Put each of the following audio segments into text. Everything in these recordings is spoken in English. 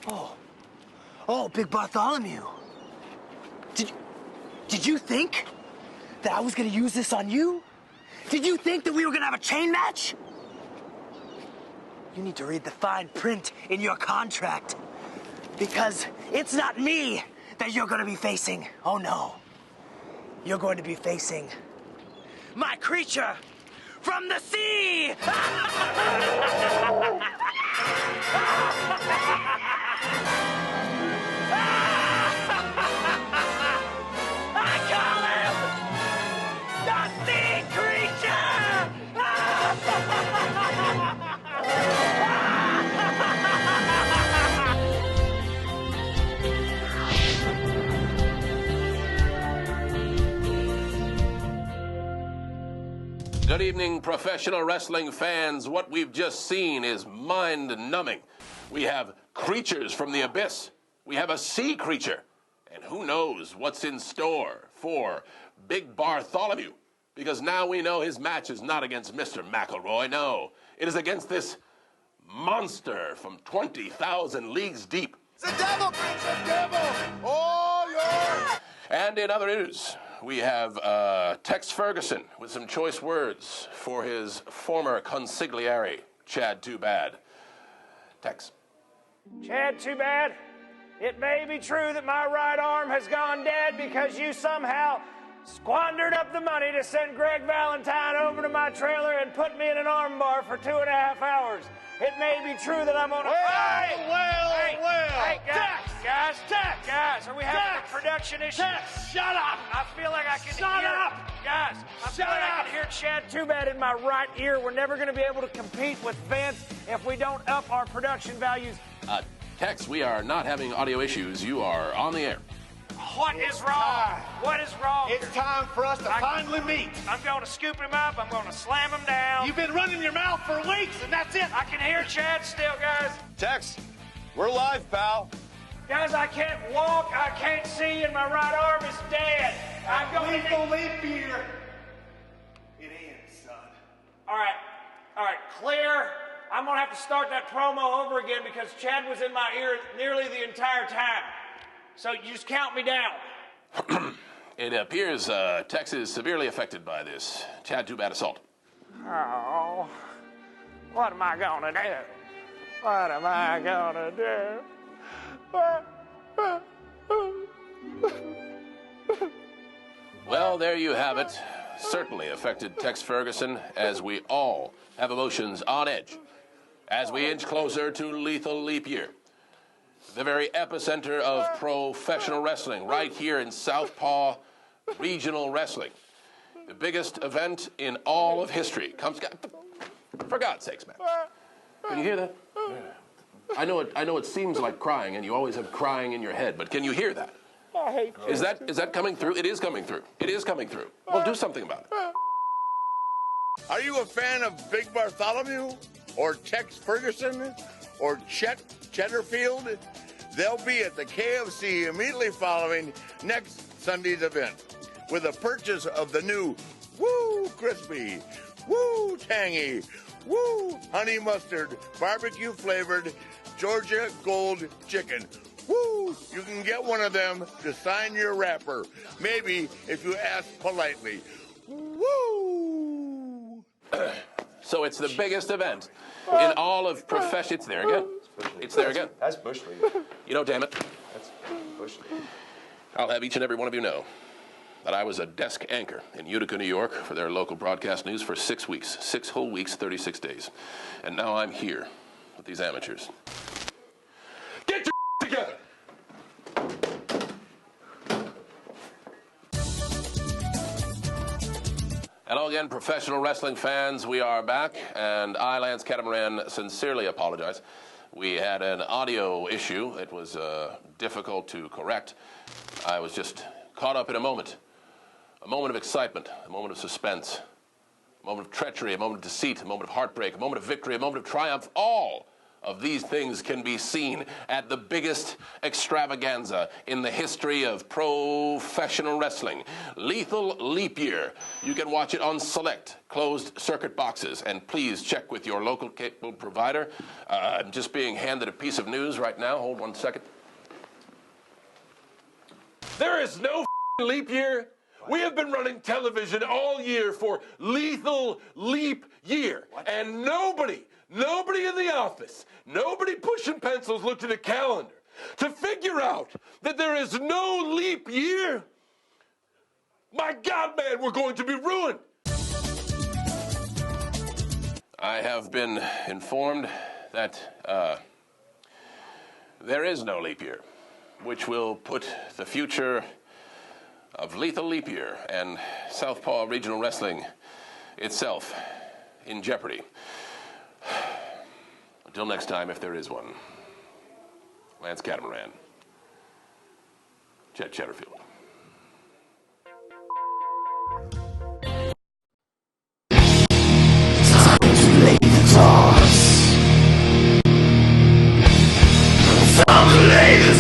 Oh, Big Bartholomew. Did you think that I was gonna use this on you? Did you think that we were gonna have a chain match? You need to read the fine print in your contract. Because it's not me that you're gonna be facing. Oh no. You're going to be facing my creature from the sea! I call him the sea creature! Good evening, professional wrestling fans. What we've just seen is mind-numbing. We have creatures from the abyss. We have a sea creature. And who knows what's in store for Big Bartholomew? Because now we know his match is not against Mr. McElroy. No, it is against this monster from 20,000 leagues deep. It's the devil, Prince, the devil! All yours! And in other news, we have Tex Ferguson with some choice words for his former consigliere, Chad Too Bad. Tex. Chad, too bad. It may be true that my right arm has gone dead because you somehow squandered up the money to send Greg Valentine over to my trailer and put me in an arm bar for 2.5 hours. It may be true that I'm on a... Hey, guys, are we having a production issue? Tex, shut up! I feel like I can Shut hear... up! Guys, I feel like I can hear Chad Too Bad in my right ear. We're never going to be able to compete with Vince if we don't up our production values. Tex, we are not having audio issues. You are on the air. What is wrong? What is wrong? It's time for us to finally meet. I'm going to scoop him up. I'm going to slam him down. You've been running your mouth for weeks, and that's it. I can hear Chad still, guys. Tex, we're live, pal. Guys, I can't walk. I can't see, and my right arm is dead. I'm going to leap here. It ends, son. All right, clear. I'm going to have to start that promo over again because Chad was in my ear nearly the entire time. So you just count me down. It appears Tex is severely affected by this Chad Too Bad assault. Oh, what am I going to do? What am I going to do? Well, there you have it. Certainly affected Tex Ferguson, as we all have emotions on edge as we inch closer to lethal leap year. The very epicenter of professional wrestling, right here in Southpaw Regional Wrestling. The biggest event in all of history comes... For God's sakes, man. Can you hear that? I know it seems like crying, and you always have crying in your head, but can you hear that? I hate you. Is that coming through? It is coming through. It is coming through. Well, do something about it. Are you a fan of Big Bartholomew? Or Tex Ferguson? Or Chet Cheddarfield? They'll be at the KFC immediately following next Sunday's event with a purchase of the new Woo Crispy, Woo Tangy, Woo Honey Mustard, Barbecue Flavored Georgia Gold Chicken. Woo! You can get one of them to sign your wrapper. Maybe if you ask politely. Woo! So it's the biggest event in all of profession. It's there again. It's there again. That's Bush League. You know, damn it. That's Bush League. I'll have each and every one of you know that I was a desk anchor in Utica, New York for their local broadcast news for 6 weeks. 6 whole weeks, 36 days. And now I'm here with these amateurs. Get your together! Hello again, professional wrestling fans. We are back, and I, Lance Catamaran, sincerely apologize. We had an audio issue. It was difficult to correct. I was just caught up in a moment of excitement, a moment of suspense, a moment of treachery, a moment of deceit, a moment of heartbreak, a moment of victory, a moment of triumph, all of these things can be seen at the biggest extravaganza in the history of professional wrestling, Lethal Leap Year. You can watch it on select closed circuit boxes, and please check with your local cable provider. I'm just being handed a piece of news right now. Hold 1 second. There is no leap year. We have been running television all year for Lethal Leap Year. What? And nobody in the office, nobody pushing pencils looked at a calendar to figure out that there is no leap year. My God, man, we're going to be ruined. I have been informed that there is no leap year, which will put the future of Lethal Leap Year and Southpaw Regional Wrestling itself in jeopardy. Until next time, if there is one. Lance Catamaran, Chet Chatterfield. Time to lay the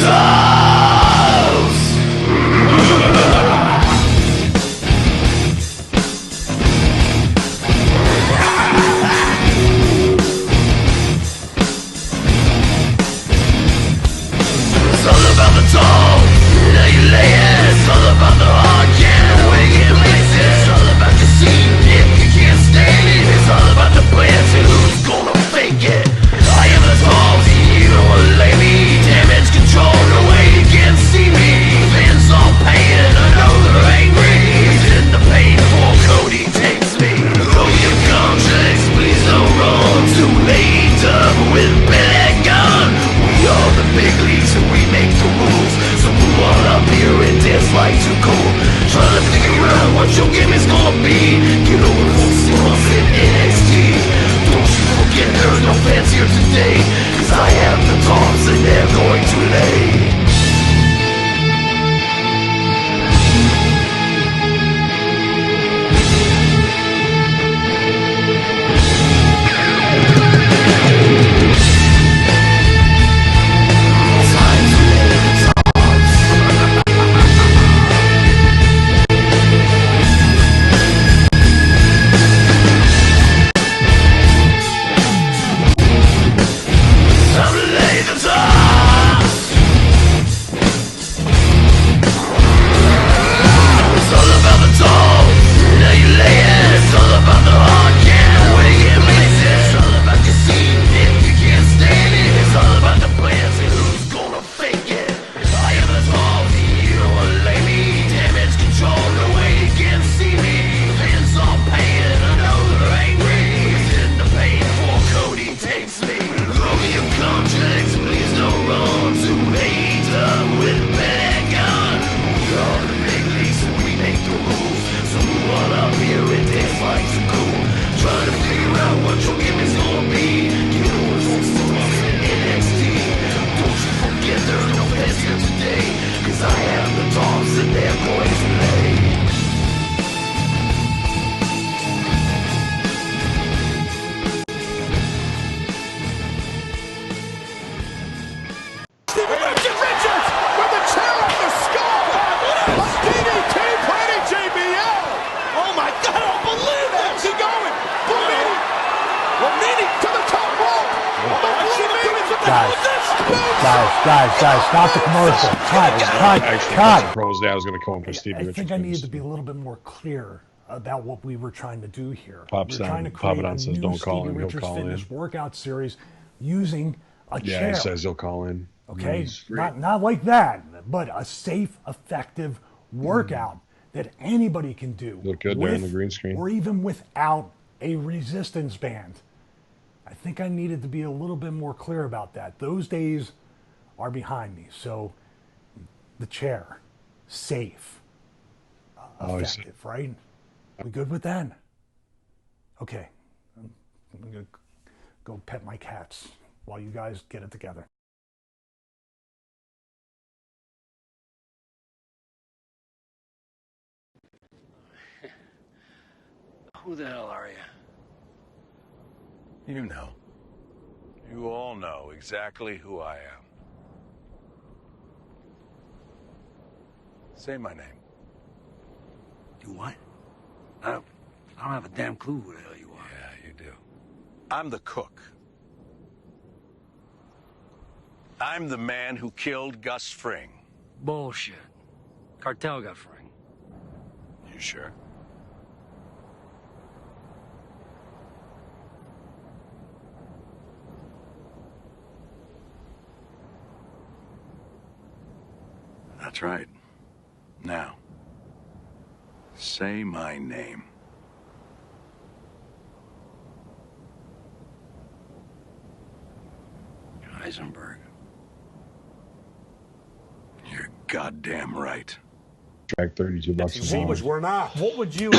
Guys, stop the commercial. Cut. I was going to call him for Stevie. I think I needed to be a little bit more clear about what we were trying to do here. We're trying to create a says, new "Don't call Stevie in. He'll Richards call fitness in." workout series using a chair. Yeah, he says he'll call in. Okay, not like that, but a safe, effective workout that anybody can do. Look good there on the green screen. Or even without a resistance band. I think I needed to be a little bit more clear about that. Those days are behind me. So the chair, safe, effective, right? We good with that? Okay, I'm gonna go pet my cats while you guys get it together. Who the hell are you? You know. You all know exactly who I am. Say my name. You what? I don't have a damn clue who the hell you are. Yeah, you do. I'm the cook. I'm the man who killed Gus Fring. Bullshit. Cartel got Fring. You sure? That's right. Now, say my name. Heisenberg. You're goddamn right. Track $32 We're not. What would you?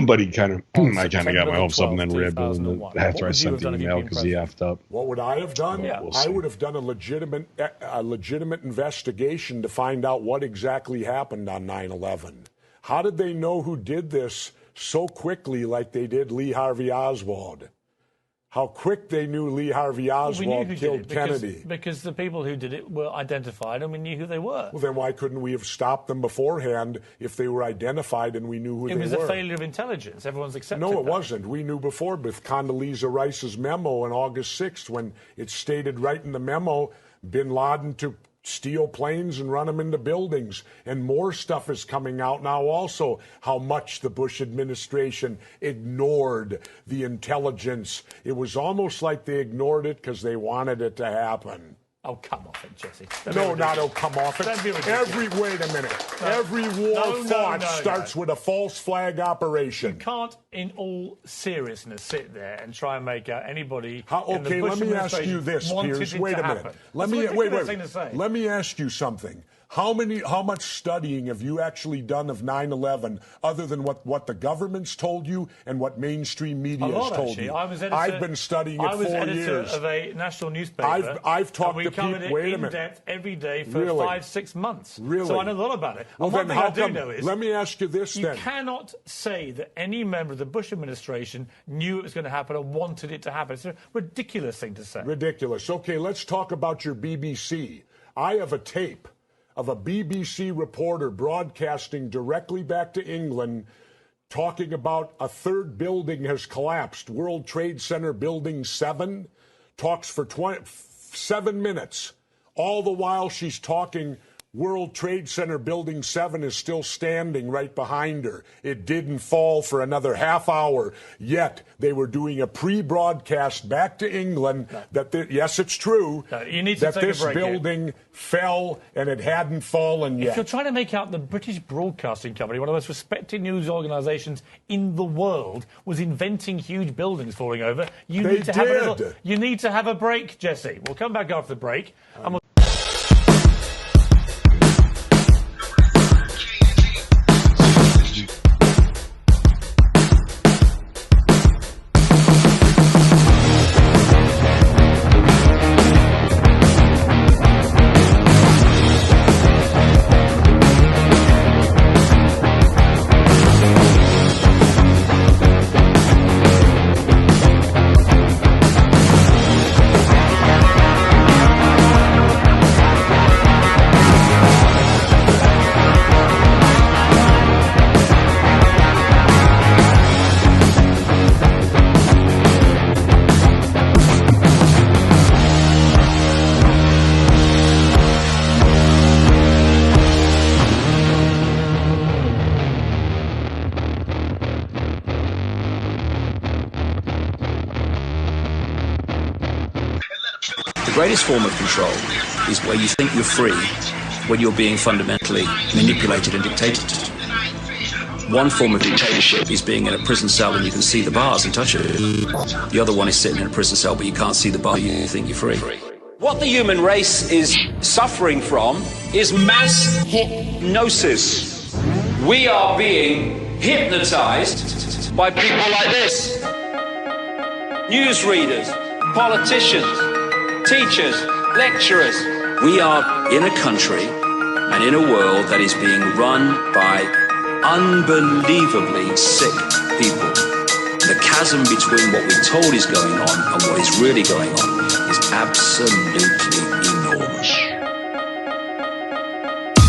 But he kind of, I kind of got my hopes up and then 12th, ribbed and 2001. after I What would you sent have the done if you'd email been because he effed up. What would I have done? Yeah. We'll I see. would have done a legitimate investigation to find out what exactly happened on 9/11. How did they know who did this so quickly like they did Lee Harvey Oswald? How quick they knew Lee Harvey Oswald killed Kennedy. Because the people who did it were identified and we knew who they were. Well, then why couldn't we have stopped them beforehand if they were identified and we knew who they were? It was a failure of intelligence. Everyone's accepted No, it that. wasn't. We knew before with Condoleezza Rice's memo on August 6th when it stated right in the memo, bin Laden to steal planes and run them into buildings. And more stuff is coming out now also, how much the Bush administration ignored the intelligence. It was almost like they ignored it because they wanted it to happen. Oh, come off it, Jesse. No, not oh, come off it. Wait a minute. Every war fought starts with a false flag operation. You can't, in all seriousness, sit there and try and make out anybody. Okay, let me ask you this, Piers. Wait a minute. Let me ask you something. How much studying have you actually done of 9/11 other than what the government's told you and what mainstream media has told you? I've been studying it 4 years. I was editor of a national newspaper. I've talked to people. Wait a minute. In depth every day for 5-6 months. Really? So I know a lot about it. Well, and one then thing how I do come? know is let me ask you this then. You cannot say that any member of the Bush administration knew it was going to happen and wanted it to happen. It's a ridiculous thing to say. Ridiculous. Okay, let's talk about your BBC. I have a tape of a BBC reporter broadcasting directly back to England talking about a third building has collapsed. World Trade Center Building 7 talks for 7 minutes. All the while she's talking, World Trade Center Building 7 is still standing right behind her. It didn't fall for another half hour. Yet they were doing a pre-broadcast back to England that, yes, it's true, you need to that take this a break building fell and it hadn't fallen yet. If you're trying to make out the British Broadcasting Company, one of the most respected news organisations in the world, was inventing huge buildings falling over, you need to have a break, Jesse. We'll come back after the break. And we'll The greatest form of control is where you think you're free when you're being fundamentally manipulated and dictated to. One form of dictatorship is being in a prison cell and you can see the bars and touch it. The other one is sitting in a prison cell but you can't see the bar, you think you're free. What the human race is suffering from is mass hypnosis. We are being hypnotized by people like this. Newsreaders, politicians, teachers, lecturers. We are in a country and in a world that is being run by unbelievably sick people. The chasm between what we're told is going on and what is really going on is absolutely enormous.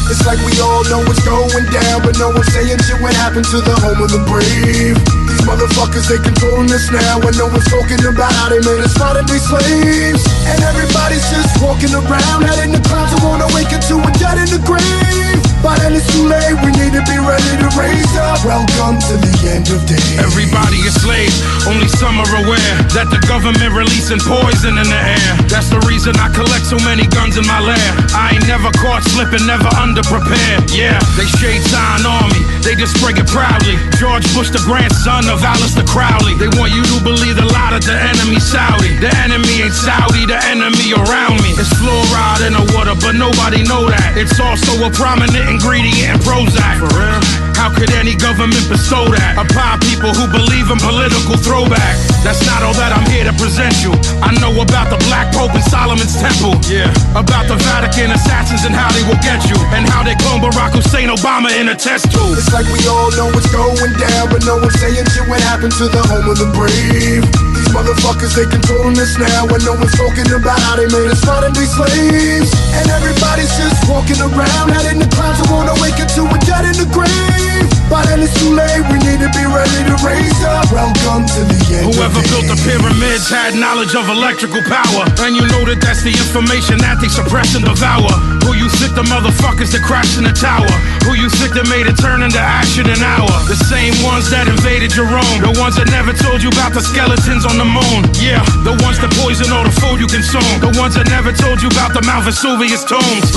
It's like we all know what's going down, but no one's saying shit what happened to the home of the brave. These motherfuckers, they controlling us now, and no one's talking about how they made us modern day slaves. And everybody's just walking around, heading the clouds and wanna wake up to a dead in the grave. But then it's too late, we need to be ready to raise up. Welcome to the end of days. Everybody is slaves, only some are aware that the government releasing poison in the air. That's the reason I collect so many guns in my lair. I ain't never caught slipping, never underprepared. Yeah, they shade sign on me, they just spray it proudly. George Bush, the grandson of Alistair Crowley. They want you to believe the lie that the enemy's Saudi. The enemy ain't Saudi, the enemy around me. It's fluoride in the water, but nobody know that. It's also a prominent ingredient in Prozac. For real? How could any government bestow that upon people who believe in political throwback? That's not all that I'm here to present you. I know about the Black Pope and Solomon's Temple. Yeah, about the Vatican assassins and how they will get you, and how they clone Barack Hussein Obama in a test tube. It's like we all know what's going down, but no one's saying shit what happened to the home of the brave. These motherfuckers, they controlling us now, and no one's talking about how they made us modern day slaves. And everybody's just walking around, heading the clouds and wanna wake up to a dead in the grave. But then it's too late, we need to be ready to raise up. Welcome to the end. Whoever built the pyramids had knowledge of electrical power, and you know that that's the information that they suppress and devour. Who you think the motherfuckers that crashed in the tower? Who you think that made it turn into ash in an hour? The same ones that invaded your own, the ones that never told you about the skeletons on the moon. Yeah, the ones that poison all the food you consume, the ones that never told you about the Mount Vesuvius tombs.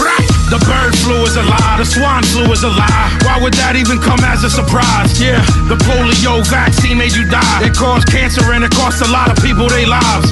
The bird flu is a lie, the swine flu is a lie. Why would that even come as a surprise? Yeah, the polio vaccine made you die. It caused cancer and it cost a lot of people their lives.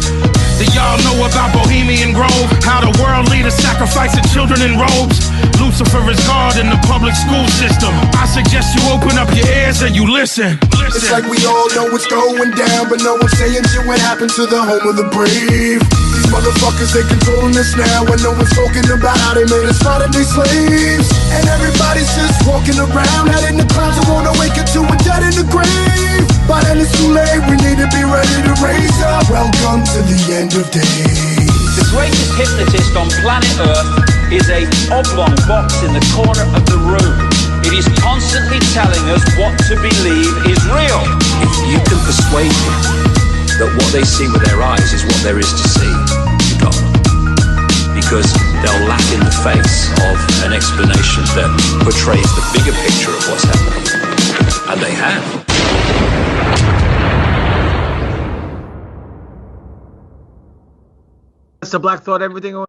Do y'all know about Bohemian Grove? How the world leaders sacrificing children in robes? Lucifer is God in the public school system. I suggest you open up your ears and you listen. It's like we all know what's going down, but no one's saying shit what happened to the home of the brave. These motherfuckers, they controlling us now, and no one's talking about how they made us modern day slaves. And everybody's just walking around, heading the clouds and wanna wake up to a dead in the grave. But then it's too late, we need to be ready to raise up. Welcome to the end of days. The greatest hypnotist on planet Earth is a oblong box in the corner of the room. It is constantly telling us what to believe is real. If you can persuade them that what they see with their eyes is what there is to see, you got them. Because they'll laugh in the face of an explanation that portrays the bigger picture of what's happening. And they have. Mr. Black thought everything.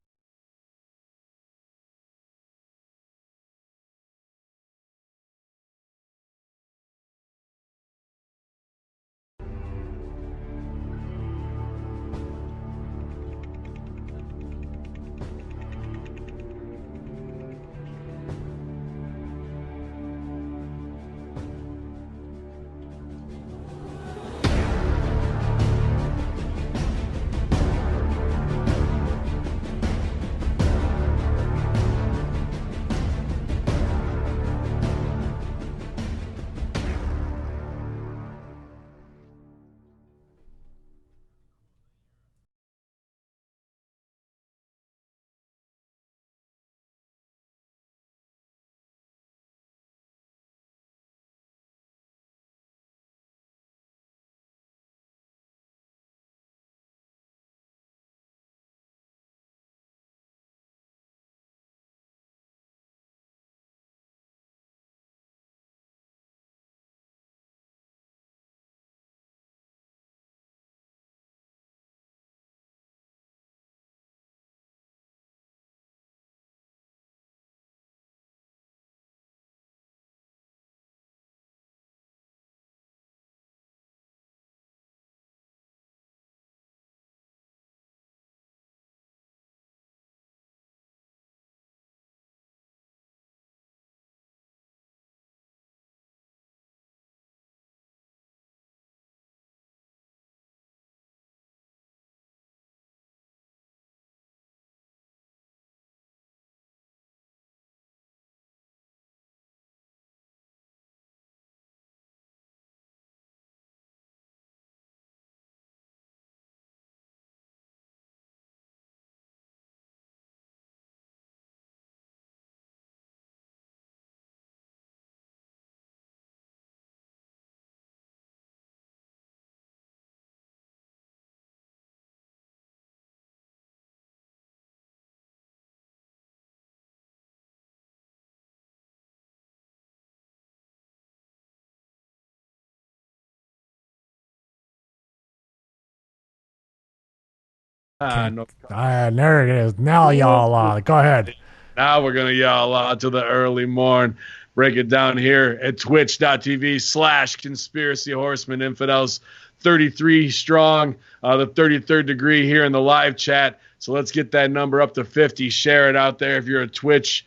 There it is. Now y'all go ahead. Now we're going to yell out to the early morn. Break it down here at twitch.tv/Conspiracy Horsemen Infidels. 33 strong, the 33rd degree here in the live chat. So let's get that number up to 50. Share it out there if you're a Twitch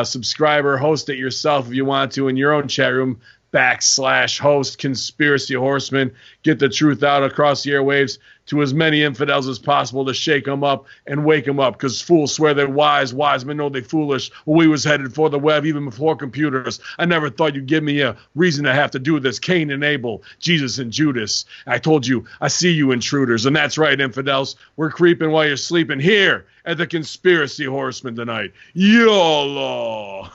subscriber. Host it yourself if you want to in your own chat room. /host Conspiracy Horsemen. Get the truth out across the airwaves to as many infidels as possible to shake them up and wake them up, because fools swear they're wise men know they foolish. Well, we was headed for the web even before computers. I never thought you'd give me a reason to have to do this. Cain and Abel, Jesus and Judas. I told you, I see you intruders. And that's right, infidels. We're creeping while you're sleeping here at the Conspiracy Horsemen tonight. YOLO!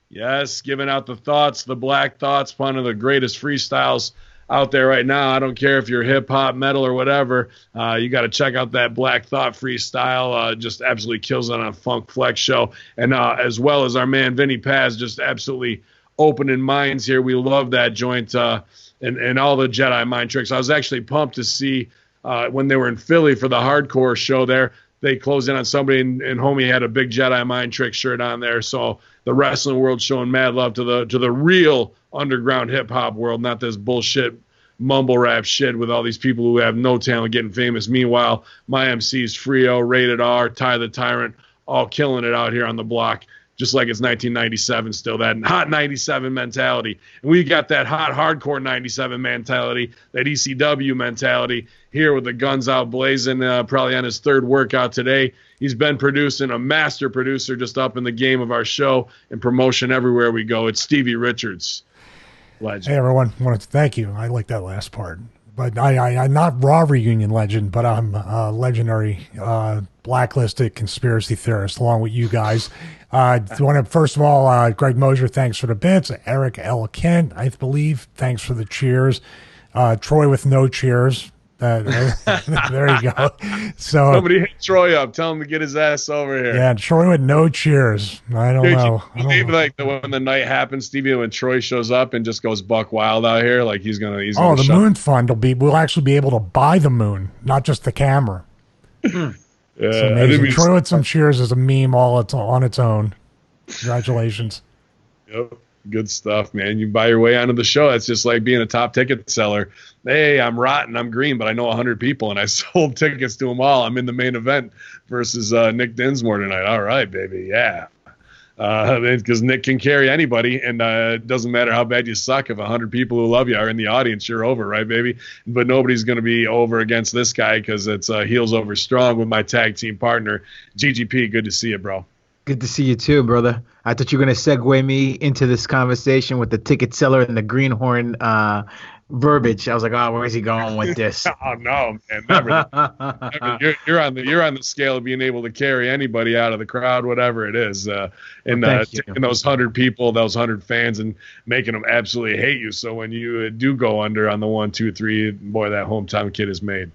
Yes, giving out the thoughts, the black thoughts, one of the greatest freestyles out there right now. I don't care if you're hip-hop, metal, or whatever. You got to check out that Black Thought freestyle. Just absolutely kills it on a Funk Flex show. And as well as our man Vinny Paz, just absolutely opening minds here. We love that joint and all the Jedi mind tricks. I was actually pumped to see when they were in Philly for the hardcore show there. They closed in on somebody, and homie had a big Jedi mind trick shirt on there. So the wrestling world showing mad love to the real underground hip hop world, not this bullshit mumble rap shit with all these people who have no talent getting famous. Meanwhile, my MCs, Frio, Rated R, Ty the Tyrant, all killing it out here on the block, just like it's 1997 still, that hot 97 mentality. And we got that hot hardcore 97 mentality, that ECW mentality here with the guns out blazing, probably on his third workout today. He's been producing, a master producer, just up in the game of our show and promotion everywhere we go. It's Stevie Richards. Legend. Hey, everyone. Thank you. I like that last part. But I'm not Raw Reunion legend, but I'm a legendary blacklisted conspiracy theorist along with you guys. First of all, Greg Mosier, thanks for the bits. Eric L. Kent, I believe, thanks for the cheers. Troy with no cheers. There you go. So somebody hit Troy up. Tell him to get his ass over here. Yeah, Troy with no cheers. I don't know. Like when the night happens, Stevie, when Troy shows up and just goes buck wild out here, like he's gonna. The moon fund we'll actually be able to buy the moon, not just the camera. It's amazing. Troy with some cheers is a meme on its own. Congratulations. Yep. Good stuff, man. You buy your way onto the show. It's just like being a top ticket seller. Hey, I'm rotten, I'm green, but I know 100 people, and I sold tickets to them all. I'm in the main event versus Nick Dinsmore tonight. All right, baby, yeah. Because Nick can carry anybody, and it doesn't matter how bad you suck. If 100 people who love you are in the audience, you're over, right, baby? But nobody's going to be over against this guy because it's heels over strong with my tag team partner, GGP. Good to see you, bro. Good to see you too, brother. I thought you were going to segue me into this conversation with the ticket seller and the greenhorn verbiage. I was like, oh, where is he going with this? Oh no, man! Never. You're on the scale of being able to carry anybody out of the crowd, whatever it is, taking those 100 people, those 100 fans, and making them absolutely hate you. So when you do go under on the 1, 2, 3, boy, that hometown kid is made.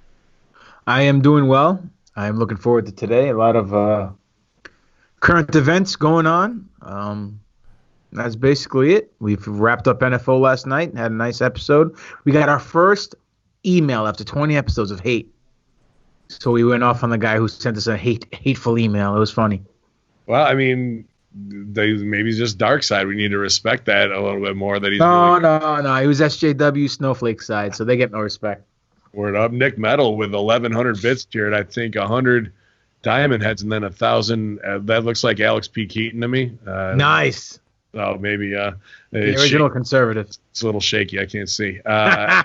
I am doing well. I am looking forward to today. A lot of current events going on. That's basically it. We've wrapped up NFL last night, had a nice episode. We got our first email after 20 episodes of hate. So we went off on the guy who sent us a hateful email. It was funny. Well, I mean, maybe just dark side. We need to respect that a little bit more. That he's no. He was SJW Snowflake side, so they get no respect. Word up. Nick Metal with 1,100 bits cheered. I think 100 Diamond Heads and then 1,000. That looks like Alex P. Keaton to me. Nice. Oh, maybe the original conservative. It's a little shaky. I can't see. I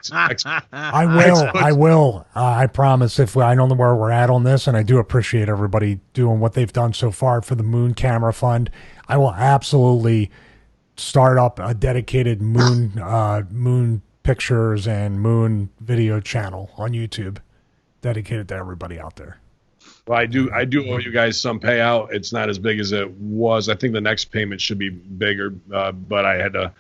will. I promise. I know where we're at on this, and I do appreciate everybody doing what they've done so far for the Moon Camera Fund. I will absolutely start up a dedicated moon pictures and moon video channel on YouTube, dedicated to everybody out there. Well, I do owe you guys some payout. It's not as big as it was. I think the next payment should be bigger, but I had to,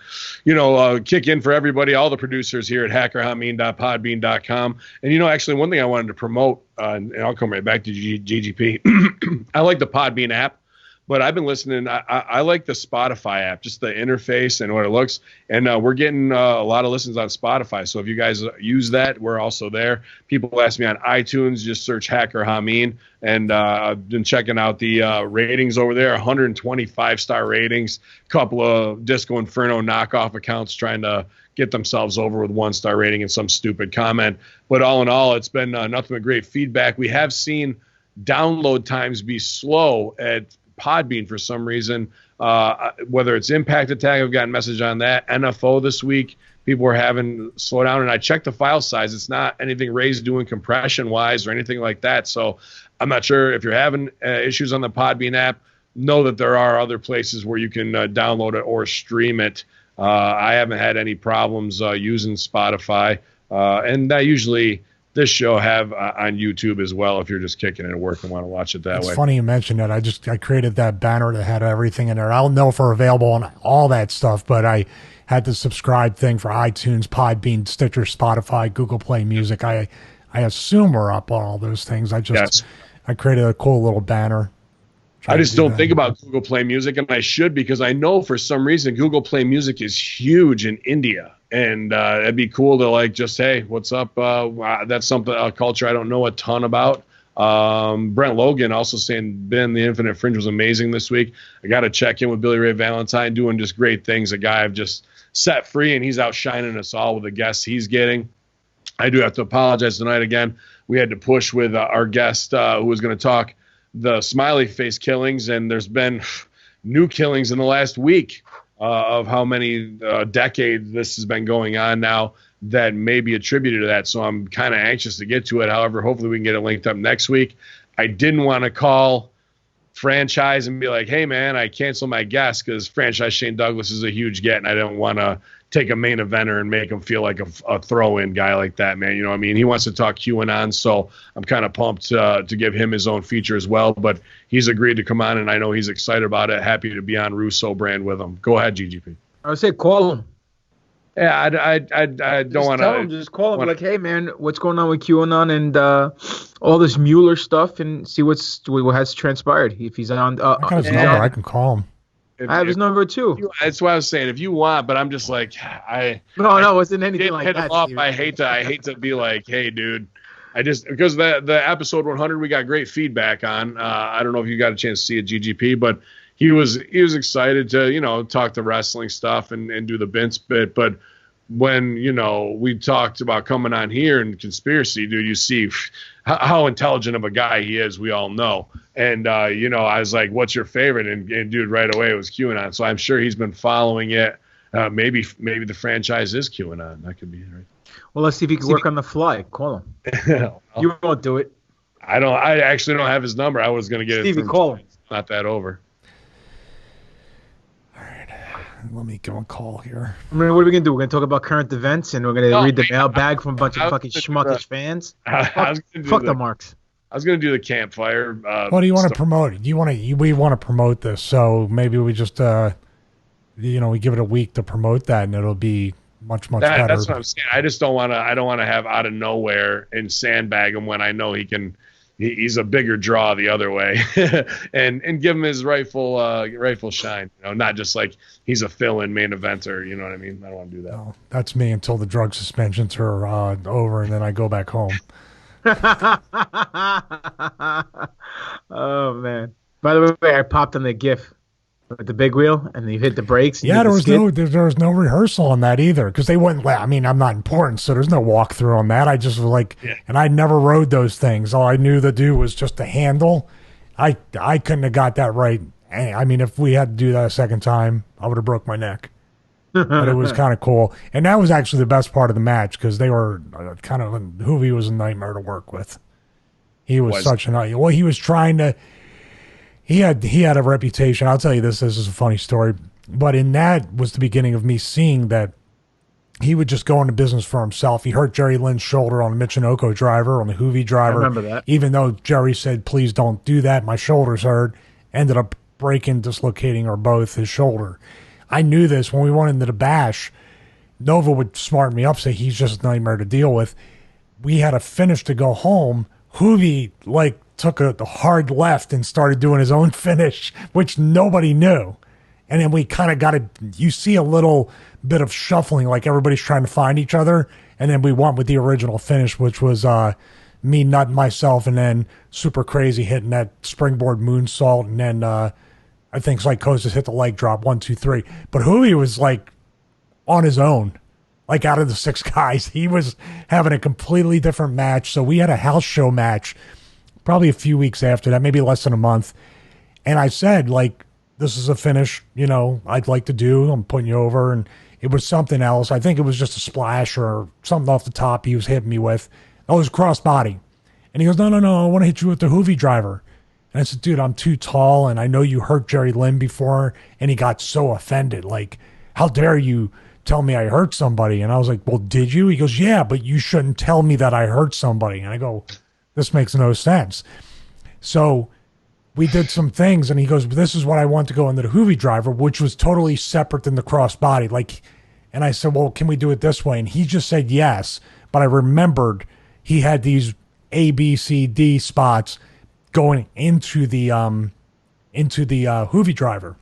kick in for everybody, all the producers here at hackerhamin.podbean.com. And, actually one thing I wanted to promote, and I'll come right back to GGP. I like the Podbean app. But I've been listening. I like the Spotify app, just the interface and what it looks. And we're getting a lot of listens on Spotify. So if you guys use that, we're also there. People ask me on iTunes, just search Hacker Hamin. And I've been checking out the ratings over there, 125-star ratings, couple of Disco Inferno knockoff accounts trying to get themselves over with 1-star rating and some stupid comment. But all in all, it's been nothing but great feedback. We have seen download times be slow at Podbean for some reason, whether it's Impact Attack, I've gotten a message on that. NFO this week, people were having slow down, and I checked the file size. It's not anything Ray's doing compression-wise or anything like that. So I'm not sure if you're having issues on the Podbean app. Know that there are other places where you can download it or stream it. I haven't had any problems using Spotify, and I usually this show have on YouTube as well if you're just kicking it at work and want to watch it that way. It's funny you mentioned that. I created that banner that had everything in there. I don't know if we're available on all that stuff, but I had the subscribe thing for iTunes, Podbean, Stitcher, Spotify, Google Play Music. I assume we're up on all those things. I created a cool little banner. I just don't think about Google Play Music, and I should, because I know for some reason Google Play Music is huge in India. And it'd be cool to like just, hey, what's up? That's something, a culture I don't know a ton about. Brent Logan also saying, Ben, the Infinite Fringe was amazing this week. I got to check in with Billy Ray Valentine, doing just great things. A guy I've just set free, and he's outshining us all with the guests he's getting. I do have to apologize tonight again. We had to push with our guest who was going to talk the smiley face killings, and there's been new killings in the last week. Of how many decades this has been going on now that may be attributed to that. So I'm kind of anxious to get to it. However, hopefully we can get it linked up next week. I didn't want to call Franchise and be like, hey, man, I canceled my guest because Franchise Shane Douglas is a huge get, and I didn't want to take a main eventer and make him feel like a throw-in guy like that, man. You know what I mean? He wants to talk QAnon, so I'm kind of pumped to give him his own feature as well. But he's agreed to come on, and I know he's excited about it. Happy to be on Russo brand with him. Go ahead, GGP. I would say call him. Yeah, I don't want to. Just call him. Like, hey, man, what's going on with QAnon and all this Mueller stuff, and see what has transpired. If he's on, I got his number. I can call him. I have his number too. That's what I was saying. If you want, but I'm just like, no, it wasn't anything like that. Off. I hate to be like, hey, dude. Because the episode 100 we got great feedback on. I don't know if you got a chance to see it, GGP, but he was excited to talk the wrestling stuff and do the Vince bit. But when we talked about coming on here and conspiracy, dude, you see how intelligent of a guy he is. We all know. And I was like, what's your favorite? And dude, right away it was QAnon. So I'm sure he's been following it. Maybe the franchise is QAnon. That could be it, right? Well, let's see if he can work on the fly. Call him. You won't do it. I actually don't have his number. I was going to get Stevie, it from call him. Not that over. All right. Let me go and call here. I mean, what are we going to do? We're going to talk about current events, and we're going to read the mailbag from a bunch of fucking schmuckish fans? Fuck the marks. I was going to do the campfire. What do you want to promote? We want to promote this, so maybe we just, we give it a week to promote that, and it'll be much better. That's what I'm saying. I just don't want to. I don't want to have out of nowhere and sandbag him when I know he can. He's a bigger draw the other way, and give him his rightful shine. Not just like he's a fill-in main eventer. You know what I mean? I don't want to do that. No, that's me until the drug suspensions are over, and then I go back home. Oh man! By the way, I popped on the GIF with the big wheel, and you hit the brakes. Yeah, there was no rehearsal on that either, because they wouldn't let. I mean, I'm not important, so there's no walkthrough on that. I just was like, and I never rode those things. All I knew to do was just the handle. I couldn't have got that right. I mean, if we had to do that a second time, I would have broke my neck. But it was kind of cool, and that was actually the best part of the match, because they were kind of Hoovy was a nightmare to work with. He was such a nightmare. Well, he was trying to. He had a reputation. I'll tell you this. This is a funny story, but in that was the beginning of me seeing that he would just go into business for himself. He hurt Jerry Lynn's shoulder on the Michinoku driver, on the Hoovy driver. I remember that. Even though Jerry said, "Please don't do that. My shoulder's hurt." Ended up breaking, dislocating, or both his shoulder. I knew this when we went into the bash. Nova would smarten me up, say he's just a nightmare to deal with. We had a finish to go home. Hoovy like took a hard left and started doing his own finish, which nobody knew. And then we kind of got it. You see a little bit of shuffling, like everybody's trying to find each other. And then we went with the original finish, which was me nutting myself and then Super Crazy hitting that springboard moonsault. And then I think Psychosis hit the leg drop, 1, 2, 3. But Hoovy was like on his own. Like out of the 6 guys, he was having a completely different match. So we had a house show match probably a few weeks after that, maybe less than a month. And I said, like, this is a finish, I'd like to do. I'm putting you over. And it was something else. I think it was just a splash or something off the top he was hitting me with. That was crossbody. And he goes, no, I want to hit you with the Hoovy driver. And I said, dude, I'm too tall. And I know you hurt Jerry Lynn before. And he got so offended. Like, how dare you tell me I hurt somebody? And I was like, well, did you? He goes, yeah, but you shouldn't tell me that I hurt somebody. And I go, this makes no sense. So we did some things, and he goes, this is what I want to go into the Hoovy driver, which was totally separate than the crossbody. Like, and I said, well, can we do it this way? And he just said yes, but I remembered he had these A, B, C, D spots going into the Hoovy driver.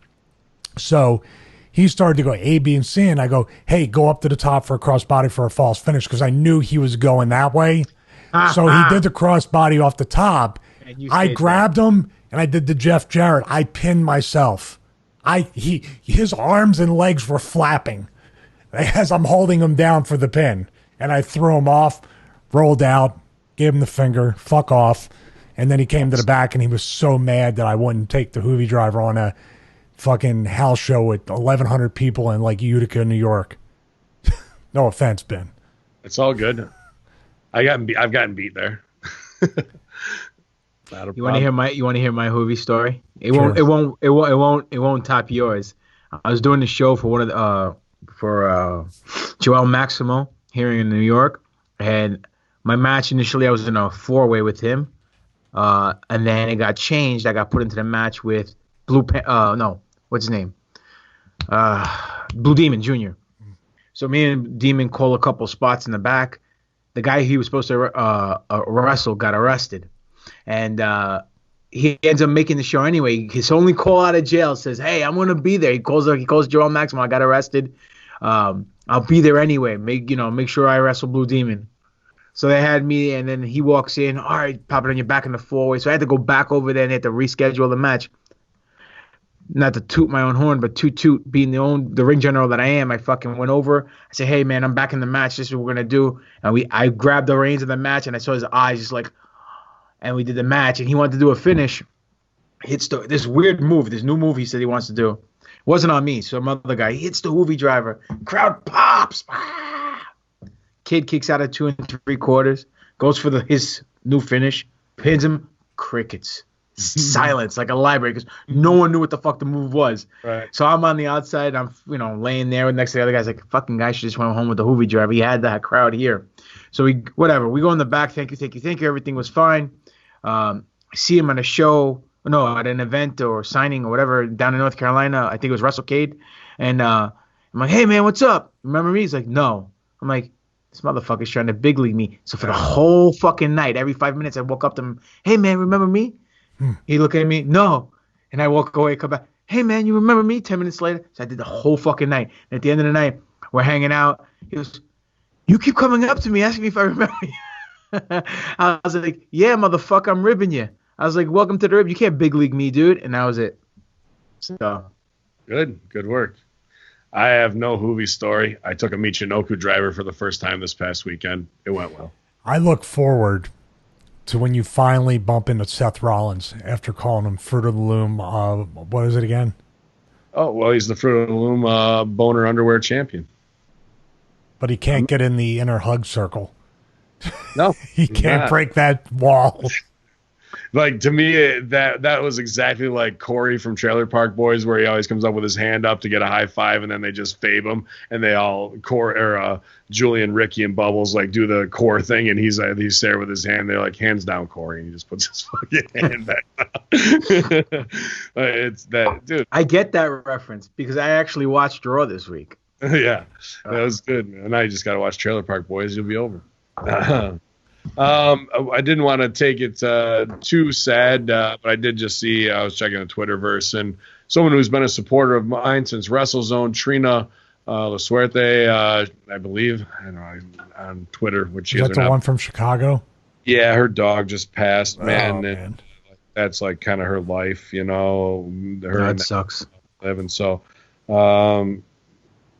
So he started to go A, B, and C, and I go, hey, go up to the top for a crossbody for a false finish, because I knew he was going that way. So he did the crossbody off the top. I grabbed him, and I did the Jeff Jarrett. I pinned myself. His arms and legs were flapping as I'm holding him down for the pin. And I threw him off, rolled out, gave him the finger, fuck off. And then he came to the back, and he was so mad that I wouldn't take the Hoovy driver on a fucking house show with 1,100 people in like Utica, New York. No offense, Ben. It's all good. I've gotten beat there. You want to hear my Hoovy story? It won't top yours. I was doing the show for one of the for Joel Maximo here in New York, and my match initially I was in a 4-way with him, and then it got changed. I got put into the match with what's his name? Blue Demon Jr. So me and Demon call a couple spots in the back. The guy he was supposed to wrestle got arrested. And he ends up making the show anyway. His only call out of jail says, hey, I'm going to be there. He calls Joel Maximo. I got arrested. I'll be there anyway. Make sure I wrestle Blue Demon. So they had me, and then he walks in. All right, pop it on your back in the 4-way. So I had to go back over there and had to reschedule the match. Not to toot my own horn, but toot being the ring general that I am, I fucking went over. I said, hey, man, I'm back in the match. This is what we're going to do. And I grabbed the reins of the match, and I saw his eyes just like, and we did the match, and he wanted to do a finish. Hits this weird move, this new move he said he wants to do. It wasn't on me, so some other guy. He hits the Hoovy driver. Crowd pops. Kid kicks out at 2 3/4, goes for his new finish, pins him. Crickets. Silence, like a library, because no one knew what the fuck the move was. Right. So I'm on the outside. I'm laying there next to the other guys. Like, fucking guy should just went home with the Hoovy driver. He had that crowd here. So we go in the back. Thank you. Everything was fine. I see him on a show, at an event or signing or whatever down in North Carolina. I think it was WrestleCade. And I'm like, hey, man, what's up? Remember me? He's like, no. I'm like, this motherfucker's trying to big league me. So for the whole fucking night, every 5 minutes, I walk up to him, hey, man, remember me? He looked at me, no. And I walk away, come back, hey, man, you remember me? 10 minutes later. So I did the whole fucking night. And at the end of the night, we're hanging out. He goes, you keep coming up to me asking me if I remember you. I was like, yeah, motherfucker, I'm ribbing you. I was like, welcome to the rib. You can't big league me, dude. And that was it. So Good work. I have no Hoovy story. I took a Michinoku driver for the first time this past weekend. It went well. I look forward to when you finally bump into Seth Rollins after calling him Fruit of the Loom. What is it again? Oh, well, he's the Fruit of the Loom boner underwear champion. But he can't get in the inner hug circle. No. He can't break that wall. Like, to me, that was exactly like Corey from Trailer Park Boys, where he always comes up with his hand up to get a high five, and then they just fabe him, and they all Julian, Ricky, and Bubbles like do the core thing, and he's there with his hand. They're like, hands down, Corey, and he just puts his fucking hand back down. It's that, dude. I get that reference because I actually watched Raw this week. Yeah, that was good, man. Now you just got to watch Trailer Park Boys. You'll be over. I didn't want to take it too sad, but I did just see, I was checking the Twitterverse, and someone who's been a supporter of mine since WrestleZone, Trina La Suerte, I believe, I don't know, on Twitter. Which is that the one from Chicago? Yeah, her dog just passed, man. Oh, man. That's like kind of her life, you know. That sucks. Living. So,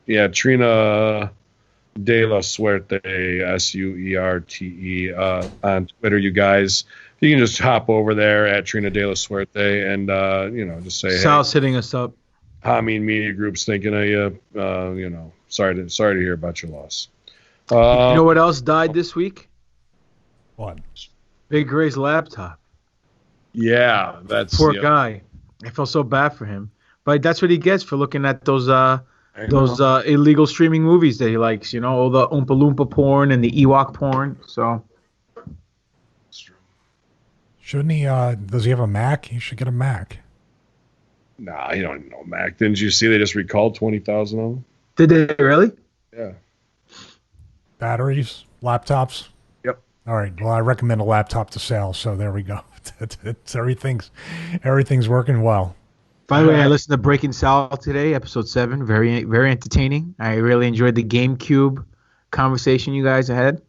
yeah, Trina De La Suerte, Suerte, on Twitter, you guys. You can just hop over there at Trina De La Suerte and, just say, Sal's hitting us up. Hamin Media Group's thinking of you. Sorry to hear about your loss. You know what else died this week? What? Big Ray's laptop. Yeah, that's poor guy. I felt so bad for him, but that's what he gets for looking at those illegal streaming movies that he likes. You know, all the Oompa Loompa porn and the Ewok porn. So, shouldn't he? Does he have a Mac? He should get a Mac. Nah, you don't know Mac. Didn't you see they just recalled 20,000 of them? Did they really? Yeah. Batteries, laptops. Yep. All right. Well, I recommend a laptop to Sal. So there we go. It's everything's working well. By the way, I listened to Breaking Sal today, episode 7. Very, very entertaining. I really enjoyed the GameCube conversation you guys had.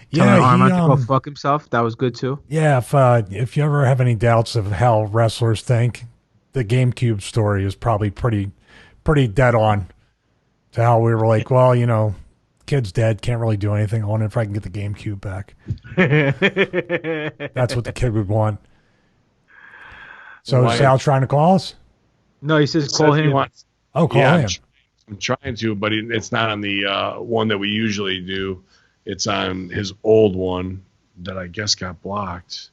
Yeah, Armand to go fuck himself. That was good too. Yeah, if you ever have any doubts of how wrestlers think, the GameCube story is probably pretty dead on to how we were like, well, kid's dead, can't really do anything. I wonder if I can get the GameCube back. That's what the kid would want. So is Sal trying to call us? No, he says call him. Call him. I'm trying to, but it's not on the one that we usually do. It's on his old one that I guess got blocked.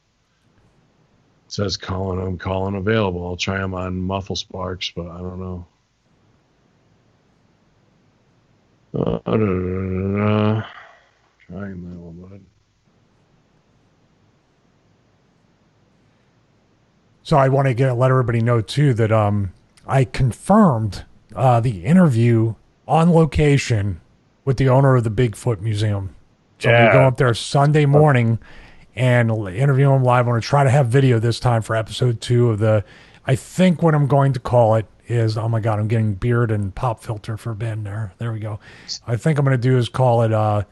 It says I'm calling available. I'll try him on Muffle Sparks, but I don't know. Trying that one, bud. So I want to let everybody know too that I confirmed the interview on location with the owner of the Bigfoot Museum. So we go up there Sunday morning and interview him live. I'm going to try to have video this time for episode 2 of the. I think what I'm going to call it is, oh my God, I'm getting beard and pop filter for Ben there. There we go. I think I'm going to do is call it,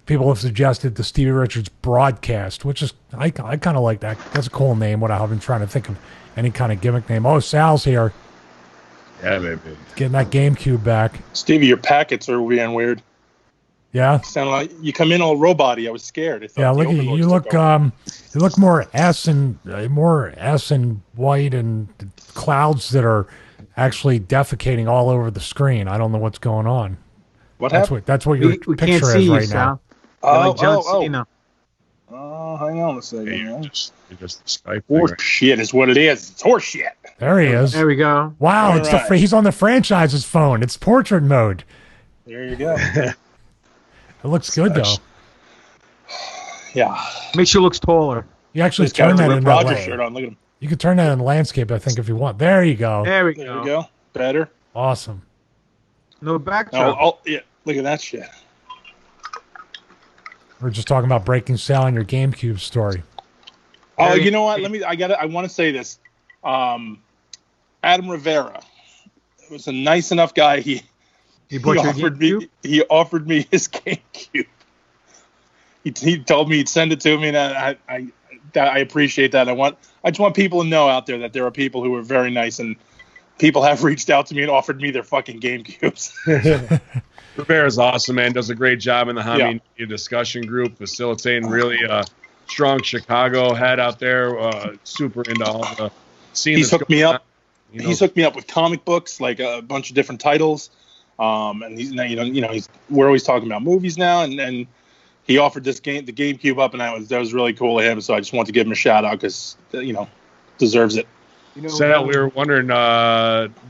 people have suggested the Stevie Richards Broadcast, which is, I kind of like that. That's a cool name. I've been trying to think of any kind of gimmick name. Oh, Sal's here. Yeah, baby. Getting that GameCube back. Stevie, your packets are being weird. Yeah? You sound like you come in all robot-y. I was scared. Yeah, look at you. You look more S and white and clouds that are actually defecating all over the screen. I don't know what's going on. That's what your picture is right now. Like John Cena. Oh, hang on a second. You're just Skype. Horse shit is what it is. It's horse shit. There he is. There we go. Wow, All it's right. he's on the franchise's phone. It's portrait mode. There you go. It looks good though. Yeah. Makes you look taller. You actually He's got turn the that Rip in Rogers LA. shirt on. Look at him. You can turn that in landscape, I think, if you want. There you go. There we There go. you go. Better. Awesome. No backdrop. Yeah. Look at that shit. We're just talking about Breaking Sal and your GameCube story. Oh, you know what? I want to say this. Adam Rivera was a nice enough guy. He offered me his GameCube. He told me he'd send it to me, and I appreciate that. I just want people to know out there that there are people who are very nice, and people have reached out to me and offered me their fucking GameCubes. Rivera's awesome, man. Does a great job in the Hamin discussion group, facilitating really strong Chicago head out there. Super into all the scene. He's hooked me up. He's hooked me up with comic books, like a bunch of different titles. And he's we're always talking about movies now, and he offered the GameCube up, and that was really cool of him. So I just want to give him a shout out because deserves it. Sal, we were wondering,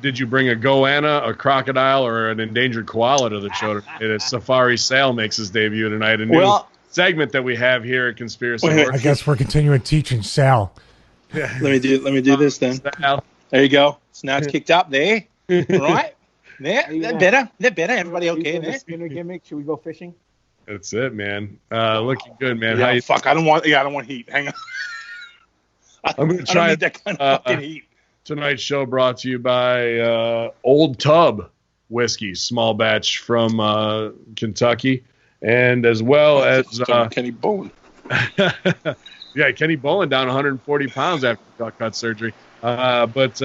did you bring a goanna, a crocodile, or an endangered koala to the show? Safari Sal makes his debut tonight. A new segment that we have here at Conspiracy. I guess we're continuing teaching Sal. Yeah. Let me do this then. Sal. There you go. So now it's kicked up there. Right? There. They're better. Everybody okay there? Spinner gimmick. Should we go fishing? That's it, man. Looking good, man. Yeah, fuck. I don't want heat. Hang on. I'm going to try I don't need that kind of fucking heat. Tonight's show brought to you by Old Tub Whiskey, small batch from Kentucky, and as well as Kenny Bowen. Yeah, Kenny Bowen down 140 pounds after gut cut surgery. But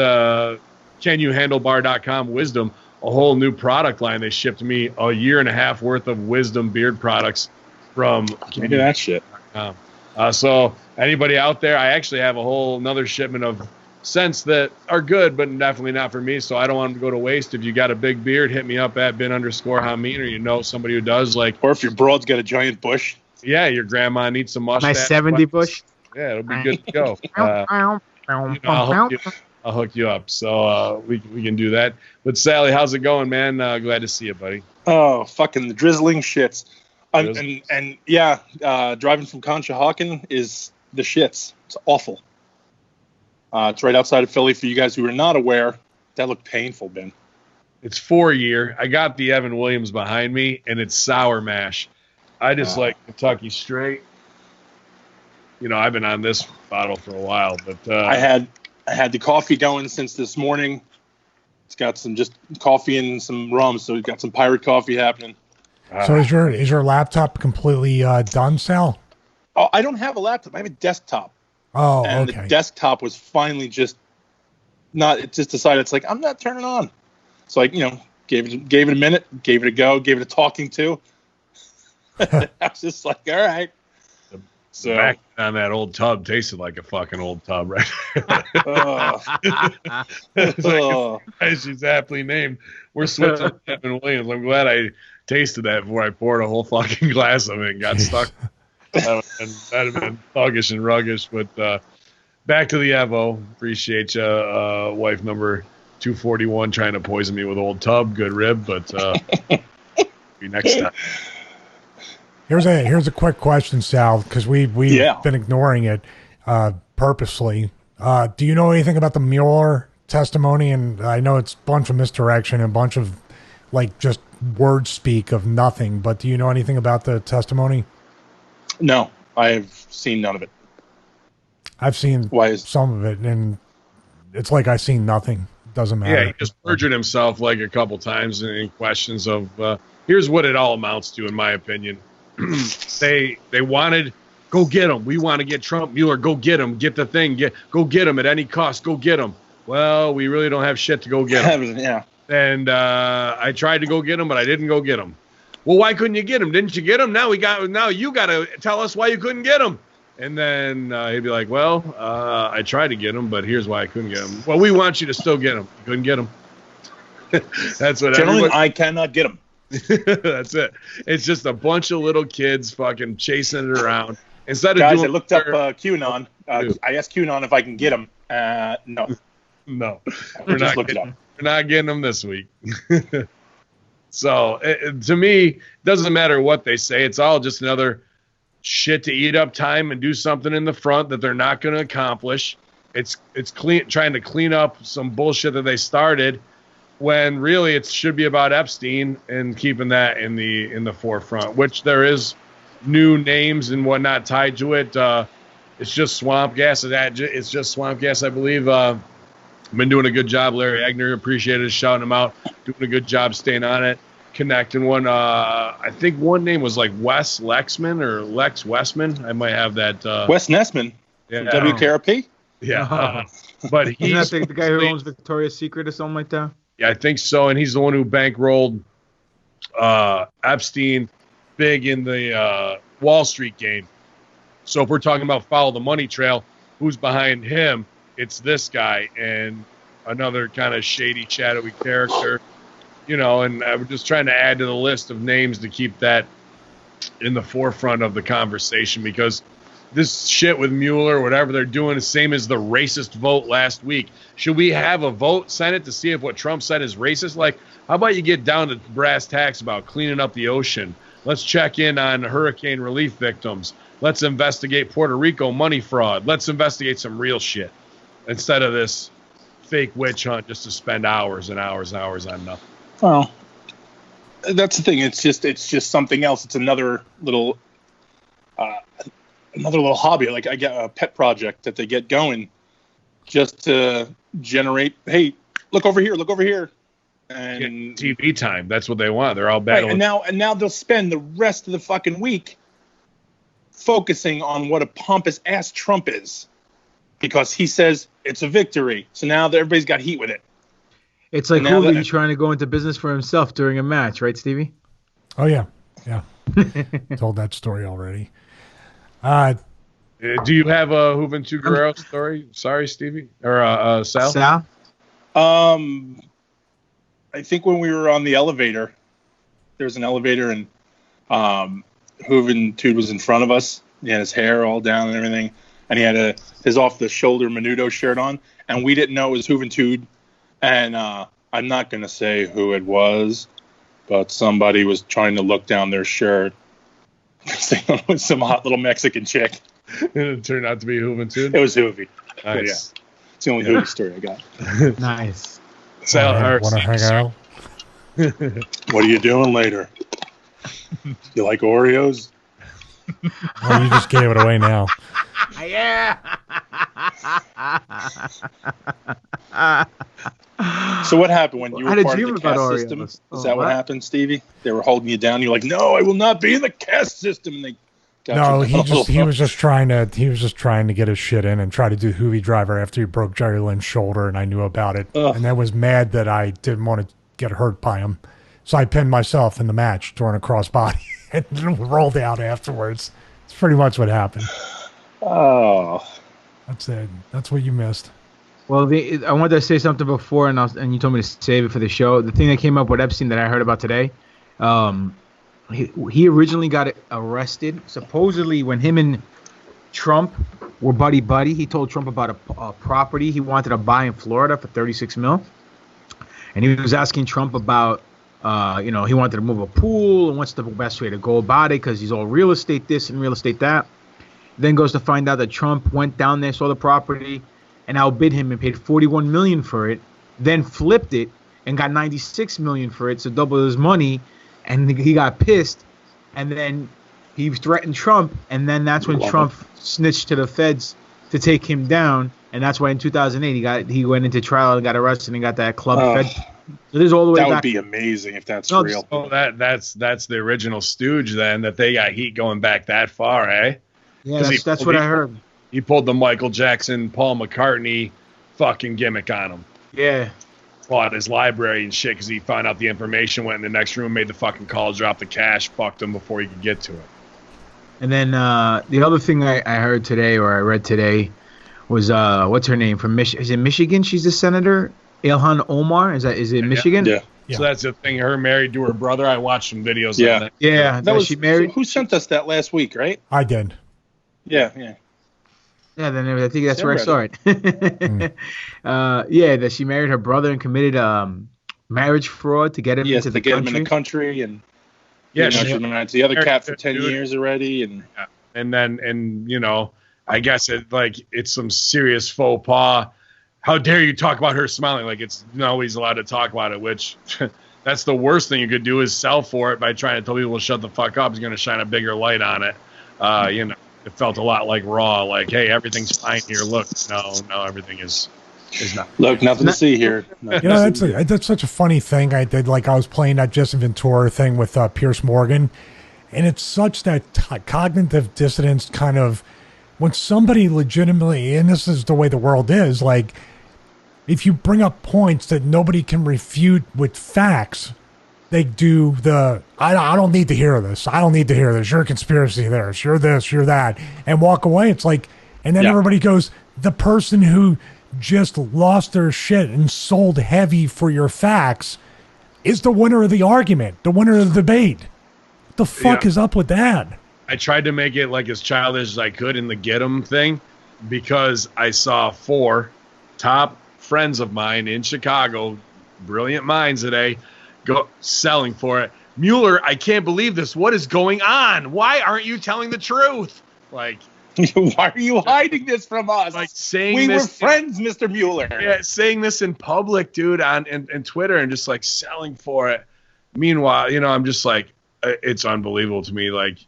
CanYouHandleBar.com Wisdom, a whole new product line. They shipped me a year and a half worth of Wisdom beard products from Look at that shit. So anybody out there, I actually have a whole another shipment of scents that are good, but definitely not for me. So I don't want them to go to waste. If you got a big beard, hit me up at bin_Hamin, or you know somebody who does. Or if your broad's got a giant bush. Yeah, your grandma needs some mustache. Nice 70 bush. Yeah, it'll be good to go. I'll hook you up. So we can do that. But Sally, how's it going, man? Glad to see you, buddy. Oh, fucking drizzling shits. And driving from Conshohocken is the shits. It's awful. It's right outside of Philly. For you guys who are not aware, that looked painful, Ben. It's 4-year. I got the Evan Williams behind me, and it's sour mash. I just like Kentucky straight. You know, I've been on this bottle for a while, but I had the coffee going since this morning. It's got some just coffee and some rum, so we've got some pirate coffee happening. So is your laptop completely done, Sal? Oh, I don't have a laptop. I have a desktop. Oh, and okay. the desktop was finally just not. It just decided it's like I'm not turning on. So I, gave it a minute, gave it a go, gave it a talking to. I was just like, all right. So back on that old tub tasted like a fucking old tub, right? She's aptly named. We're switching to Evan Williams. I'm glad I tasted that before I poured a whole fucking glass of it and got stuck. That'd have been thuggish and ruggish. But back to the Evo. Appreciate you, wife number 241, trying to poison me with old tub. Good rib, but be next time. Here's a quick question, Sal, because we've been ignoring it purposely. Do you know anything about the Mueller testimony? And I know it's a bunch of misdirection and a bunch of just word speak of nothing. But do you know anything about the testimony? No, I've seen none of it. I've seen some of it, and it's like I've seen nothing. Doesn't matter. Yeah, he just perjured himself a couple times in questions of. Here's what it all amounts to, in my opinion. They wanted, go get him. We want to get Trump, Mueller. Go get him. Get the thing. Go get him at any cost. Go get him. Well, we really don't have shit to go get him. Yeah. And I tried to go get him, but I didn't go get him. Well, why couldn't you get him? Didn't you get him? Now you got to tell us why you couldn't get him. And then he'd be like, well, I tried to get him, but here's why I couldn't get him. Well, we want you to still get him. You couldn't get him. That's what. Gentlemen, I cannot get him. That's it. It's just a bunch of little kids fucking chasing it around. Instead of guys, I looked up QAnon. I asked QAnon if I can get him. No. We're not getting them this week. So to me, it doesn't matter what they say. It's all just another shit to eat up time and do something in the front that they're not going to accomplish. It's trying to clean up some bullshit that they started, when really it should be about Epstein and keeping that in the forefront, which there is new names and whatnot tied to it. It's just swamp gas. It's just swamp gas, I believe. Been doing a good job. Larry Agner, appreciated us shouting him out. Doing a good job staying on it, connecting one. I think one name was like Wes Lexman or Lex Westman. I might have that. Wes Nessman from WKRP? Yeah. But he's isn't that the guy who owns Victoria's Secret or something like that? Yeah, I think so. And he's the one who bankrolled Epstein big in the Wall Street game. So if we're talking about follow the money trail, who's behind him? It's this guy and another kind of shady, shadowy character, and I'm just trying to add to the list of names to keep that in the forefront of the conversation, because this shit with Mueller, whatever they're doing, is the same as the racist vote last week. Should we have a vote, Senate, to see if what Trump said is racist? How about you get down to brass tacks about cleaning up the ocean? Let's check in on hurricane relief victims. Let's investigate Puerto Rico money fraud. Let's investigate some real shit instead of this fake witch hunt just to spend hours and hours and hours on nothing. Well, That's the thing. It's just something else. It's another little hobby. Like I get a pet project that they get going just to generate. Hey, look over here. And TV time. That's what they want. They're all battling. Right, and now they'll spend the rest of the fucking week focusing on what a pompous ass Trump is, because he says it's a victory. So now everybody's got heat with it. It's like Hoovy trying to go into business for himself during a match, right, Stevie? Oh yeah. Told that story already. Do you have a Juventud Guerrero story? Sorry, Stevie or Sal. Sal. I think when we were on the elevator, there was an elevator, and Juventud was in front of us. He had his hair all down and everything, and he had his off-the-shoulder Menudo shirt on, and we didn't know it was Juventud. And I'm not going to say who it was, but somebody was trying to look down their shirt with some hot little Mexican chick. And it turned out to be Juventud? It was Hoovy. Nice. Yeah. It's the only Hoovy story I got. Nice. Want to hang out? What are you doing later? You like Oreos? Oh, you just gave it away now. Yeah. So what happened when you were part of the about caste Oreos? system? Is that what happened, Stevie? They were holding you down. You're like, no, I will not be in the caste system. And they got he was just trying to get his shit in and try to do Hoovy Driver after he broke Jerry Lynn's shoulder, and I knew about it, and I was mad that I didn't want to get hurt by him, so I pinned myself in the match during a crossbody and rolled out afterwards. It's pretty much what happened. Oh, that's it. That's what you missed. Well, I wanted to say something before, and you told me to save it for the show. The thing that came up with Epstein that I heard about today, he originally got arrested. Supposedly, when him and Trump were buddy, he told Trump about a property he wanted to buy in Florida for $36 million, and he was asking Trump about, he wanted to move a pool and what's the best way to go about it because he's all real estate this and real estate that. Then goes to find out that Trump went down there, saw the property, and outbid him and paid $41 million for it, then flipped it and got $96 million for it, so double his money, and he got pissed, and then he threatened Trump, and then that's when Trump snitched to the feds to take him down, and that's why in 2008 he went into trial and got arrested and got that club fed. So there's all the way that back. would be amazing if that's real. Oh, that's the original stooge then, that they got heat going back that far, eh? Yeah, that's what I heard. He pulled the Michael Jackson, Paul McCartney fucking gimmick on him. Yeah. Bought his library and shit because he found out the information, went in the next room, made the fucking call, dropped the cash, fucked him before he could get to it. And then the other thing I heard today, or I read today, was what's her name from Michigan? Is it Michigan? She's the senator, Ilhan Omar. Is it Michigan? Yeah. So that's the thing. Her married to her brother. I watched some videos. Yeah. On that. Yeah. That was she married. Who sent us that last week? Right? I did. Yeah. Yeah, then I think that's where I saw it. That she married her brother and committed marriage fraud to get him into the country. Him in the country, and she's been married to the other cat for 10 years already, and I guess it's some serious faux pas. How dare you talk about her smiling? Like it's nobody's allowed to talk about it, which that's the worst thing you could do is sell for it by trying to tell people to shut the fuck up. He's going to shine a bigger light on it. It felt a lot like Raw, like, hey, everything's fine here. Look, no, everything is not. Look, nothing to see here. That's such a funny thing. I did, I was playing that Jesse Ventura thing with Pierce Morgan, and it's such that cognitive dissonance kind of, when somebody legitimately, and this is the way the world is, like, if you bring up points that nobody can refute with facts, they do I don't need to hear this. I don't need to hear this. You're a conspiracy theorist. You're this, you're that. And walk away. It's like, and then everybody goes, the person who just lost their shit and sold heavy for your facts is the winner of the argument, the winner of the debate. What the fuck is up with that? I tried to make it like as childish as I could in the get 'em thing because I saw 4 top friends of mine in Chicago, brilliant minds today, go selling for it. Mueller, I can't believe this. What is going on? Why aren't you telling the truth? Like, why are you hiding this from us? Like saying we this, were friends, Mr. Mueller. Yeah, saying this in public, dude, on Twitter, and just like selling for it. Meanwhile, I'm just like, it's unbelievable to me. Like,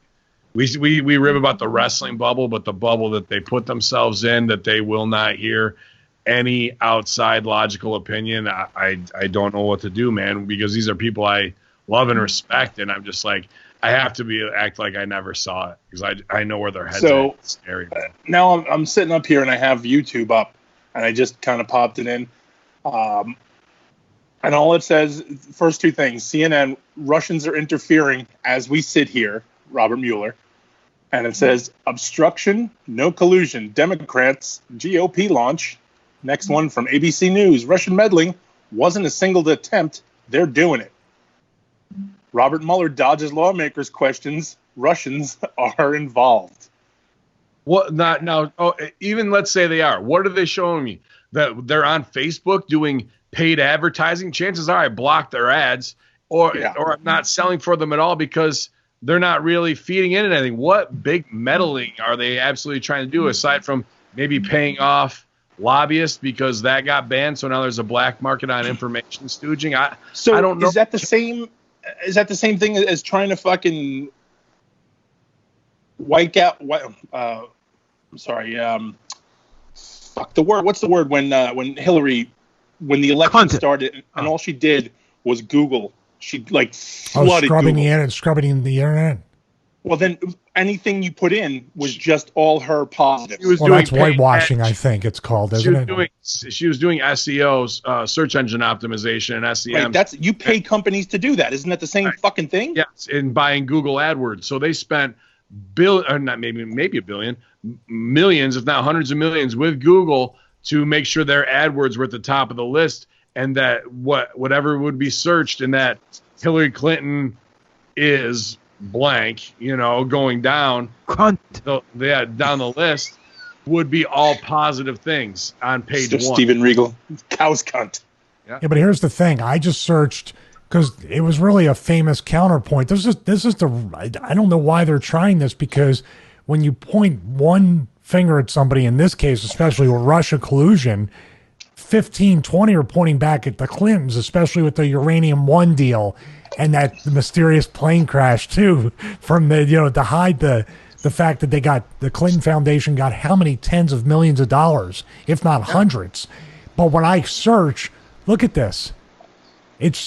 we rib about the wrestling bubble, but the bubble that they put themselves in, that they will not hear any outside logical opinion. I don't know what to do, man, because these are people I love and respect, and I'm just like, I have to act like I never saw it, because I know where their heads are. It's scary, man. Now I'm sitting up here and I have YouTube up, and I just kind of popped it in. And all it says, first two things, CNN, Russians are interfering as we sit here, Robert Mueller. And it says, obstruction, no collusion, Democrats, GOP launch. Next one from ABC News, Russian meddling wasn't a single attempt, they're doing it. Robert Mueller dodges lawmakers' questions, Russians are involved. What not now? Oh, even let's say they are. What are they showing me? That they're on Facebook doing paid advertising? Chances are I blocked their ads, or I'm not selling for them at all because they're not really feeding in anything. What big meddling are they absolutely trying to do aside from maybe paying off lobbyists because that got banned? So now there's a black market on information stooging. I don't know. Is that the same? Is that the same thing as trying to fucking wipe out? I'm sorry. Fuck the word. What's the word when Hillary, when the election started and all she did was Google. She like flooded scrubbing Google. Scrubbing the internet. Well, then anything you put in was just all her positives. Well, that's whitewashing, I think it's called, isn't it? She was doing SEO, search engine optimization, and SEM. Right, you pay companies to do that. Isn't that the same fucking thing? Yes, in buying Google AdWords. So they spent maybe a billion, millions, if not hundreds of millions, with Google to make sure their AdWords were at the top of the list, and that whatever would be searched, and that Hillary Clinton is blank, going down down the list would be all positive things on page 1. Stephen Regal, cow's cunt. Yeah, but here's the thing. I just searched because it was really a famous counterpoint. This is I don't know why they're trying this, because when you point one finger at somebody, in this case, especially with Russia collusion, 15, 20 are pointing back at the Clintons, especially with the Uranium One deal and that mysterious plane crash too, from the, to hide the fact that the Clinton Foundation got how many tens of millions of dollars, if not hundreds. But when I search, look at this. It's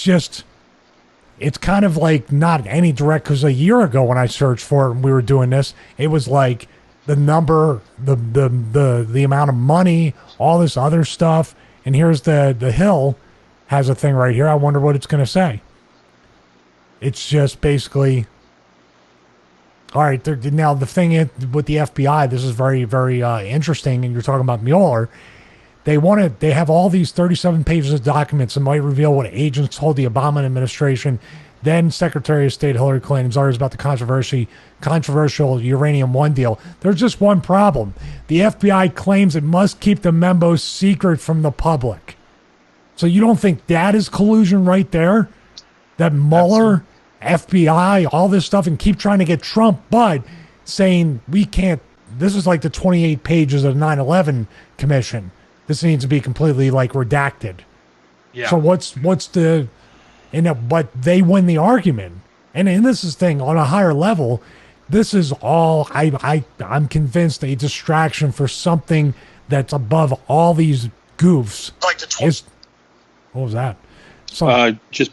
kind of like not any direct, because a year ago when I searched for it and we were doing this, it was like the number, the amount of money, all this other stuff. And here's the Hill has a thing right here. I wonder what it's going to say. It's just basically, all right, now the thing with the FBI, this is very, very interesting, and you're talking about Mueller. They have all these 37 pages of documents that might reveal what agents told the Obama administration, then Secretary of State Hillary Clinton's orders about the controversial Uranium One deal. There's just one problem. The FBI claims it must keep the memos secret from the public. So you don't think that is collusion right there? That Mueller, FBI, all this stuff, and keep trying to get Trump, but saying we can't, this is like the 28 pages of the 9/11 Commission. This needs to be completely like redacted. Yeah. So what's the, but they win the argument. And this is thing on a higher level, this is all, I'm convinced, a distraction for something that's above all these goofs. What was that? Just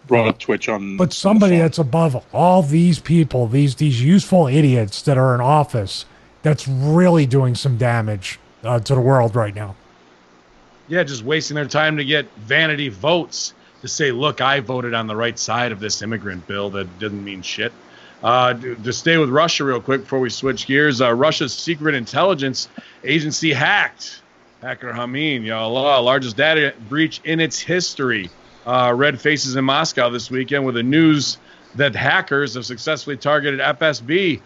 brought up Twitch on. But somebody that's above all these people, these useful idiots that are in office, that's really doing some damage to the world right now. Yeah, just wasting their time to get vanity votes to say, look, I voted on the right side of this immigrant bill that didn't mean shit. To stay with Russia real quick before we switch gears, Russia's secret intelligence agency hacked hacker Hamin, largest data breach in its history. Red faces in Moscow this weekend with the news that hackers have successfully targeted FSB,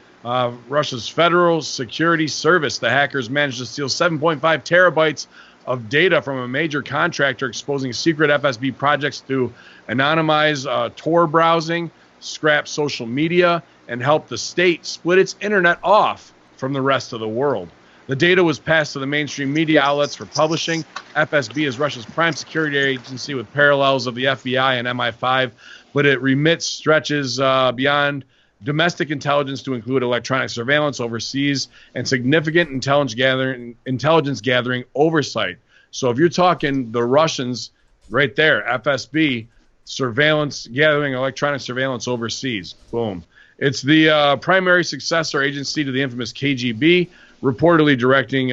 Russia's Federal Security Service. The hackers managed to steal 7.5 terabytes of data from a major contractor, exposing secret FSB projects to anonymize Tor browsing, scrap social media, and help the state split its internet off from the rest of the world. The data was passed to the mainstream media outlets for publishing. FSB is Russia's prime security agency with parallels of the FBI and MI5. but it remits stretches beyond domestic intelligence to include electronic surveillance overseas and significant intelligence gathering oversight. So if you're talking the Russians right there, FSB, surveillance gathering, electronic surveillance overseas, boom. It's the primary successor agency to the infamous KGB, reportedly directing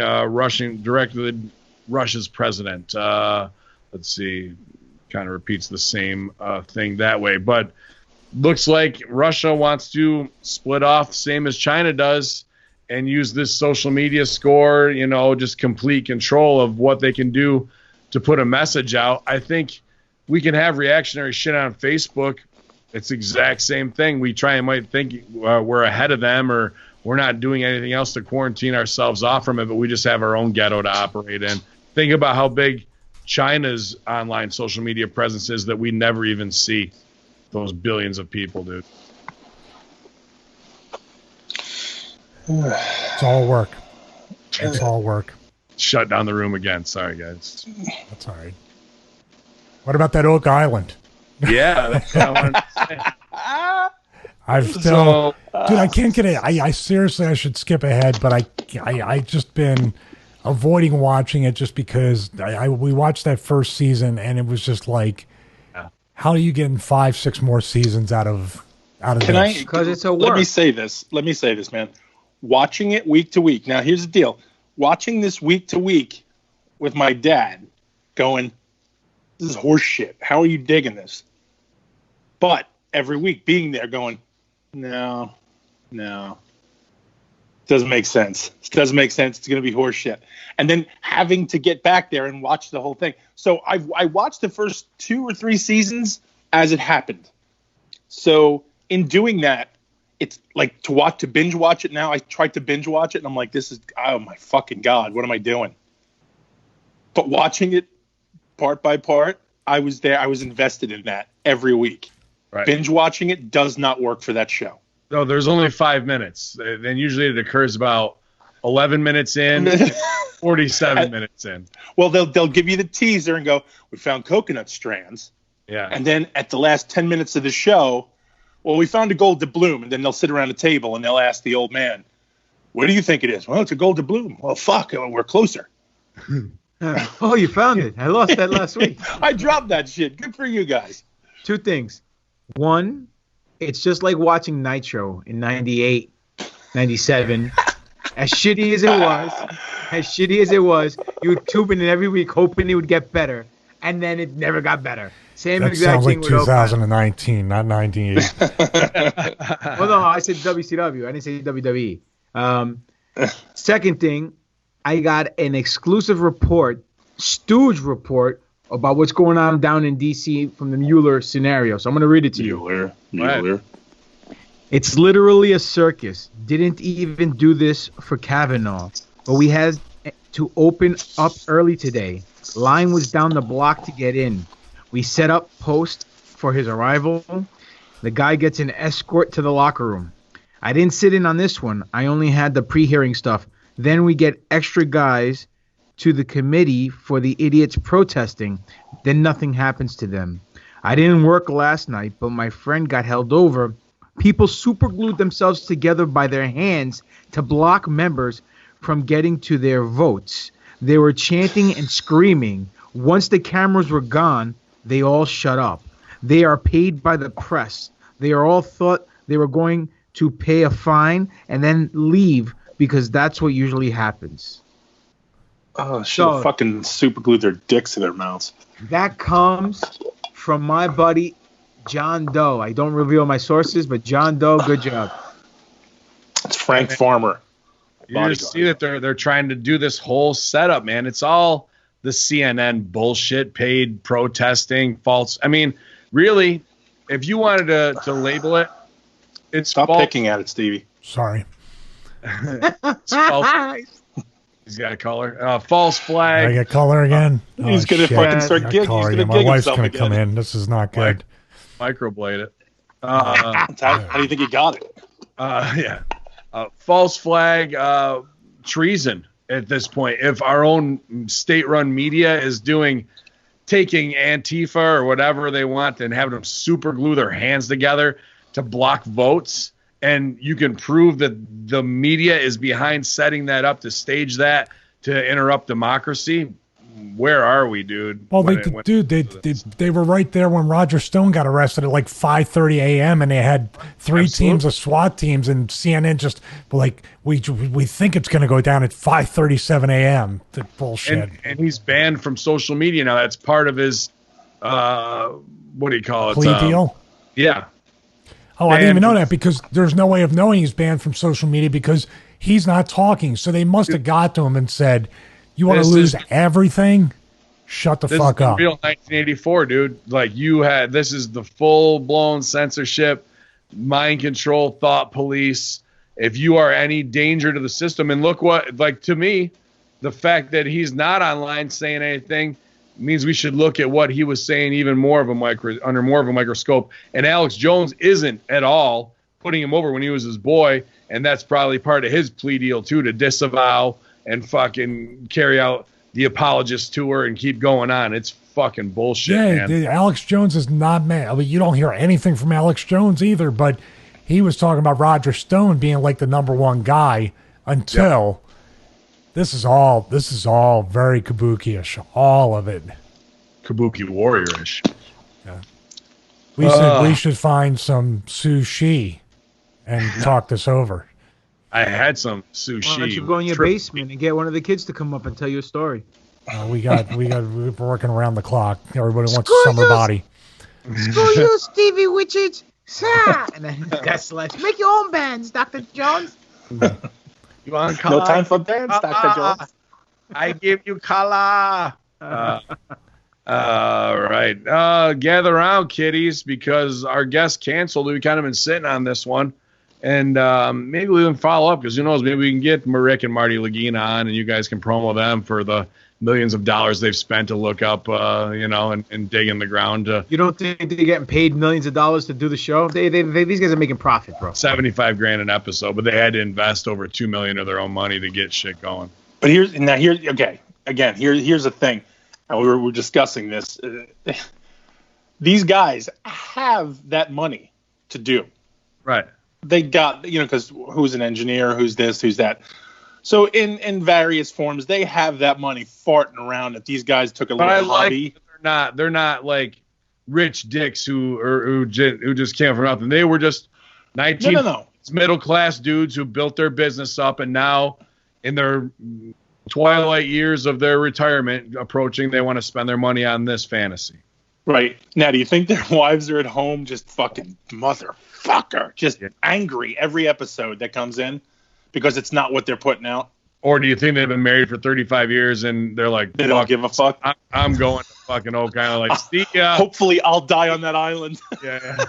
Russia's president. Let's see, kind of repeats the same thing that way, but looks like Russia wants to split off, same as China does, and use this social media score, just complete control of what they can do to put a message out. I think we can have reactionary shit on Facebook. It's the exact same thing. We might think we're ahead of them, or we're not doing anything else to quarantine ourselves off from it, but we just have our own ghetto to operate in. Think about how big China's online social media presence is that we never even see. Those billions of people, dude. It's all work. It's all work. Shut down the room again. Sorry, guys. That's all right. What about that Oak Island? Yeah, that's what I wanted to say. Dude, I can't get it. I seriously, I should skip ahead, but I just been avoiding watching it just because we watched that first season and it was just like, how are you getting 5-6 more seasons out of this? Because it's a work. Let me say this, man. Watching it week to week. Now, here's the deal. Watching this week to week with my dad going, this is horse shit. How are you digging this? But every week being there going, no. Doesn't make sense. It doesn't make sense. It's going to be horse shit. And then having to get back there and watch the whole thing. So I watched the first 2 or 3 seasons as it happened. So in doing that, it's like to binge watch it now. I tried to binge watch it and I'm like, oh my fucking God, what am I doing? But watching it part by part, I was there. I was invested in that every week. Right. Binge watching it does not work for that show. No, there's only 5 minutes. Then usually it occurs about 11 minutes in, 47 minutes in. Well, they'll give you the teaser and go, we found coconut strands. Yeah. And then at the last 10 minutes of the show, well, we found a gold doubloon. And then they'll sit around a table and they'll ask the old man, what do you think it is? Well, it's a gold doubloon. Well, fuck, we're closer. Oh, you found it. I lost that last week. I dropped that shit. Good for you guys. 2 things. One, it's just like watching Nitro in 98, 97. As shitty as it was, you were tubing it every week hoping it would get better, and then it never got better. Same that exact sounds thing like with 2019, not 98. Well, no, I said WCW. I didn't say WWE. Second thing, I got an exclusive report, Stooge report, about what's going on down in D.C. from the Mueller scenario. So I'm going to read it to you. Mueller. It's literally a circus. Didn't even do this for Kavanaugh. But we had to open up early today. Line was down the block to get in. We set up post for his arrival. The guy gets an escort to the locker room. I didn't sit in on this one. I only had the pre-hearing stuff. Then we get extra guys to the committee for the idiots protesting. Then nothing happens to them. I didn't work last night, but my friend got held over. People superglued themselves together by their hands to block members from getting to their votes. They were chanting and screaming. Once the cameras were gone, they all shut up. They are paid by the press. They are all thought they were going to pay a fine and then leave because that's what usually happens. Oh, should have fucking superglued their dicks to their mouths. That comes from my buddy John Doe. I don't reveal my sources, but John Doe, good job. It's Frank Farmer. You just see that they're trying to do this whole setup, man. It's all the CNN bullshit, paid protesting, false. I mean, really, if you wanted to label it, it's Stop picking at it, Stevie. Sorry. He's got a color. False flag. I get color again. He's going to fucking start gigging. He's going to My gig wife's himself going to come again. in. This is not good. Microblade it. How do you think he got it? Yeah. False flag, treason at this point. If our own state-run media is doing taking Antifa or whatever they want and having them super glue their hands together to block votes, and you can prove that the media is behind setting that up to stage that to interrupt democracy, where are we, dude? Well, they were right there when Roger Stone got arrested at like 5:30 a.m. and they had three teams of SWAT teams, and CNN just like we think it's going to go down at 5:37 a.m. The bullshit. And he's banned from social media now. That's part of his what do you call it? Plea deal. Yeah. Oh, I didn't even know that, because there's no way of knowing he's banned from social media because he's not talking. So they must have got to him and said, "You want to lose everything? Shut the fuck up." Real 1984, dude. Like this is the full blown censorship, mind control, thought police. If you are any danger to the system, and look what, like, to me, the fact that he's not online saying anything means we should look at what he was saying even more of a under more of a microscope. And Alex Jones isn't at all putting him over when he was his boy, and that's probably part of his plea deal too, to disavow and fucking carry out the apologist tour and keep going on. It's fucking bullshit, man. Alex Jones is not mad. I mean, you don't hear anything from Alex Jones either, but he was talking about Roger Stone being like the number one guy until this is all very kabuki-ish. All of it. Kabuki warrior-ish. Yeah. We should find some sushi and talk this over. I had some sushi. Why don't you go in your basement and get one of the kids to come up and tell you a story? We're working around the clock. Everybody wants Screw a summer you. body. Screw you, Stevie Witches. And then got slash. Make your own bands, Dr. Jones. You want no time for bands, Dr. Jones. I give you color. Right. Gather around, kiddies, because our guest canceled. We've kind of been sitting on this one. And maybe we can follow up, because who knows, maybe we can get Rick and Marty Lagina on, and you guys can promo them for the millions of dollars they've spent to look up, and dig in the ground. You don't think they're getting paid millions of dollars to do the show? These guys are making profit, bro. $75,000 an episode, but they had to invest over $2 million of their own money to get shit going. But here's the thing. And we're discussing this. These guys have that money to do. Right. They got, because who's an engineer, who's this, who's that. So in various forms, they have that money farting around that these guys took a little hobby. They're not like rich dicks who just came from nothing. They were just middle class dudes who built their business up, and now in their twilight years of their retirement approaching, they want to spend their money on this fantasy. Right. Now, do you think their wives are at home just fucking motherfucker, just angry every episode that comes in because it's not what they're putting out? Or do you think they've been married for 35 years and they're like, they don't give a fuck? I'm going to fucking Oak Island. Like, see ya. Hopefully I'll die on that island. Yeah.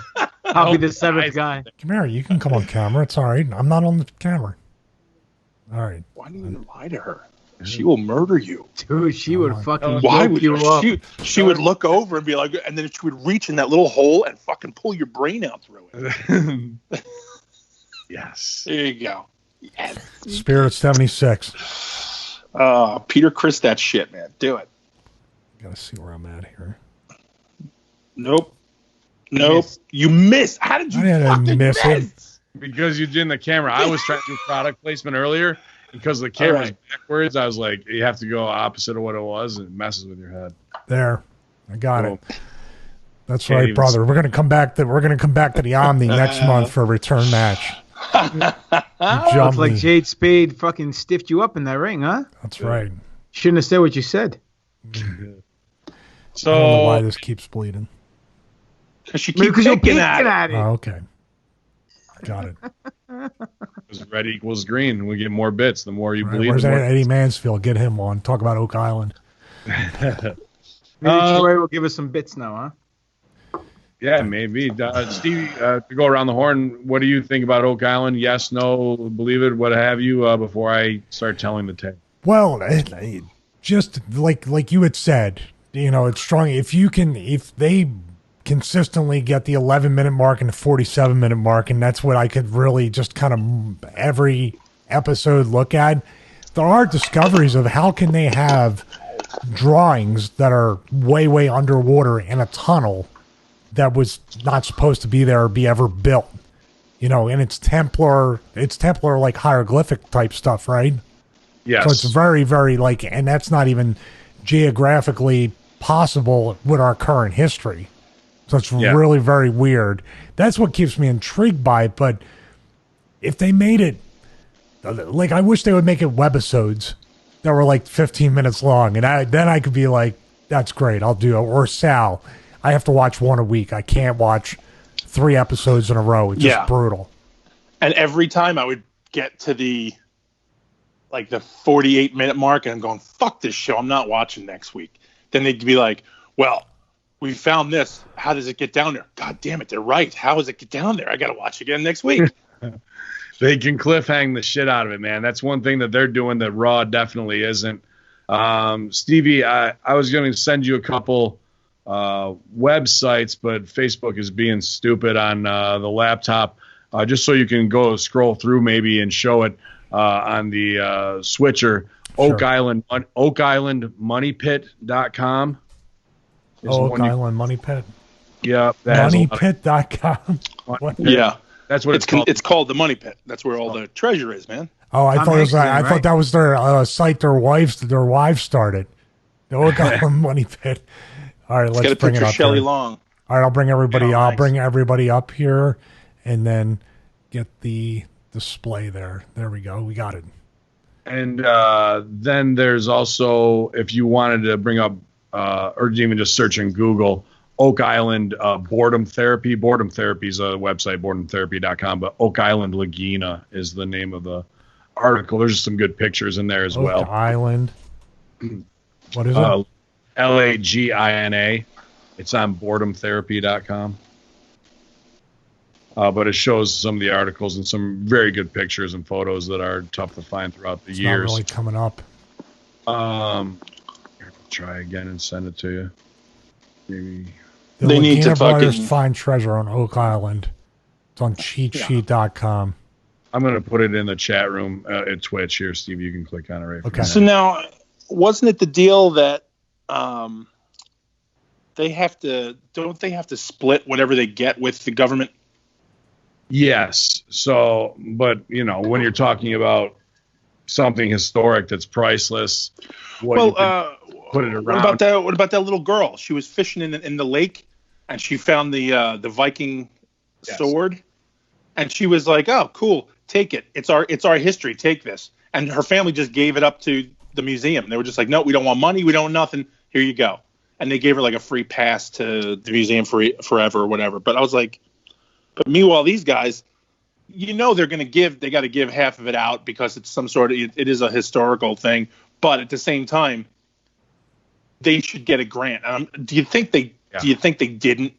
I'll be the seventh guy. Come here. You can come on camera. It's all right. I'm not on the camera. All right. Why do you lie to her? She will murder you. Dude, she would fucking Why would you up. She would look over and be like, and then she would reach in that little hole and fucking pull your brain out through it. Yes. There you go. Yes. Spirit 76. Peter Criss, that shit, man. Do it. Gotta see where I'm at here. Nope. You missed. How did you fucking miss it? Because you did in the camera. I was trying to do product placement earlier. Because the camera's backwards, I was like, you have to go opposite of what it was, and it messes with your head. There, I got it. That's right, brother. We're gonna come back to the Omni next month for a return match. Looks like Jade Spade fucking stiffed you up in that ring, huh? That's right. Shouldn't have said what you said. So I don't know why this keeps bleeding. Because you're picking at it. Oh, okay. Got it. Red equals green. We get more bits. The more you bleed. Where's Eddie Mansfield? Get him on. Talk about Oak Island. Maybe Troy will give us some bits now, huh? Yeah, maybe. Stevie, to go around the horn, what do you think about Oak Island? Yes, no, believe it, what have you, before I start telling the tale? Well, just like you had said, it's strong. If they consistently get the 11-minute mark and the 47-minute mark, and that's what I could really just kind of every episode look at. There are discoveries of how can they have drawings that are way, way underwater in a tunnel that was not supposed to be there or be ever built. You know, and it's Templar like hieroglyphic type stuff, right? Yes. So it's very, very like, and that's not even geographically possible with our current history. So it's really very weird. That's what keeps me intrigued by it. But if they made it, like, I wish they would make it webisodes that were like 15 minutes long. And then I could be like, that's great. I'll do it. Or Sal, I have to watch one a week. I can't watch 3 episodes in a row. It's just brutal. And every time I would get to the 48-minute mark and I'm going, fuck this show. I'm not watching next week. Then they'd be like, well, we found this. How does it get down there? God damn it. They're right. How does it get down there? I got to watch again next week. They can cliffhang the shit out of it, man. That's one thing that they're doing that Raw definitely isn't. Stevie, I was going to send you a couple websites, but Facebook is being stupid on the laptop, just so you can go scroll through maybe and show it on the switcher. Sure. OakIslandMoneyPit.com. Oak Island Money Pit. Yeah. Moneypit.com. Yeah. That's what it's called the Money Pit. That's where all the treasure is, man. Oh, I thought that was their site their wives started. The Oak Island Money Pit. All right, let's bring it up. Shelley Long. All right, I'll bring everybody. I'll bring everybody up here, and then get the display there. There we go. We got it. And then there's also, if you wanted to bring up, or even just search in Google, Oak Island Boredom Therapy. Boredom Therapy is a website, boredomtherapy.com, but Oak Island Laguna is the name of the article. There's just some good pictures in there as well. Oak Island. What is it? Lagina. It's on boredomtherapy.com. But it shows some of the articles and some very good pictures and photos that are tough to find throughout the years. Not really coming up. I'll try again and send it to you. Maybe they need to find treasure on Oak Island. It's on cheatsheet.com. I'm going to put it in the chat room at Twitch here, Steve. You can click on it right. Okay. So now, wasn't it the deal that don't they have to split whatever they get with the government? Yes. So, but when you're talking about something historic that's priceless, put it around. What about that little girl? She was fishing in the lake, and she found the Viking sword, and she was like, "Oh, cool, take it. It's our history. Take this." And her family just gave it up to the museum. They were just like, "No, we don't want money. We don't want nothing. Here you go." And they gave her like a free pass to the museum forever or whatever. But I was like, but meanwhile, these guys, they got to give half of it out because it's some sort of, it is a historical thing. But at the same time, they should get a grant. Do you think they didn't?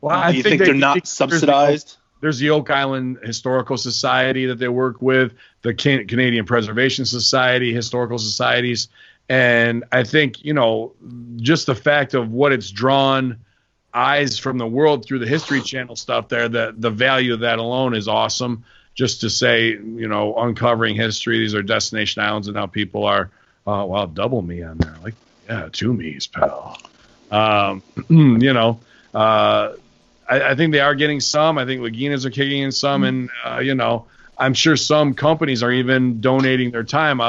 Well, do you think they're not subsidized? There's the Oak Island Historical Society that they work with, the Canadian Preservation Society, historical societies. And I think, just the fact of what it's drawn eyes from the world through the History Channel stuff there, the value of that alone is awesome. Just to say, uncovering history, these are destination islands and how people are, double me on there. Like, yeah, 2 me's, pal. I think they are getting some. I think Lagunas are kicking in some. And, I'm sure some companies are even donating their time.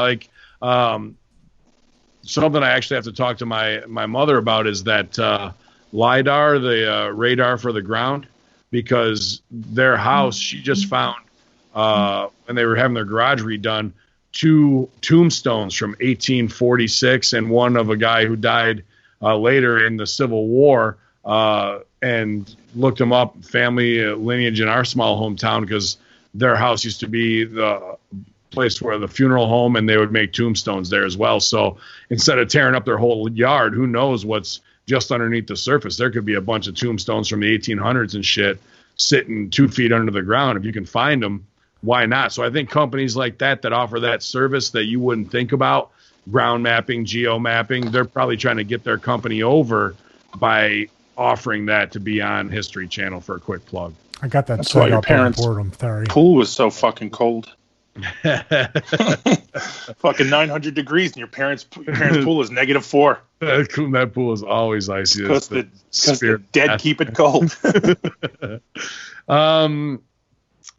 Something I actually have to talk to my mother about is that LIDAR, the radar for the ground, because their house, she just found, when they were having their garage redone, 2 tombstones from 1846 and one of a guy who died later in the Civil War, and looked them up, family lineage in our small hometown, because their house used to be the place where the funeral home, and they would make tombstones there as well. So instead of tearing up their whole yard, who knows what's just underneath the surface? There could be a bunch of tombstones from the 1800s and shit sitting 2 feet under the ground. If you can find them, why not? So I think companies like that offer that service that you wouldn't think about, ground mapping, geo mapping, they're probably trying to get their company over by offering that to be on History Channel for a quick plug. I got that. That's why your parents' pool was so fucking cold. Fucking 900 degrees, and your parents' pool is -4. That pool is always icy. Because the dead keep it cold. I'm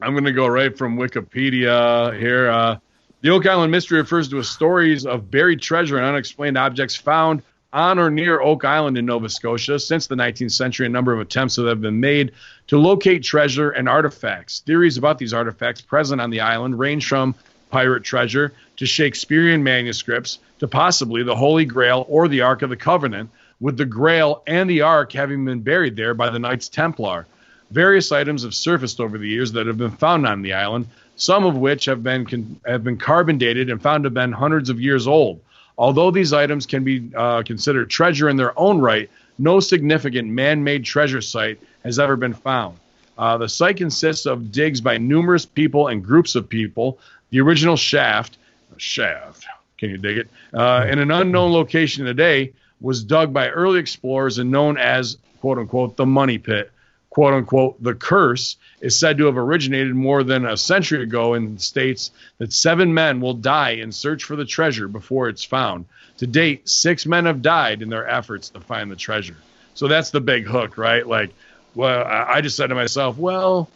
going to go right from Wikipedia here. The Oak Island Mystery refers to stories of buried treasure and unexplained objects found on or near Oak Island in Nova Scotia. Since the 19th century, a number of attempts have been made to locate treasure and artifacts. Theories about these artifacts present on the island range from pirate treasure to Shakespearean manuscripts to possibly the Holy Grail or the Ark of the Covenant, with the Grail and the Ark having been buried there by the Knights Templar. Various items have surfaced over the years that have been found on the island, some of which have been carbon dated and found to have been hundreds of years old. Although these items can be considered treasure in their own right, no significant man-made treasure site has ever been found. The site consists of digs by numerous people and groups of people. The original shaft, can you dig it, in an unknown location today was dug by early explorers and known as, quote-unquote, the Money Pit. Quote-unquote, the curse is said to have originated more than a century ago and states that 7 men will die in search for the treasure before it's found. To date, 6 men have died in their efforts to find the treasure. So that's the big hook, right? Like, well, I just said to myself, well,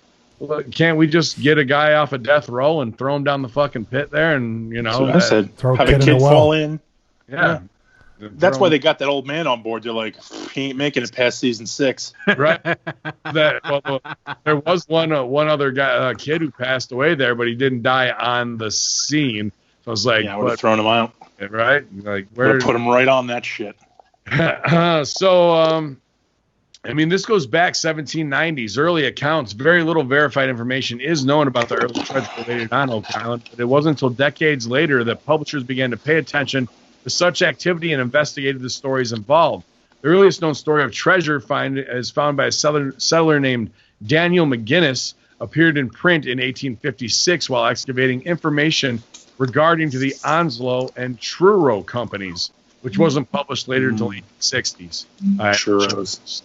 can't we just get a guy off a death row and throw him down the fucking pit there and, you know. I said, have a kid fall in. Yeah. That's why they got that old man on board. They're like, he ain't making it past season 6. Right. There was one other guy, kid who passed away there, but he didn't die on the scene. So I was like, yeah, I would have thrown him out. Right? Like, where put him right on that shit. I mean, this goes back 1790s. Early accounts, very little verified information is known about the early treasure related on Oak Island. But it wasn't until decades later that publishers began to pay attention to such activity and investigated the stories involved. The earliest known story of treasure is found by a settler named Daniel McGinnis, appeared in print in 1856 while excavating information regarding to the Onslow and Truro companies, which wasn't published later until the 1860s. Churros.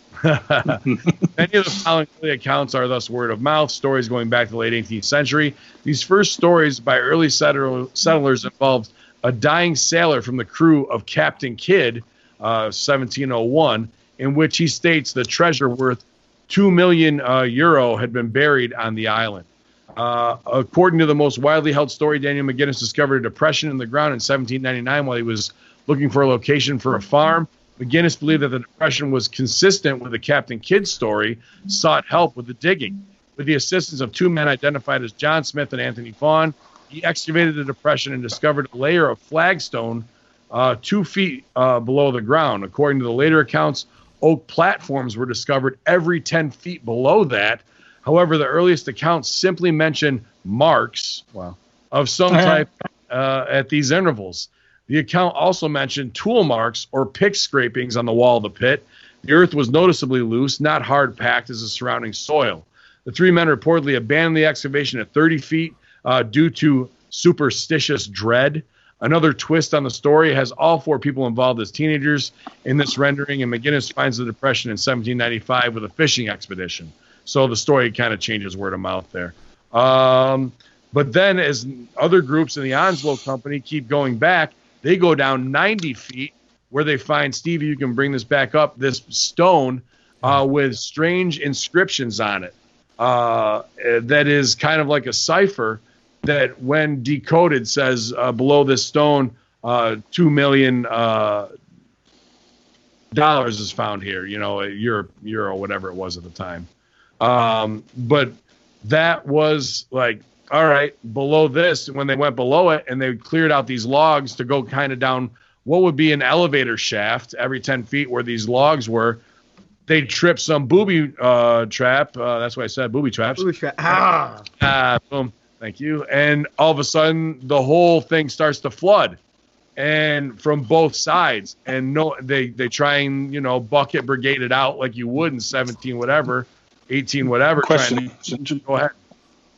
Many of the following early accounts are thus word of mouth, stories going back to the late 18th century. These first stories by early settlers involved a dying sailor from the crew of Captain Kidd, 1701, in which he states the treasure worth €2 million had been buried on the island. According to the most widely held story, Daniel McGinnis discovered a depression in the ground in 1799 while he was looking for a location for a farm. McGinnis believed that the depression was consistent with the Captain Kidd story, sought help with the digging. With the assistance of 2 men identified as John Smith and Anthony Vaughn, he excavated the depression and discovered a layer of flagstone 2 feet below the ground. According to the later accounts, oak platforms were discovered every 10 feet below that. However, the earliest accounts simply mention marks of some type at these intervals. The account also mentioned tool marks or pick scrapings on the wall of the pit. The earth was noticeably loose, not hard packed as the surrounding soil. The 3 men reportedly abandoned the excavation at 30 feet due to superstitious dread. Another twist on the story has all 4 people involved as teenagers in this rendering, and McGinnis finds the depression in 1795 with a fishing expedition. So the story kind of changes word of mouth there. But then as other groups in the Onslow Company keep going back, they go down 90 feet where they find, Stevie, you can bring this back up, this stone with strange inscriptions on it. That is kind of like a cipher that when decoded says below this stone, $2 million is found here, euro, whatever it was at the time. But that was like, all right, below this, when they went below it and they cleared out these logs to go kind of down what would be an elevator shaft every 10 feet where these logs were, they tripped some booby trap. That's why I said booby traps. Booby trap. Boom. Thank you. And all of a sudden, the whole thing starts to flood, and from both sides. And they try and bucket brigade it out like you would in 17 whatever, 18 whatever. Question. Go ahead.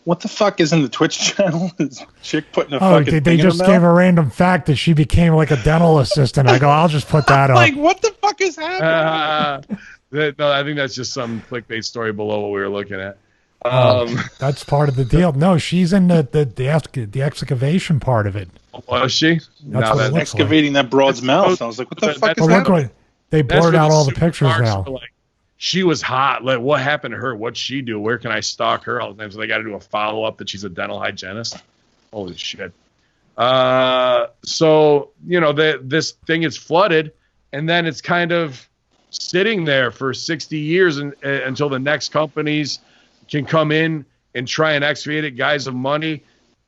What the fuck is in the Twitch channel? Is chick putting a fucking they just gave a random fact that she became like a dental assistant. I go, I'll just put that up. Like, what the fuck is happening? No, I think that's just some clickbait story below what we were looking at. That's part of the deal. No, she's in the excavation part of it. Was she? That's what it looks excavating that broad's mouth. I was like, what the fuck is that? happening? They blurred out all the pictures now. Like, she was hot. Like, what happened to her? What'd she do? Where can I stalk her all the time? So they got to do a follow-up that she's a dental hygienist. Holy shit. So, this thing is flooded, and then it's kind of sitting there for 60 years until the next companies can come in and try and excavate it. Guys of money.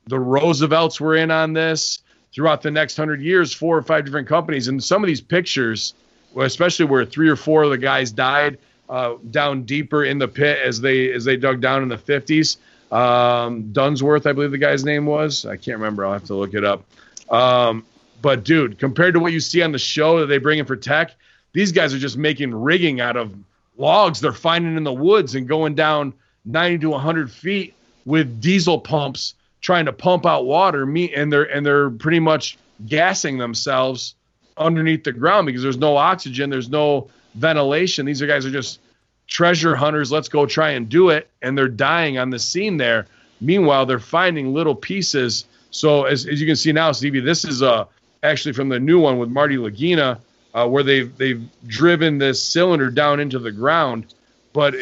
The Roosevelts were in on this. Throughout the next 100 years, 4 or 5 different companies. And some of these pictures, especially where 3 or 4 of the guys died down deeper in the pit as they dug down in the 50s. Dunsworth, I believe the guy's name was. I can't remember. I'll have to look it up. But, dude, compared to what you see on the show that they bring in for tech, these guys are just making rigging out of logs they're finding in the woods and going down 90 to 100 feet with diesel pumps trying to pump out water, and they're pretty much gassing themselves underneath the ground because there's no oxygen, there's no ventilation. These guys are just treasure hunters. Let's go try and do it, and they're dying on the scene there. Meanwhile, they're finding little pieces. So as you can see now, Stevie, this is actually from the new one with Marty Lagina, where they've driven this cylinder down into the ground. But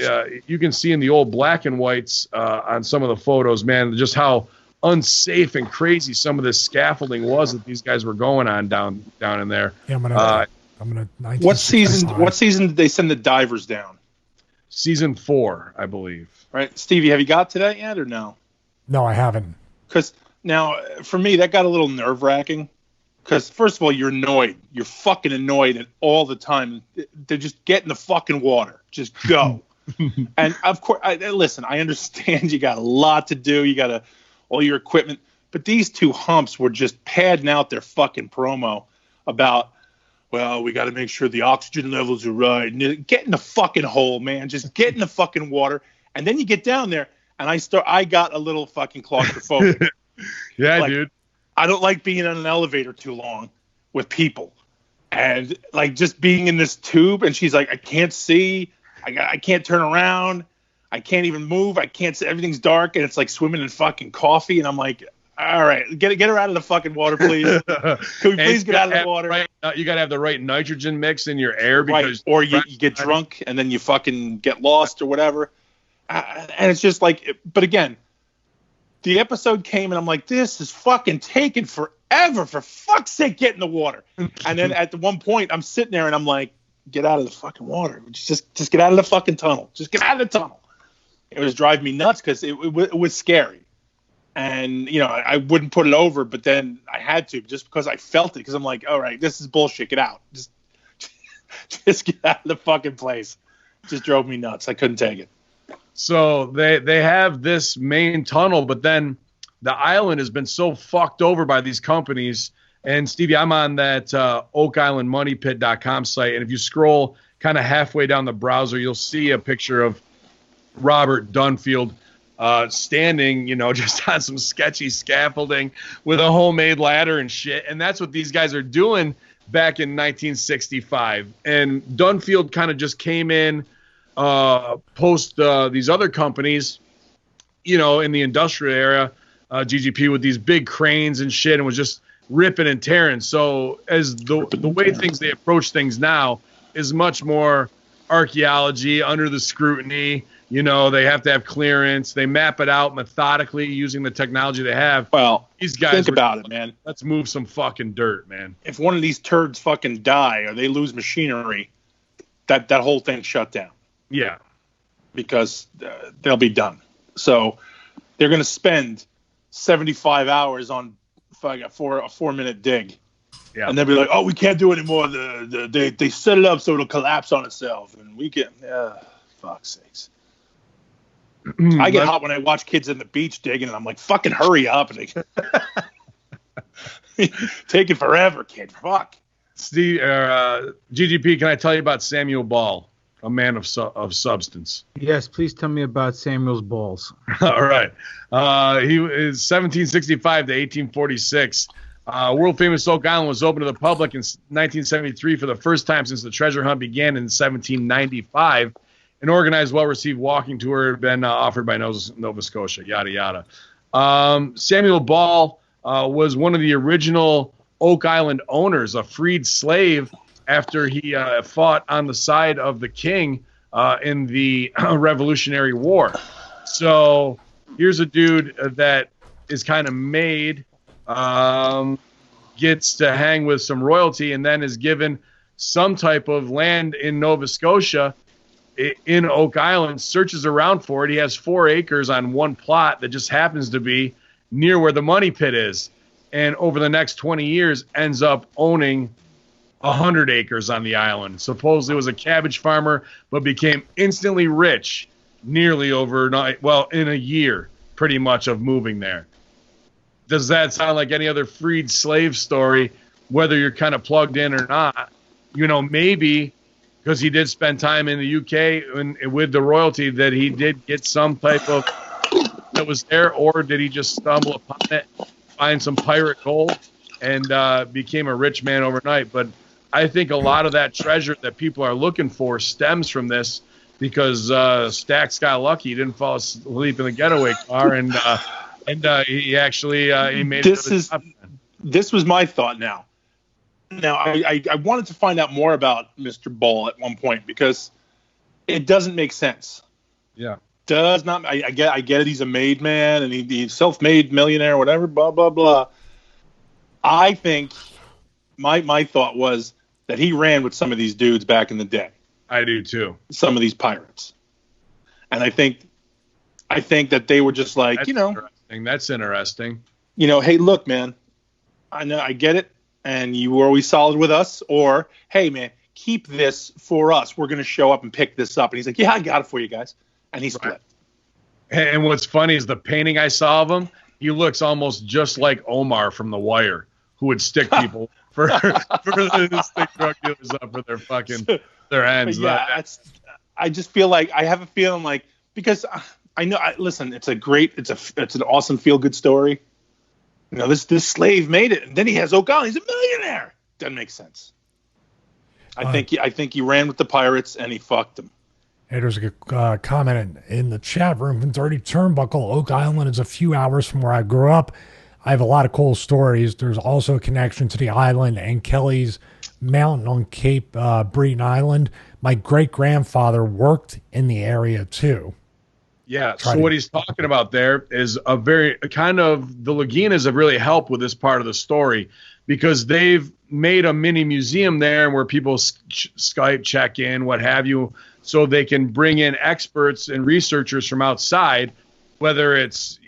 you can see in the old black and whites on some of the photos, man, just how unsafe and crazy some of this scaffolding was that these guys were going on down in there. Yeah, I'm gonna. What season did they send the divers down? Season 4, I believe. Right, Stevie, have you got to that yet or no? No, I haven't. Because now, for me, that got a little nerve-wracking. Because first of all, you're annoyed. You're fucking annoyed at all the time. They're just get in the fucking water. Just go. And of course, listen. I understand you got a lot to do. You got all your equipment, but these 2 humps were just padding out their fucking promo about, well, we got to make sure the oxygen levels are right. And get in the fucking hole, man. Just get in the fucking water. And then you get down there, and I got a little fucking claustrophobic. Yeah, dude. I don't like being on an elevator too long with people. And, just being in this tube, and she's like, I can't see. I can't turn around. I can't even move. I can't see. Everything's dark, and it's like swimming in fucking coffee. And I'm like, all right, get her out of the fucking water, please. Can we please get out of the water? You got to have the right nitrogen mix in your air. Because or you get drunk, and then you fucking get lost or whatever. And it's just like, but again, the episode came, and I'm like, this is fucking taking forever. For fuck's sake, get in the water. And then at one point, I'm sitting there, and I'm like, get out of the fucking water. Just get out of the fucking tunnel. Just get out of the tunnel. It was driving me nuts because it was scary. And, I wouldn't put it over, but then I had to just because I felt it. Because I'm like, all right, this is bullshit. Get out. Just get out of the fucking place. It just drove me nuts. I couldn't take it. So they have this main tunnel, but then the island has been so fucked over by these companies. And, Stevie, I'm on that OakIslandMoneyPit.com site. And if you scroll kind of halfway down the browser, you'll see a picture of Robert Dunfield standing, just on some sketchy scaffolding with a homemade ladder and shit. And that's what these guys are doing back in 1965. And Dunfield kind of just came in post these other companies, in the industrial area, GGP, with these big cranes and shit, and was just ripping and tearing. So as the way they approach things now is much more archaeology under the scrutiny. They have to have clearance. They map it out methodically using the technology they have. Well, these guys think about it, man. Let's move some fucking dirt, man. If one of these turds fucking die or they lose machinery, that whole thing shut down. Yeah. Because they'll be done. So they're going to spend 75 hours on a 4-minute dig. Yeah. And they'll be like, oh, we can't do it anymore. They set it up so it'll collapse on itself. And we can, fuck's sakes. I get hot when I watch kids in the beach digging, and I'm like, fucking hurry up. Taking forever, kid. Fuck. Steve, GGP, can I tell you about Samuel Ball, a man of substance? Yes, please tell me about Samuel's balls. All right. He is 1765 to 1846. World famous Oak Island was opened to the public in 1973 for the first time since the treasure hunt began in 1795. An organized, well-received walking tour had been offered by Nova Scotia, yada, yada. Samuel Ball was one of the original Oak Island owners, a freed slave after he fought on the side of the king in the Revolutionary War. So here's a dude that is kind of made, gets to hang with some royalty, and then is given some type of land in Nova Scotia in Oak Island, searches around for it. He has 4 acres on one plot that just happens to be near where the money pit is. And over the next 20 years ends up owning 100 acres on the island. Supposedly was a cabbage farmer, but became instantly rich nearly overnight. Well, in a year, pretty much, of moving there. Does that sound like any other freed slave story, whether you're kind of plugged in or not? You know, maybe because he did spend time in the UK with the royalty that he did get some type of that was there, or did he just stumble upon it, find some pirate gold, and became a rich man overnight? But I think a lot of that treasure that people are looking for stems from this, because Stax got lucky. He didn't fall asleep in the getaway car, and he actually he made it to the top. This was my thought now. Now, I wanted to find out more about Mr. Ball at one point, because it doesn't make sense. Yeah. Does not. I get it. He's a made man, and he's self-made millionaire, whatever, blah, blah, blah. I think my thought was that he ran with some of these dudes back in the day. I do too. Some of these pirates. And I think that they were just like, That's interesting. Hey, look, man, I know, I get it. And you were always solid with us, or, hey, man, keep this for us. We're going to show up and pick this up. And he's like, yeah, I got it for you guys. And he split. Right. And what's funny is the painting I saw of him, he looks almost just like Omar from The Wire, who would stick people for stick drug dealers up for their fucking their ends. Yeah, I just feel like, I have a feeling like, because I know, listen, it's an awesome feel-good story. This slave made it, and then he has Oak Island. He's a millionaire. Doesn't make sense. I think he ran with the pirates and he fucked them. Hey, there's a comment in the chat room from Dirty Turnbuckle. Oak Island is a few hours from where I grew up. I have a lot of cool stories. There's also a connection to the island and Kelly's Mountain on Cape Breton Island. My great-grandfather worked in the area, too. Yeah, so what he's talking about there is a very kind of, the Laginas have really helped with this part of the story, because they've made a mini museum there where people Skype check in, what have you, so they can bring in experts and researchers from outside, whether it's,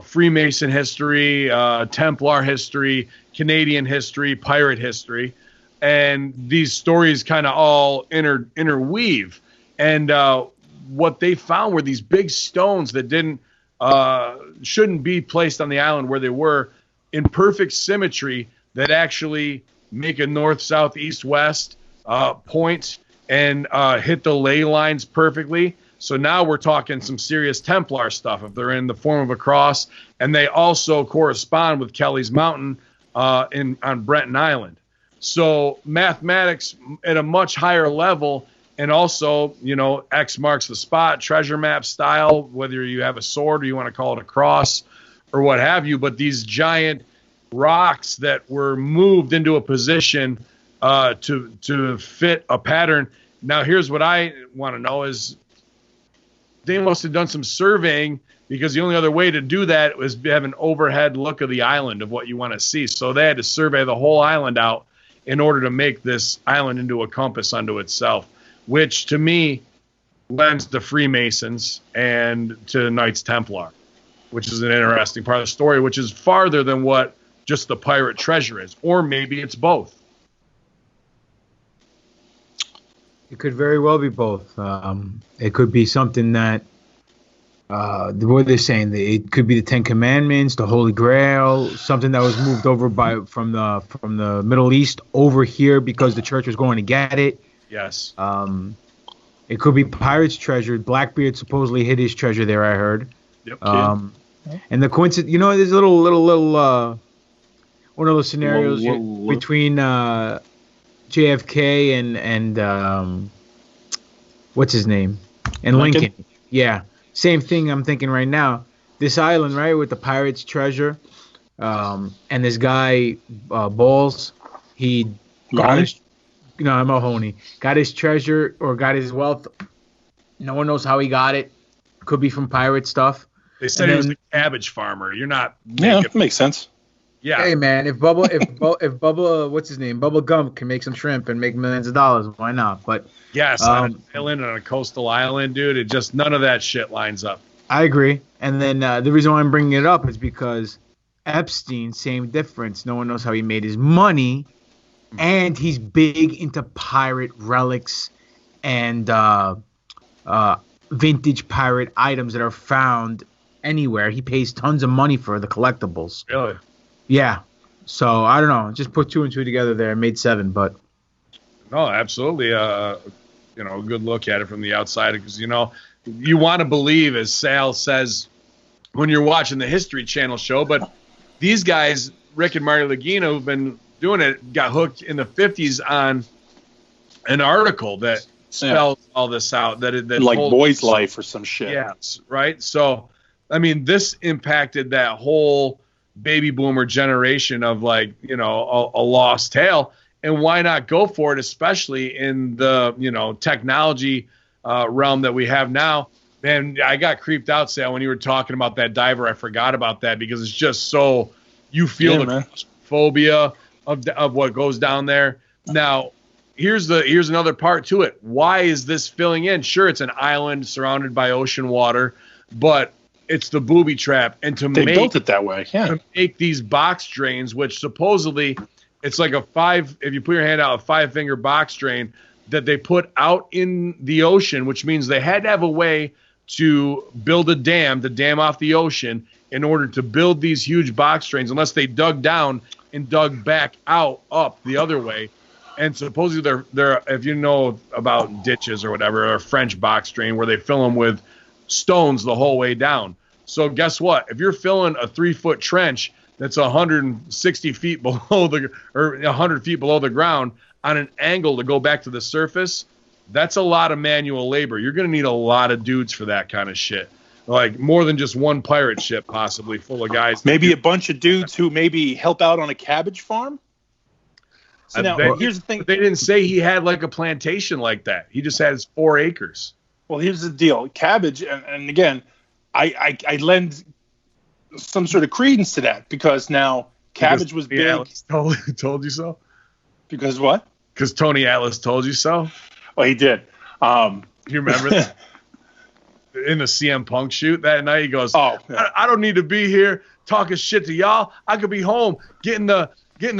Freemason history, Templar history, Canadian history, pirate history, and these stories kind of all interweave. And what they found were these big stones that shouldn't be placed on the island where they were, in perfect symmetry, that actually make a north, south, east, west point and hit the ley lines perfectly. So now we're talking some serious Templar stuff if they're in the form of a cross, and they also correspond with Kelly's Mountain on Breton Island. So mathematics at a much higher level. And also, X marks the spot, treasure map style, whether you have a sword or you want to call it a cross or what have you. But these giant rocks that were moved into a position to fit a pattern. Now, here's what I want to know is they must have done some surveying, because the only other way to do that was to have an overhead look of the island of what you want to see. So they had to survey the whole island out in order to make this island into a compass unto itself, which to me lends to Freemasons and to Knights Templar, which is an interesting part of the story, which is farther than what just the pirate treasure is. Or maybe it's both. It could very well be both. It could be something that, what they're saying, it could be the Ten Commandments, the Holy Grail, something that was moved over from the Middle East over here because the church was going to get it. Yes. It could be pirates' treasure. Blackbeard supposedly hid his treasure there, I heard. Yep. And the coincidence, there's a little one of those scenarios between JFK and what's his name? And Lincoln. Yeah. Same thing I'm thinking right now. This island, right, with the pirates' treasure, and this guy, Balls, he got his, Mahoney, got his treasure or got his wealth. No one knows how he got it. Could be from pirate stuff. They said he was a cabbage farmer. You're not. Yeah, that makes sense. Yeah. Hey man, if Bubba, what's his name, Bubba Gump can make some shrimp and make millions of dollars, why not? But yes, on an island, on a coastal island, dude, it just none of that shit lines up. I agree. And then the reason why I'm bringing it up is because Epstein, same difference. No one knows how he made his money, and he's big into pirate relics and vintage pirate items that are found anywhere. He pays tons of money for the collectibles. Really? Yeah. So I don't know. Just put 2 and 2 together there and made 7. But no, absolutely. A good look at it from the outside because you want to believe, as Sal says, when you're watching the History Channel show. But these guys, Rick and Marty Lagina, who've been doing it, got hooked in the 50s on an article that spells all this out. That like Boy's Life or some shit. Yes, right. So, I mean, this impacted that whole baby boomer generation of a lost tale. And why not go for it, especially in the technology realm that we have now. Man, I got creeped out, Sal, when you were talking about that diver. I forgot about that because it's just so you feel the phobia of what goes down there. Now, here's another part to it. Why is this filling in? Sure, it's an island surrounded by ocean water, but it's the booby trap, and they built it that way. Yeah, to make these box drains, which supposedly it's like if you put your hand out, a 5-finger box drain that they put out in the ocean, which means they had to have a way to build a dam to dam off the ocean in order to build these huge box drains, unless they dug down and dug back up the other way. And supposedly they're if you know about ditches or whatever, or a French box drain where they fill them with stones the whole way down. So guess what? If you're filling a 3-foot trench that's 160 feet below or 100 feet below the ground on an angle to go back to the surface, that's a lot of manual labor. You're going to need a lot of dudes for that kind of shit. Like more than just one pirate ship, possibly full of guys. Maybe a bunch of dudes who maybe help out on a cabbage farm. So now, here's the thing. They didn't say he had like a plantation like that. He just has 4 acres. Well, here's the deal. Cabbage, and again, I lend some sort of credence to that because now cabbage was big. Atlas told you so? Because what? Because Tony Atlas told you so? Well, he did. You remember that? In the CM Punk shoot that night, he goes, I don't need to be here talking shit to y'all. I could be home getting the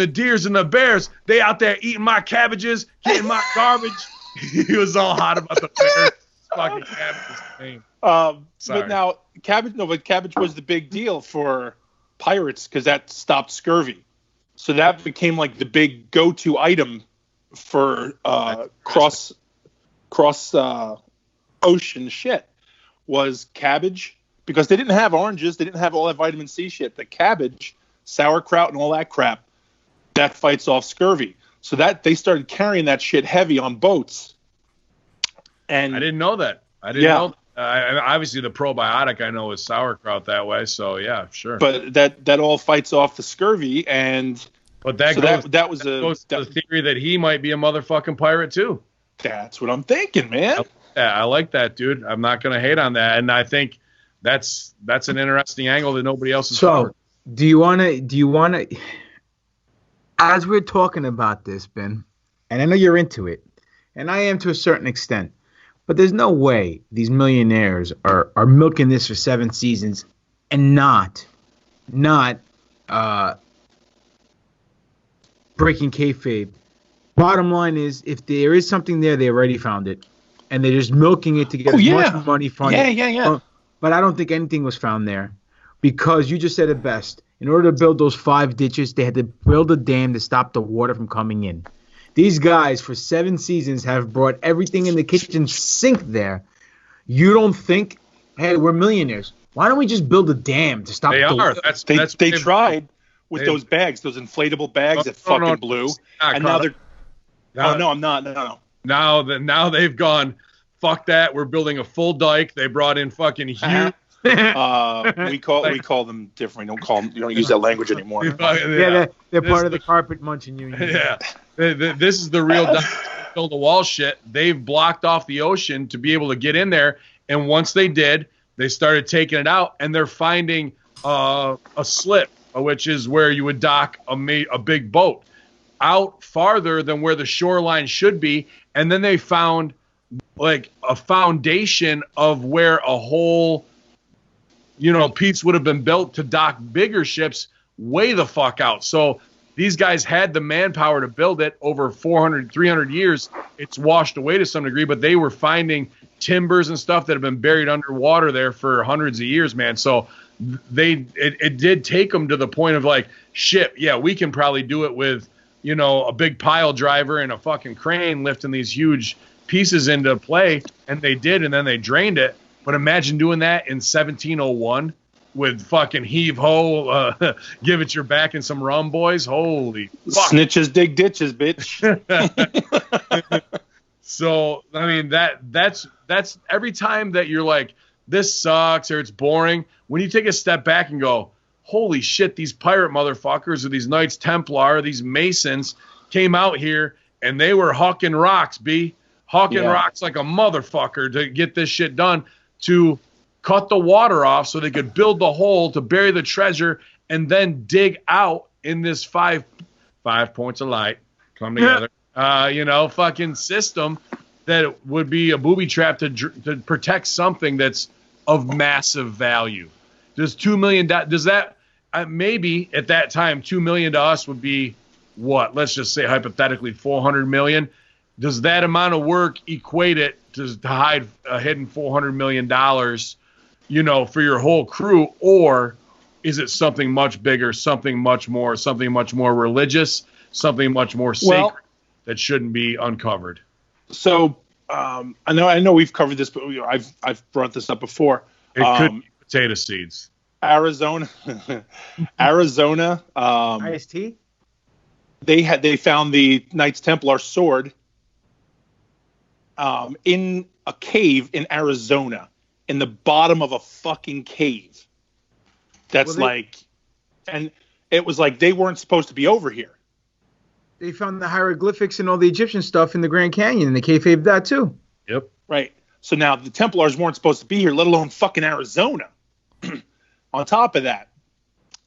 deers and the bears. They out there eating my cabbages, getting my garbage. He was all hot about the bears. Fucking cabbages. But now, cabbage was the big deal for pirates because that stopped scurvy. So that became like the big go-to item for cross ocean shit was cabbage, because they didn't have oranges, they didn't have all that vitamin C shit. The cabbage, sauerkraut, and all that crap that fights off scurvy. So that they started carrying that shit heavy on boats. And I didn't know that. I didn't know. Obviously, the probiotic I know is sauerkraut that way. So yeah, sure. But that all fights off the scurvy, but that goes to the theory that he might be a motherfucking pirate too. That's what I'm thinking, man. I like that, dude. I'm not going to hate on that, and I think that's an interesting angle that nobody else has covered. Do you want to? As we're talking about this, Ben, and I know you're into it, and I am to a certain extent, but there's no way these millionaires are milking this for 7 seasons and not breaking kayfabe. Bottom line is, if there is something there, they already found it, and they're just milking it to get as much money from it. Yeah. But I don't think anything was found there, because you just said it best. In order to build those 5 ditches, they had to build a dam to stop the water from coming in. These guys, for 7 seasons, have brought everything in the kitchen sink there. You don't think, hey, we're millionaires. Why don't we just build a dam to stop the water? They tried with those bags, those inflatable bags that fucking blew. And now they're... No, I'm not. No. Now they've gone fuck that. We're building a full dike. They brought in fucking huge. We call them different. You don't use that language anymore. Yeah, they're part of the carpet munching union. Yeah, this is the real build a wall shit. They've blocked off the ocean to be able to get in there, and once they did, they started taking it out, and they're finding a slip, which is where you would dock a big boat out farther than where the shoreline should be, and then they found like a foundation of where a whole piece would have been built to dock bigger ships way the fuck out. So these guys had the manpower to build it over 400, 300 years. It's washed away to some degree, but they were finding timbers and stuff that have been buried underwater there for hundreds of years, man. So it did take them to the point of like, shit, yeah, we can probably do it with, a big pile driver and a fucking crane lifting these huge pieces into play. And they did, and then they drained it. But imagine doing that in 1701 with fucking heave-ho, give it your back and some rum, boys. Holy fuck. Snitches dig ditches, bitch. So, I mean, that's every time that you're like, this sucks or it's boring, when you take a step back and go, holy shit, these pirate motherfuckers or these Knights Templar or these Masons came out here and they were hucking rocks, rocks like a motherfucker to get this shit done, to cut the water off so they could build the hole to bury the treasure and then dig out in this five points of light come together, fucking system that would be a booby trap to protect something that's of massive value. Does $2 million, does that, maybe at that time, $2 million to us would be what? Let's just say hypothetically $400 million. Does that amount of work equate it to hide a hidden $400 million, for your whole crew? Or is it something much bigger, something much more religious, something much more sacred that shouldn't be uncovered? So I know we've covered this, but I've brought this up before. It could be potato seeds. Arizona, IST. They found the Knights Templar sword in a cave in Arizona, in the bottom of a fucking cave. And it was like they weren't supposed to be over here. They found the hieroglyphics and all the Egyptian stuff in the Grand Canyon, and they kayfabed that too. Yep. Right. So now the Templars weren't supposed to be here, let alone fucking Arizona. On top of that,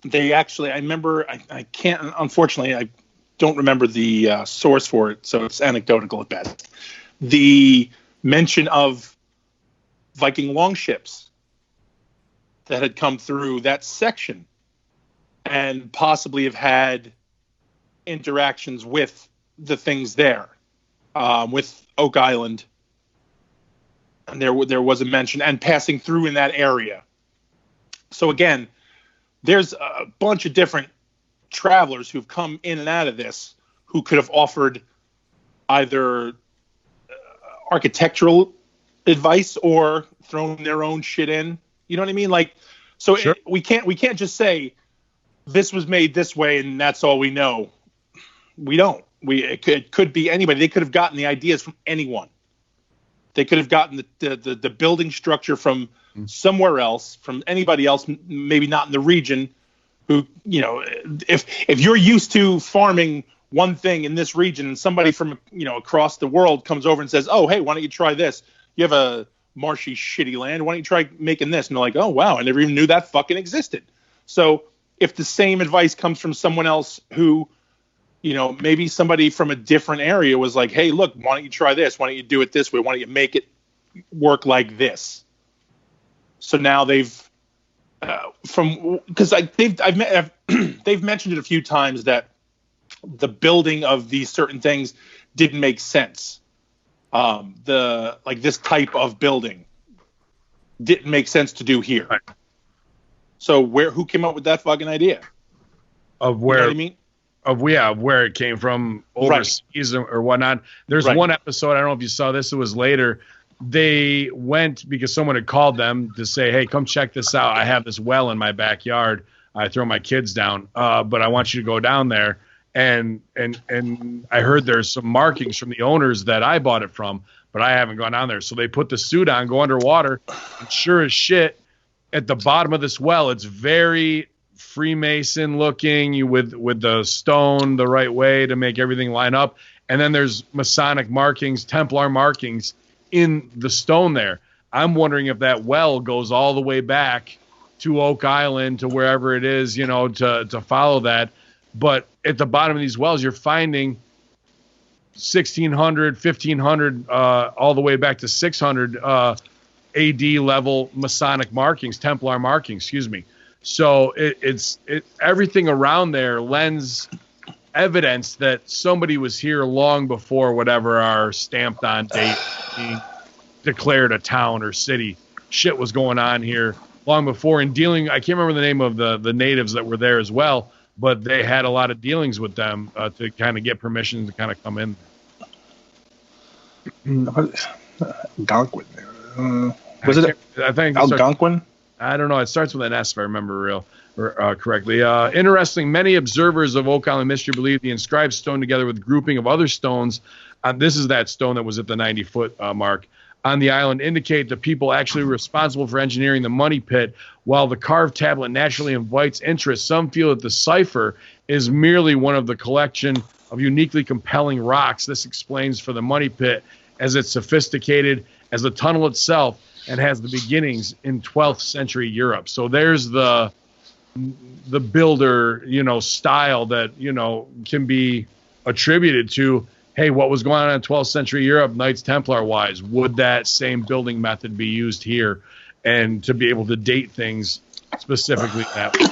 they actually, I remember, I can't, unfortunately, I don't remember the source for it, so it's anecdotal at best. The mention of Viking longships that had come through that section and possibly have had interactions with the things there, with Oak Island. And there was a mention, and passing through in that area. So again, there's a bunch of different travelers who've come in and out of this who could have offered either architectural advice or thrown their own shit in. You know what I mean? Like, so sure. We can't just say this was made this way and that's all we know. We don't. It could be anybody. They could have gotten the ideas from anyone. They could have gotten the building structure from somewhere else, from anybody else, maybe not in the region. Who, if you're used to farming one thing in this region, and somebody from across the world comes over and says, "Oh, hey, why don't you try this? You have a marshy, shitty land. Why don't you try making this?" And they're like, "Oh, wow, I never even knew that fucking existed." So if the same advice comes from someone else who, maybe somebody from a different area was like, "Hey, look, why don't you try this? Why don't you do it this way? Why don't you make it work like this?" So now they've they've mentioned it a few times that the building of these certain things didn't make sense. This type of building didn't make sense to do here. Right. So who came up with that fucking idea? Of where? You know what I mean? Of where it came from overseas or whatnot. There's one episode, I don't know if you saw this, it was later. They went because someone had called them to say, "Hey, come check this out. I have this well in my backyard. I throw my kids down, but I want you to go down there." And I heard there's some markings from the owners that I bought it from, but I haven't gone down there. So they put the suit on, go underwater, and sure as shit, at the bottom of this well, it's very Freemason looking, with the stone the right way to make everything line up. And then there's Masonic markings, Templar markings in the stone there. I'm wondering if that well goes all the way back to Oak Island, to wherever it is, to follow that. But at the bottom of these wells, you're finding 1600, 1500, all the way back to 600 AD level Masonic markings, Templar markings, excuse me. So it's everything around there lends evidence that somebody was here long before whatever our stamped on date being declared a town or city. Shit was going on here long before, and dealing, I can't remember the name of the natives that were there as well, but they had a lot of dealings with them to kind of get permission to kind of come in. Algonquin. Was it? I think Algonquin? I don't know. It starts with an S if I remember correctly. Interesting. Many observers of Oak Island mystery believe the inscribed stone, together with grouping of other stones, this is that stone that was at the 90-foot mark on the island, indicate the people actually responsible for engineering the money pit. While the carved tablet naturally invites interest, some feel that the cipher is merely one of the collection of uniquely compelling rocks. This explains for the money pit, as it's sophisticated as the tunnel itself and has the beginnings in 12th century Europe. So there's the builder, style that, can be attributed to, hey, what was going on in 12th century Europe, Knights Templar wise? Would that same building method be used here? And to be able to date things specifically that way.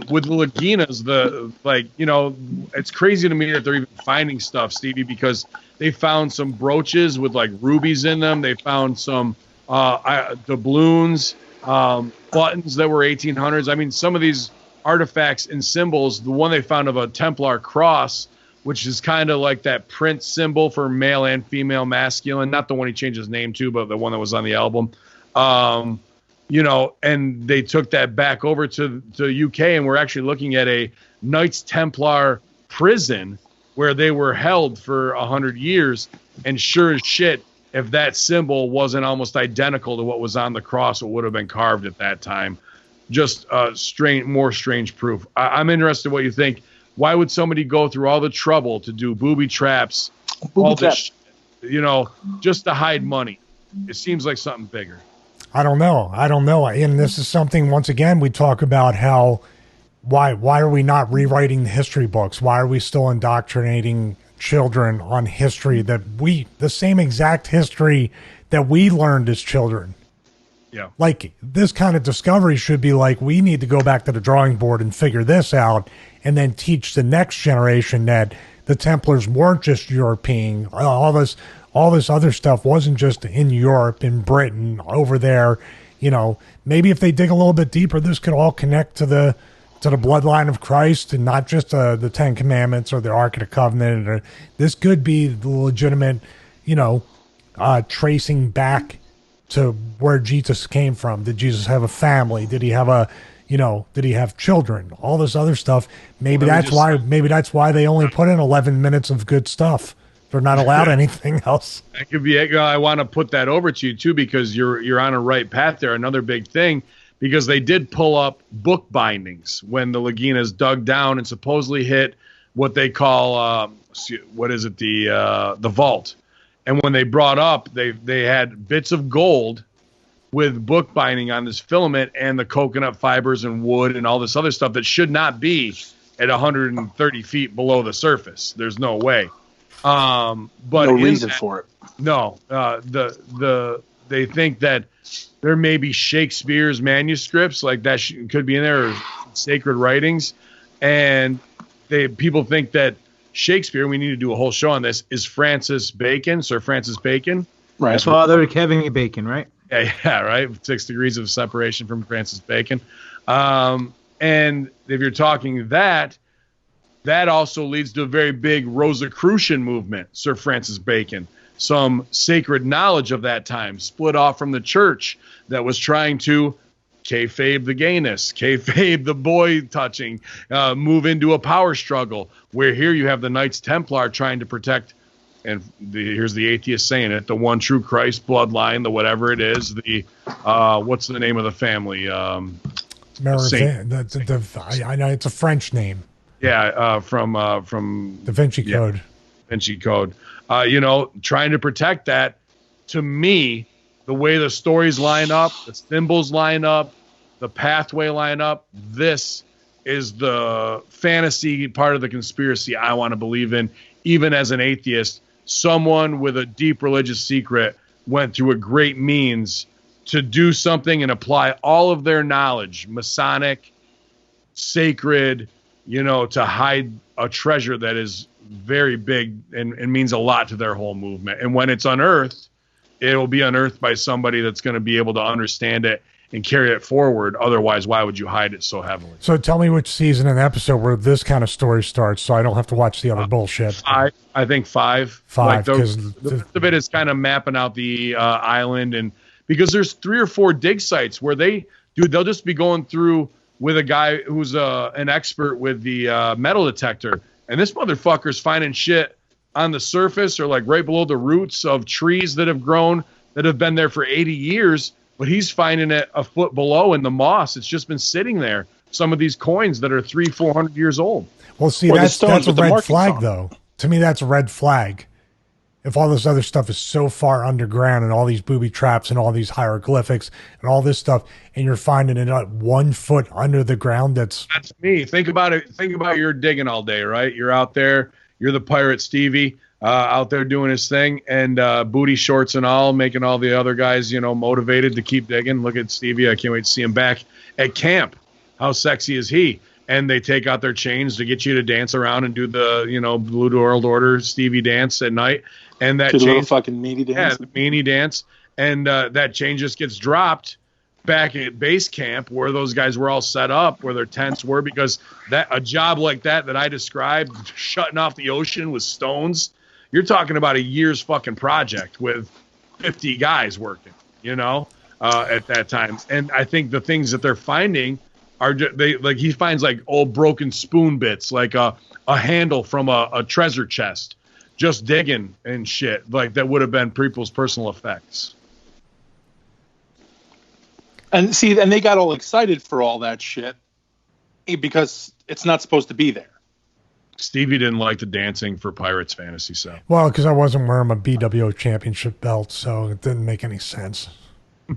With the Laginas, it's crazy to me that they're even finding stuff, Stevie, because they found some brooches with like rubies in them. They found some doubloons, buttons that were 1800s. I mean, some of these artifacts and symbols, the one they found of a Templar cross, which is kind of like that print symbol for male and female masculine, not the one he changed his name to, but the one that was on the album. And they took that back over to UK, and we're actually looking at a Knights Templar prison where they were held for 100 years. And sure as shit, if that symbol wasn't almost identical to what was on the cross, it would have been carved at that time. Just more strange proof. I'm interested in what you think. Why would somebody go through all the trouble to do booby traps, just to hide money? It seems like something bigger. I don't know. And this is something, once again, we talk about how, why are we not rewriting the history books? Why are we still indoctrinating children on history the same exact history that we learned as children? Yeah. Like, this kind of discovery should be like, we need to go back to the drawing board and figure this out, and then teach the next generation that the Templars weren't just European. All this other stuff wasn't just in Europe, in Britain, over there. Maybe if they dig a little bit deeper, this could all connect to the bloodline of Christ, and not just the Ten Commandments or the Ark of the Covenant. This could be the legitimate, tracing back to where Jesus came from. Did Jesus have a family? Did he have did he have children? All this other stuff. Maybe that's why they only put in 11 minutes of good stuff. They're not allowed anything else. That could be. I want to put that over to you too, because you're on a right path there. Another big thing, because they did pull up book bindings when the Laginas dug down and supposedly hit what they call the vault. And when they brought up, they had bits of gold with book binding on this filament and the coconut fibers and wood and all this other stuff that should not be at 130 feet below the surface. There's no way. But no reason for it. No, they think that there may be Shakespeare's manuscripts, like that could be in there, or sacred writings, and people think that Shakespeare, we need to do a whole show on this, is Sir Francis Bacon. Right. Father Kevin Bacon, right? Yeah, right. 6 degrees of separation from Francis Bacon. And if you're talking that also leads to a very big Rosicrucian movement, Sir Francis Bacon. Some sacred knowledge of that time split off from the church that was trying to kayfabe the gayness, kayfabe the boy touching, move into a power struggle, where here you have the Knights Templar trying to protect, and here's the atheist saying it, the one true Christ bloodline, the whatever it is, the what's the name of the family? I know it's a French name. Yeah, from Da Vinci Code. Da Vinci Code. Trying to protect that. To me, the way the stories line up, the symbols line up, the pathway line up, this is the fantasy part of the conspiracy I want to believe in. Even as an atheist, someone with a deep religious secret went through a great means to do something and apply all of their knowledge, Masonic, sacred, to hide a treasure that is very big and means a lot to their whole movement. And when it's unearthed, it will be unearthed by somebody that's going to be able to understand it and carry it forward. Otherwise, why would you hide it so heavily? So tell me which season and episode where this kind of story starts, so I don't have to watch the other bullshit. I think 5. 5, because the rest of it is kind of mapping out the island, and because there's 3 or 4 dig sites where they'll just be going through with a guy who's an expert with the metal detector, and this motherfucker's finding shit on the surface or like right below the roots of trees that have grown that have been there for 80 years, but he's finding it a foot below in the moss. It's just been sitting there. Some of these coins that are 300-400 years old. Well, see, that's a red flag, though. To me, that's a red flag. If all this other stuff is so far underground and all these booby traps and all these hieroglyphics and all this stuff, and you're finding it at 1 foot under the ground, that's me. Think about it. Think about you're digging all day, right? You're out there. You're the pirate Stevie out there doing his thing, and booty shorts and all, making all the other guys, motivated to keep digging. Look at Stevie. I can't wait to see him back at camp. How sexy is he? And they take out their chains to get you to dance around and do the, Blue World Order Stevie dance at night. And that do the chain, little fucking meanie dance. Yeah, the meanie dance. And that chain just gets dropped back at base camp where those guys were all set up, where their tents were, because a job like that I described, shutting off the ocean with stones, you're talking about a year's fucking project with 50 guys working, at that time. And I think the things that they're finding are he finds like old broken spoon bits, like a handle from a treasure chest, just digging and shit like that would have been people's personal effects. And see, and they got all excited for all that shit because it's not supposed to be there. Stevie didn't like the dancing for Pirates Fantasy, so. Well, because I wasn't wearing my BWO championship belt, so it didn't make any sense.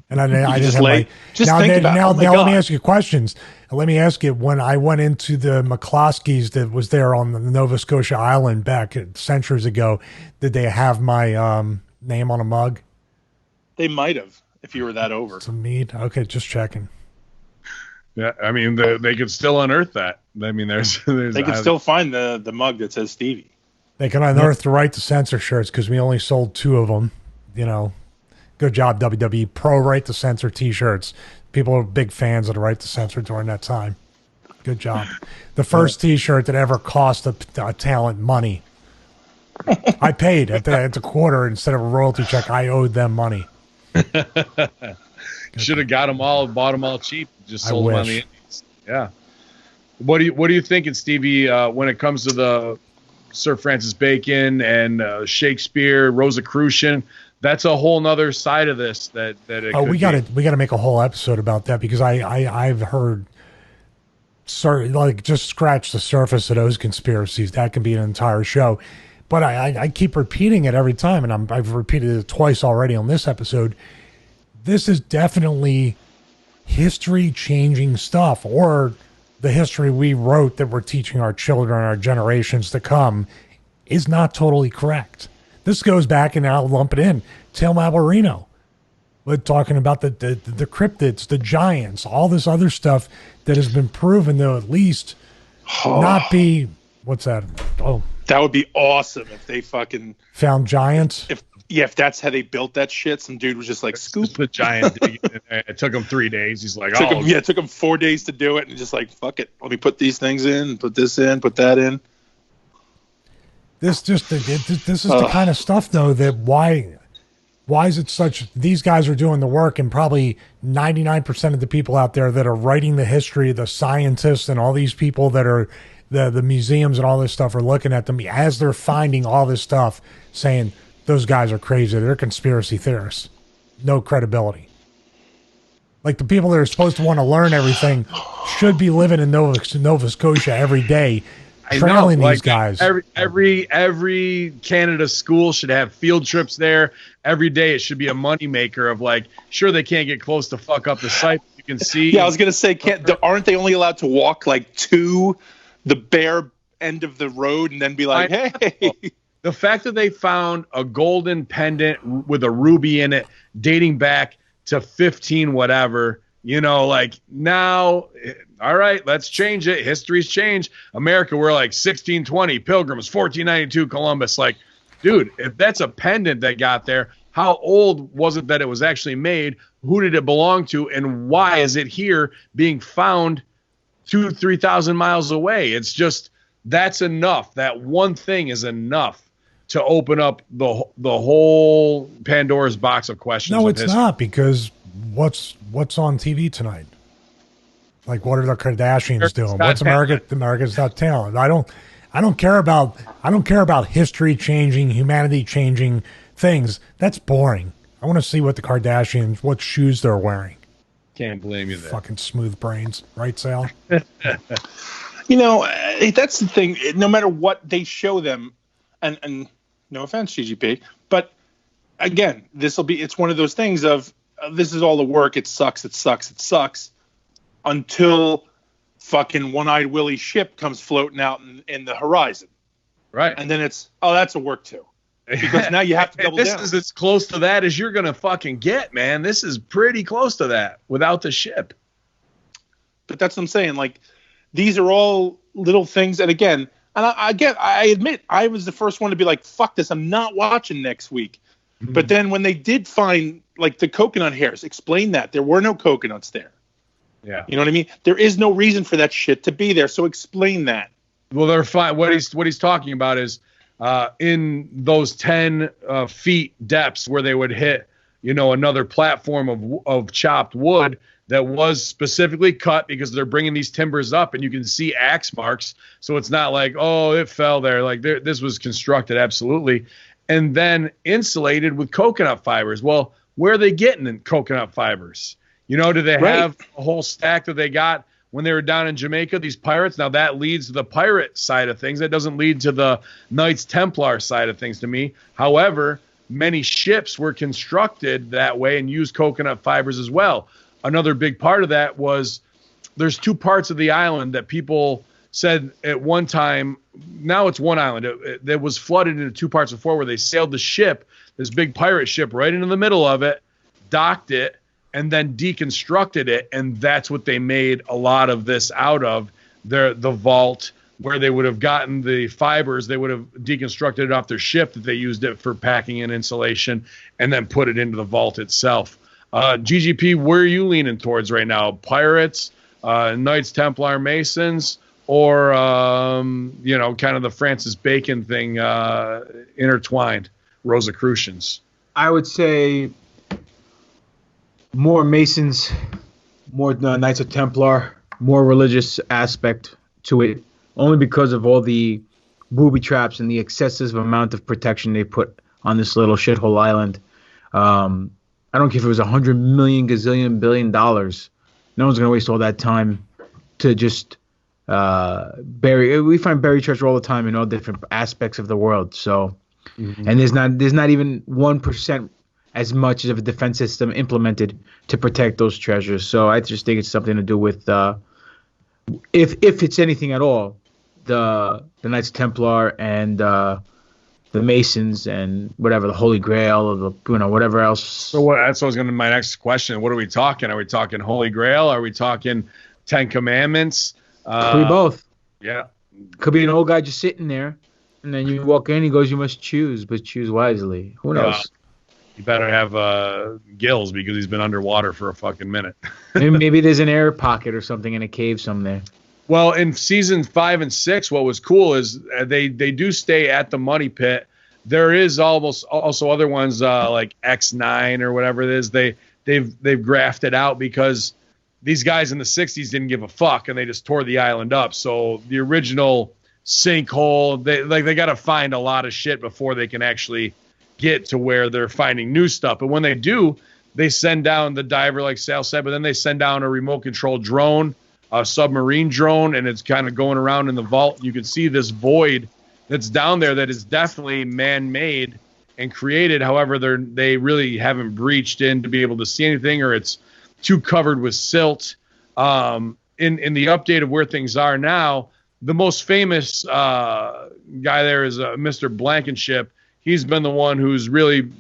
And I didn't have my. Now let me ask you questions. Let me ask you, when I went into the McCloskeys that was there on the Nova Scotia Island back centuries ago, did they have my name on a mug? They might have, if you were that over. Some meat? Okay, just checking. Yeah, I mean, they could still unearth that. I mean, there's they could still find the mug that says Stevie. They can unearth the right to censor shirts because we only sold 2 of them. Good job, WWE. Pro Right to Censor T-shirts. People are big fans of the Right to Censor during that time. Good job. The first T-shirt that ever cost a talent money. I paid at the quarter instead of a royalty check. I owed them money. Should have got them all, bought them all cheap, just sold them on the indies. Yeah. What are you thinking, Stevie? When it comes to the Sir Francis Bacon and Shakespeare, Rosicrucian? That's a whole nother side of this that it we got to make a whole episode about that, because I've heard just scratch the surface of those conspiracies. That can be an entire show, but I keep repeating it every time, and I've repeated it twice already on this episode. This is definitely history changing stuff, or the history we wrote that we're teaching our children, our generations to come, is not totally correct. This goes back, and I'll lump it in, Tim Alberino. We're talking about the cryptids, the giants, all this other stuff that has been proven to at least not be, what's that? Oh. That would be awesome if they fucking found giants. If that's how they built that shit, some dude was just like, scoop the giant. It took him 3 days. He's like, it took him 4 days to do it, and just like, fuck it. Let me put these things in, put this in, put that in. This is the kind of stuff, though, that why Why is it such? These guys are doing the work, and probably 99% of the people out there that are writing the history, the scientists, and all these people that are the museums and all this stuff are looking at them as they're finding all this stuff, saying those guys are crazy. They're conspiracy theorists. No credibility. Like the people that are supposed to want to learn everything should be living in Nova Scotia every day, trailing these guys. Every Canada school should have field trips there. Every day it should be a moneymaker of like, sure, they can't get close to fuck up the site. You can see. Yeah, I was going to say, aren't they only allowed to walk like to the bare end of the road and then be like, hey. The fact that they found a golden pendant with a ruby in it dating back to 15 whatever, like now, all right, let's change it. History's changed. America, we're like 1620, Pilgrims, 1492, Columbus. Like, dude, if that's a pendant that got there, how old was it that it was actually made? Who did it belong to? And why is it here being found 2,000-3,000 miles away? It's just, that's enough. That one thing is enough to open up the whole Pandora's box of questions. No, it's not, because what's on TV tonight? Like, what are the Kardashians doing? What's America's Got Talent? I don't care about history changing, humanity changing things. That's boring. I want to see what the Kardashians, what shoes they're wearing. Can't blame you there. Fucking smooth brains, right, Sal? That's the thing. No matter what they show them, and no offense, GGP, but again, it's one of those things of this is all the work. It sucks until fucking One-Eyed Willie's ship comes floating out in the horizon. Right. And then that's a work too. Because now you have to double down. This is as close to that as you're going to fucking get, man. This is pretty close to that without the ship. But that's what I'm saying. Like, these are all little things. And again, I admit, I was the first one to be like, fuck this, I'm not watching next week. Mm-hmm. But then when they did find, like, the coconut hairs, explain that. There were no coconuts there. Yeah. You know what I mean? There is no reason for that shit to be there, so explain that. Well, they're fine. What he's talking about is in those 10 feet depths where they would hit, another platform of chopped wood that was specifically cut because they're bringing these timbers up, and you can see axe marks. So it's not like, oh, it fell there. Like, this was constructed absolutely, and then insulated with coconut fibers. Well, where are they getting in coconut fibers? Do they have a whole stack that they got when they were down in Jamaica, these pirates? Now that leads to the pirate side of things. That doesn't lead to the Knights Templar side of things to me. However, many ships were constructed that way and used coconut fibers as well. Another big part of that was there's two parts of the island that people said at one time, now it's one island, that was flooded into two parts before, where they sailed the ship, this big pirate ship, right into the middle of it, docked it, and then deconstructed it, and that's what they made a lot of this out of. The vault where they would have gotten the fibers, they would have deconstructed it off their ship that they used it for packing and insulation, and then put it into the vault itself. GGP, where are you leaning towards right now? Pirates, Knights Templar, Masons, or kind of the Francis Bacon thing intertwined, Rosicrucians? I would say more Masons, more Knights of Templar, more religious aspect to it, only because of all the booby traps and the excessive amount of protection they put on this little shithole island. I don't care if it was $100 million, gazillion, $billion. No one's going to waste all that time to just bury. We find buried treasure all the time in all different aspects of the world. So, and there's not even 1% as much of a defense system implemented to protect those treasures. So I just think it's something to do with, if it's anything at all, the Knights Templar and the Masons and whatever, the Holy Grail or the whatever else. So that's what was going to be my next question. What are we talking? Are we talking Holy Grail? Are we talking 10 Commandments? Could be both. Yeah. Could be an old guy just sitting there, and then you walk in, he goes, "You must choose, but choose wisely." Who knows? You better have gills, because he's been underwater for a fucking minute. Maybe there's an air pocket or something in a cave somewhere. Well, in season 5 and 6, what was cool is they do stay at the money pit there is almost also other ones like X9 or whatever it is. They've grafted out because these guys in the 60s didn't give a fuck and they just tore the island up. So the original sinkhole, they got to find a lot of shit before they can actually get to where they're finding new stuff. But when they do, they send down the diver, like Sal said, but then they send down a remote control drone, a submarine drone, and it's kind of going around in the vault. You can see this void that's down there that is definitely man-made and created. However, they really haven't breached in to be able to see anything, or it's too covered with silt. In the update of where things are now, the most famous guy there is Mr. Blankenship. He's been the one who's really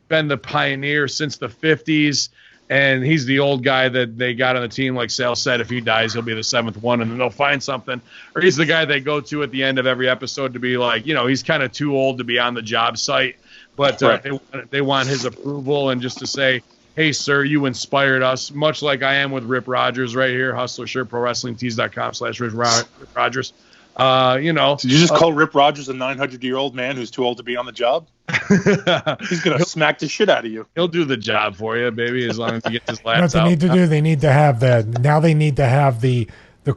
been the pioneer since the 50s, and he's the old guy that they got on the team. Like Sal said, if he dies, he'll be the 7th one, and then they'll find something. Or he's the guy they go to at the end of every episode to be like, he's kind of too old to be on the job site, but they want his approval and just to say, hey, sir, you inspired us, much like I am with Rip Rogers right here, Hustler Shirt, ProWrestlingTees.com/Rip Rogers. Did you just call Rip Rogers a 900-year-old man who's too old to be on the job? He's going to smack the shit out of you. He'll do the job for you, baby, as long as he gets his laughs out. What they need to do, they need to have the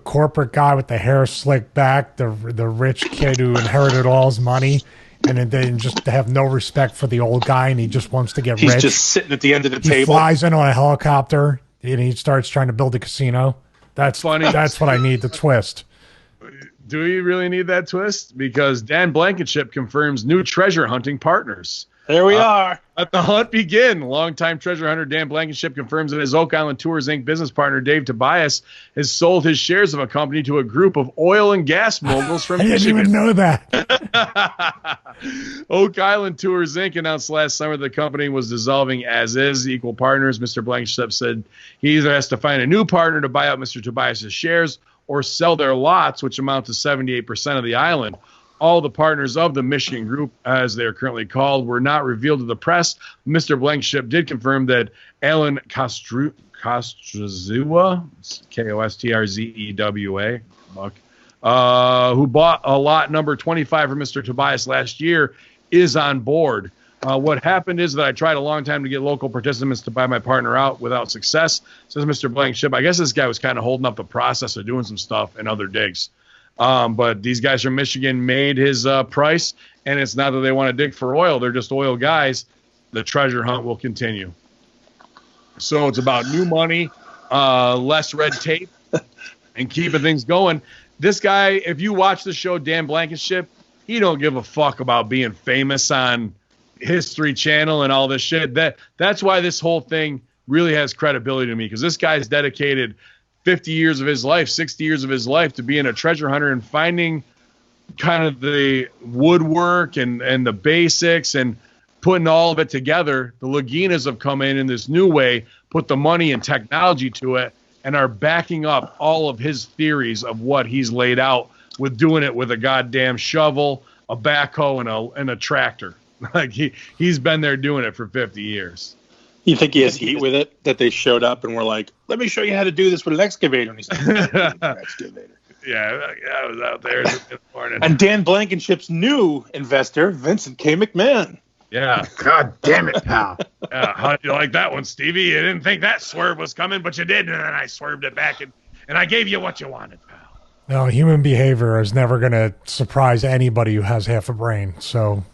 corporate guy with the hair slicked back, the rich kid who inherited all his money, and then just have no respect for the old guy, and he just wants to get rich. He's just sitting at the end of the table. He flies in on a helicopter, and he starts trying to build a casino. That's funny. That's what I need, the twist. Do you really need that twist? Because Dan Blankenship confirms new treasure hunting partners. There we are. Let the hunt begin. Longtime treasure hunter Dan Blankenship confirms that his Oak Island Tours Inc. business partner Dave Tobias has sold his shares of a company to a group of oil and gas moguls from Michigan. I didn't even know that. Oak Island Tours Inc. announced last summer the company was dissolving as is. Equal partners. Mr. Blankenship said he either has to find a new partner to buy out Mr. Tobias's shares or sell their lots, which amount to 78% of the island. All the partners of the Michigan Group, as they're currently called, were not revealed to the press. Mr. Blankenship did confirm that Alan Kostrzewa, Kostrzewa, who bought a lot number 25 from Mr. Tobias last year, is on board. What happened is that I tried a long time to get local participants to buy my partner out without success, says Mr. Blankenship. I guess this guy was kind of holding up the process of doing some stuff in other digs. But these guys from Michigan made his price, and it's not that they want to dig for oil. They're just oil guys. The treasure hunt will continue. So it's about new money, less red tape, and keeping things going. This guy, if you watch the show Dan Blankenship, he don't give a fuck about being famous on History Channel and all this shit. That's why this whole thing really has credibility to me, because this guy's dedicated 50 years of his life, 60 years of his life to being a treasure hunter and finding kind of the woodwork and the basics and putting all of it together. The Laginas have come in this new way, put the money and technology to it, and are backing up all of his theories of what he's laid out with doing it with a goddamn shovel, a backhoe, and a tractor. Like he's been there doing it for 50 years. You think he has heat with it, that they showed up and were like, let me show you how to do this with an excavator? And he's like, excavator. Yeah, I was out there this morning. And Dan Blankenship's new investor, Vincent K. McMahon. Yeah. God damn it, pal. Yeah, how did you like that one, Stevie? You didn't think that swerve was coming, but you did, and then I swerved it back, and I gave you what you wanted, pal. No, human behavior is never going to surprise anybody who has half a brain, so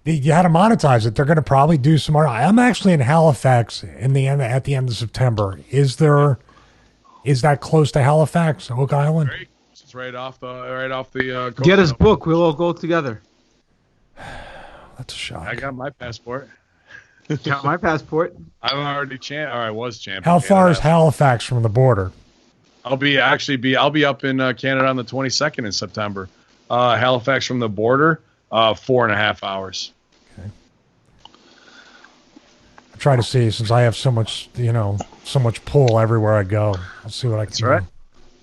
you had to monetize it. They're going to probably do some more. I'm actually in Halifax at the end of September. Is that close to Halifax, Oak Island? It's right off the. Get his book. We'll all go together. That's a shock. I got my passport. Got my passport. I'm already I was champion. How far is Halifax from the border? I'll be up in Canada on the 22nd in September. Halifax from the border, 4.5 hours. Okay. I try to see, since I have so much pull everywhere I go. I'll see what I can do. Right.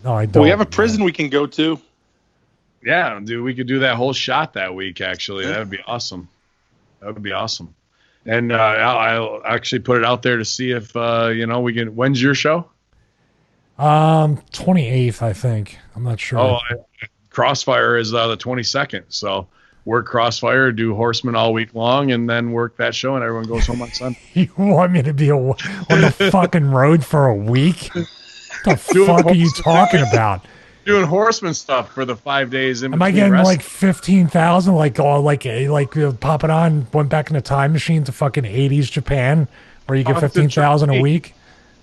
No, I don't. We have a prison we can go to. Yeah, dude, we could do that whole shot that week, actually. That would be awesome. And I'll actually put it out there to see if, we can. When's your show? 28th, I think. I'm not sure. Oh, Crossfire is the 22nd. So work Crossfire, do Horsemen all week long, and then work that show, and everyone goes home on Sunday. You want me to be on the fucking road for a week? What the fuck are you talking about? Doing Horseman stuff for the 5 days in Am I between getting wrestling. like 15,000? Like pop it on, went back in the time machine to fucking 80s Japan, where you get 15,000 a week?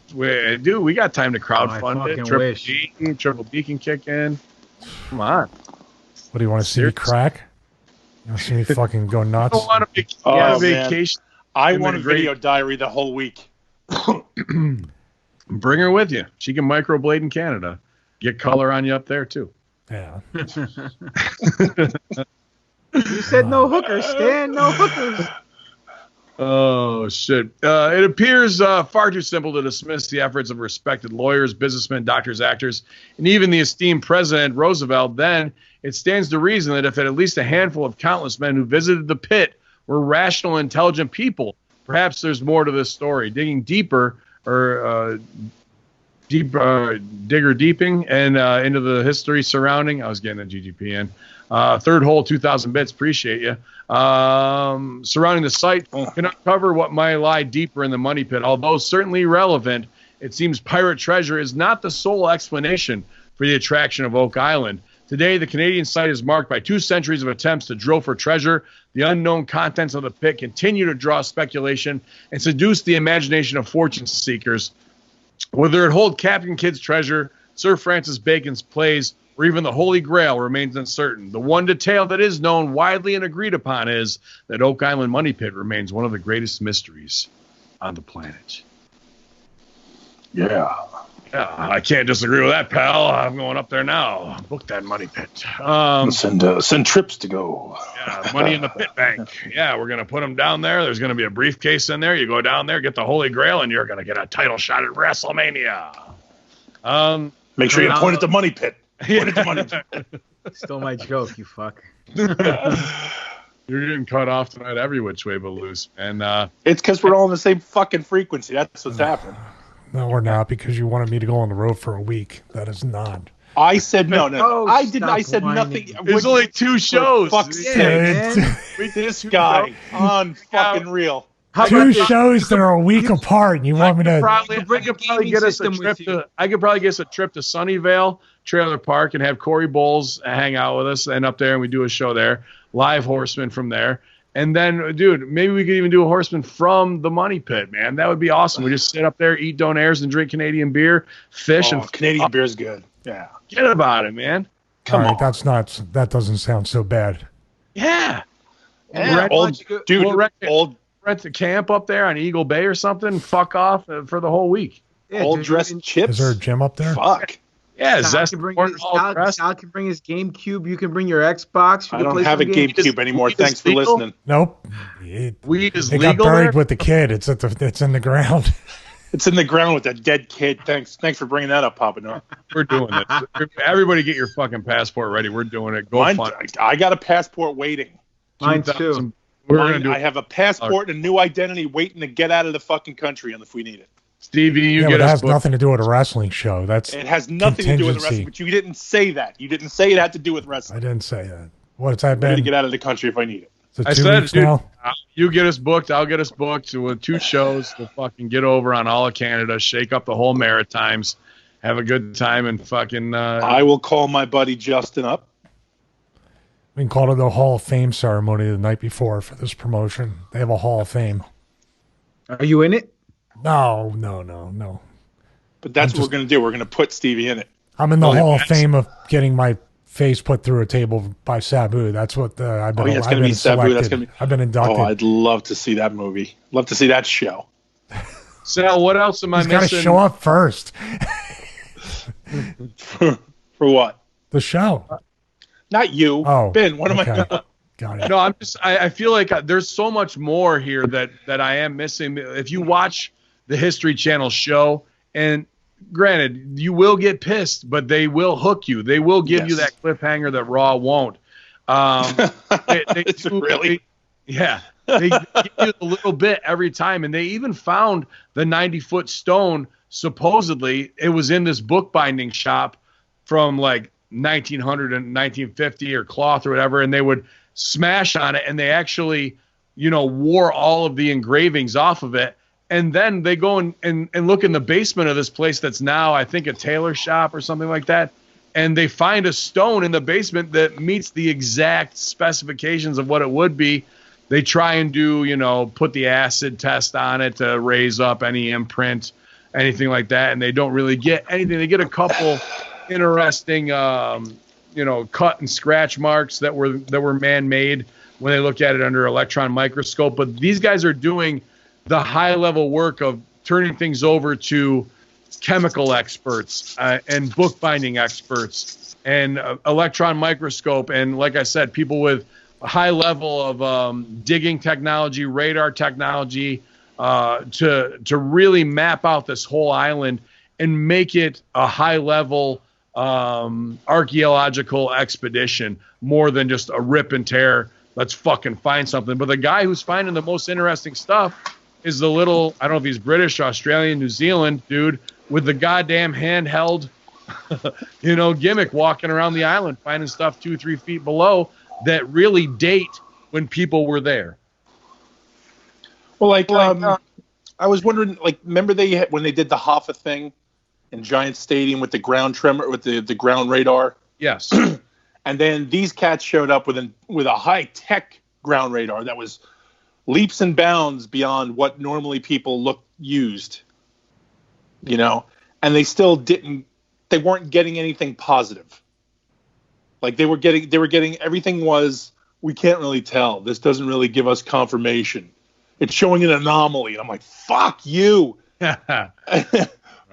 Dude, we got time to crowdfund it. Wish. Triple D can kick in. Come on. What do you want to see me crack? You want to see me fucking go nuts? I don't want to vacation. I want a video diary the whole week. Bring her with you. She can microblade in Canada. Get color on you up there, too. Yeah. You said no hookers, Stan. No hookers. Oh, shit. It appears far too simple to dismiss the efforts of respected lawyers, businessmen, doctors, actors, and even the esteemed President Roosevelt. Then it stands to reason that if at least a handful of countless men who visited the pit were rational, intelligent people, perhaps there's more to this story. Digging deeper, or digger deeping, and into the history surrounding. I was getting a GGP in. Third hole, 2,000 bits. Appreciate you. Surrounding the site can uncover what might lie deeper in the money pit. Although certainly relevant, it seems pirate treasure is not the sole explanation for the attraction of Oak Island. Today, the Canadian site is marked by 2 centuries of attempts to drill for treasure. The unknown contents of the pit continue to draw speculation and seduce the imagination of fortune seekers. Whether it hold Captain Kidd's treasure, Sir Francis Bacon's plays, or even the Holy Grail remains uncertain. The one detail that is known widely and agreed upon is that Oak Island Money Pit remains one of the greatest mysteries on the planet. Yeah, I can't disagree with that, pal. I'm going up there now. Book that money pit. Send trips to go. Yeah, money in the pit bank. Yeah, we're going to put them down there. There's going to be a briefcase in there. You go down there, get the Holy Grail, and you're going to get a title shot at WrestleMania. Make sure you point at the money pit. Point at the money pit. Stole my joke, you fuck. You're getting cut off tonight every which way but loose. And it's because we're all on the same fucking frequency. That's what's happening. No, we're not, because you wanted me to go on the road for a week. That is not. I said no. Oh, I didn't. I said whining. nothing. There's only 2 shows. Fuck's Yeah, sake. man. This guy on fucking real. Two shows that are a week apart, and you want me to... I could probably get us a trip to Sunnyvale Trailer Park and have Corey Bowles hang out with us and up there, and we do a show there. Live Horsemen from there. And then, dude, maybe we could even do a Horseman from the Money Pit, man. That would be awesome. We just sit up there, eat donairs, and drink Canadian beer, fish, and Canadian beer is good. Yeah, get about it, man. All right, that's not. That doesn't sound so bad. Yeah. Rent a camp up there on Eagle Bay or something. Fuck off for the whole week. Yeah, all dressed chips. Is there a gym up there? Fuck. Yeah, Sal can bring his GameCube. You can bring your Xbox. I don't have a GameCube anymore. Thanks for listening. Nope. Weed is it legal. got buried there? with the kid. It's in the ground. It's in the ground with a dead kid. Thanks for bringing that up, Papa Noah. We're doing this. Everybody, get your fucking passport ready. We're doing it. Go fun. I got a passport waiting. Mine too. I have a passport and a new identity waiting to get out of the fucking country if we need it. Stevie, but it has nothing to do with a wrestling show. It has nothing to do with wrestling, but you didn't say that. You didn't say it had to do with wrestling. I didn't say that. What's that I'm been? ready to get out of the country if I need it. I said, dude, you get us booked, I'll get us booked with 2 shows to fucking get over on all of Canada, shake up the whole Maritimes, have a good time, and fucking... I will call my buddy Justin up. We can call it the Hall of Fame ceremony the night before for this promotion. They have a Hall of Fame. Are you in it? No. But that's what we're going to do. We're going to put Stevie in it. I'm in the Hall of Fame of getting my face put through a table by Sabu. That's what I've been. It's going to be Sabu. That's going to be. I've been inducted. Oh, I'd love to see that movie. Love to see that show. Sal, what else am I missing? He's got to show up first. For what? The show. Not you. Oh, Ben, what am I? Got it. No, I feel like there's so much more here that I am missing. If you watch the History Channel show, and granted, you will get pissed, but they will hook you. They will give you that cliffhanger that Raw won't. They really? They give you a little bit every time, and they even found the 90-foot stone. Supposedly, it was in this bookbinding shop from like 1900 and 1950 or cloth or whatever, and they would smash on it, and they actually, wore all of the engravings off of it. And then they go and look in the basement of this place that's now, I think, a tailor shop or something like that. And they find a stone in the basement that meets the exact specifications of what it would be. They try and do, put the acid test on it to raise up any imprint, anything like that. And they don't really get anything. They get a couple interesting, cut and scratch marks that were man-made when they look at it under electron microscope. But these guys are doing the high-level work of turning things over to chemical experts and bookbinding experts and electron microscope. And like I said, people with a high level of digging technology, radar technology, to really map out this whole island and make it a high-level archaeological expedition more than just a rip and tear. Let's fucking find something. But the guy who's finding the most interesting stuff is the little, I don't know if he's British, Australian, New Zealand dude with the goddamn handheld, gimmick walking around the island, finding stuff 2-3 feet below that really date when people were there. Well, I was wondering, remember when they did the Hoffa thing in Giant Stadium with the ground tremor, with the ground radar? Yes. And then these cats showed up with a high-tech ground radar that was leaps and bounds beyond what normally people used, and they still they weren't getting anything positive. They were getting everything was, we can't really tell. This doesn't really give us confirmation. It's showing an anomaly. And I'm like, fuck you. Right.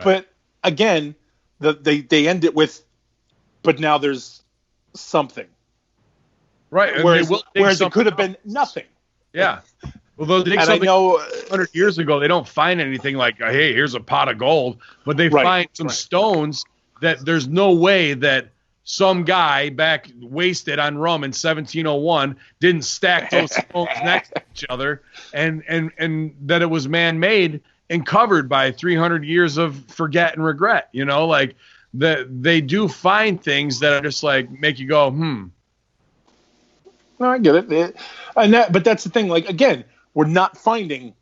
But again, they end it with, but now there's something. Right. Whereas it could have been nothing. Yeah. Well, they'll dig something 100 years ago. They don't find anything like, hey, here's a pot of gold. But they find some stones that there's no way that some guy back wasted on rum in 1701 didn't stack those stones next to each other, and that it was man-made and covered by 300 years of forget and regret. They do find things that are just make you go, No, I get it. But that's the thing. Again, we're not finding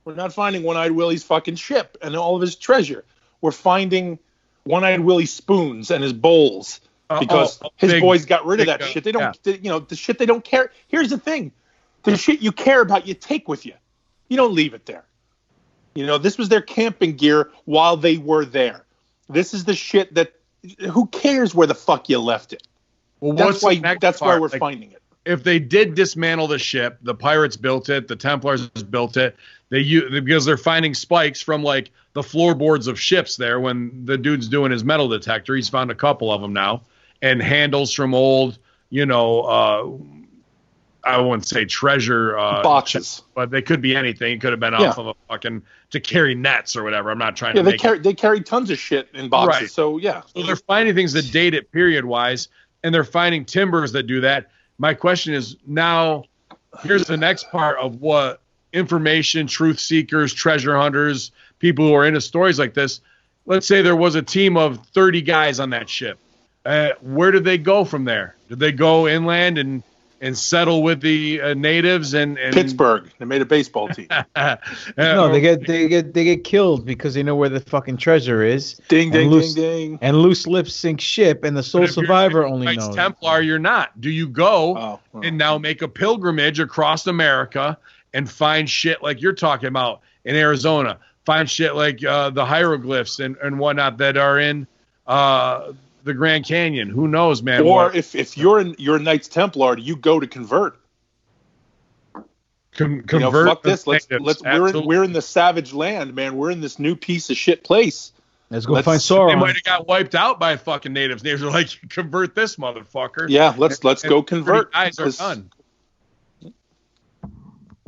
One-Eyed Willie's fucking ship and all of his treasure. We're finding One-Eyed Willie's spoons and his bowls because his boys got rid of that shit. They don't, the shit they don't care. Here's the thing: the shit you care about, you take with you. You don't leave it there. This was their camping gear while they were there. This is the shit that, who cares where the fuck you left it? Well, that's why we're finding it. If they did dismantle the ship, the pirates built it, the Templars built it. Because they're finding spikes from the floorboards of ships there. When the dude's doing his metal detector, he's found a couple of them now, and handles from old, I wouldn't say treasure boxes, but they could be anything. It could have been off of a fucking to carry nets or whatever. I'm not trying to. They carry tons of shit in boxes. Right. So yeah. So they're finding things that date it period wise, and they're finding timbers that do that. My question is now, here's the next part of what information, truth seekers, treasure hunters, people who are into stories like this. Let's say there was a team of 30 guys on that ship. Where did they go from there? Did they go inland and settle with the natives and Pittsburgh? They made a baseball team. No, they get killed because they know where the fucking treasure is. Ding ding ding. And loose lips sink ship, and the sole survivor only knows. Knights Templar, you're not. Do you go and now make a pilgrimage across America and find shit like you're talking about in Arizona? Find shit like the hieroglyphs and whatnot that are in the Grand Canyon. Who knows, man? Or if you're a Knights Templar, you go to convert. Convert. Fuck this. We're in the savage land, man. We're in this new piece of shit place. Let's go find Sauron. They might have got wiped out by fucking natives. Natives are like, convert this motherfucker. Yeah, let's go convert. Guys are done.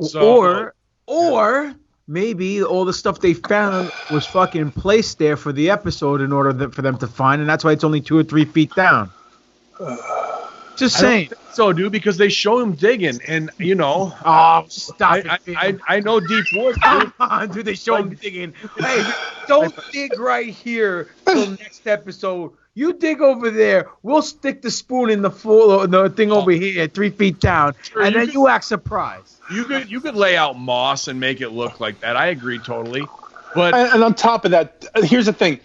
So, or maybe all the stuff they found was fucking placed there for the episode in order for them to find, and that's why it's only 2 or 3 feet down. Just saying. So, dude, because they show him digging, and you know. Oh, stop it! I know deep woods. Come on, dude. They show him digging. Hey, don't dig right here till next episode. You dig over there. We'll stick the spoon in the thing over here, 3 feet down, and then you act surprised. You could lay out moss and make it look like that. I agree totally. But and on top of that, here's the thing: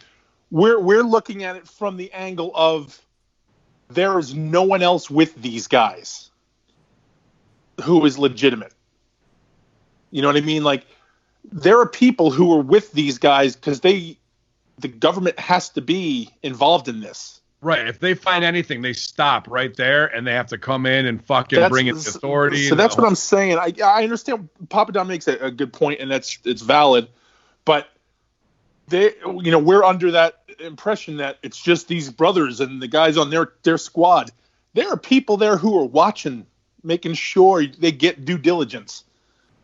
we're looking at it from the angle of there is no one else with these guys who is legitimate. You know what I mean? Like, there are people who are with these guys because the government has to be involved in this. Right. If they find anything, they stop right there, and they have to come in and fucking bring in the authority. So that's what I'm saying. I understand Papa Don makes a good point, and it's valid. But we're under that impression that it's just these brothers and the guys on their squad. There are people there who are watching, making sure they get due diligence.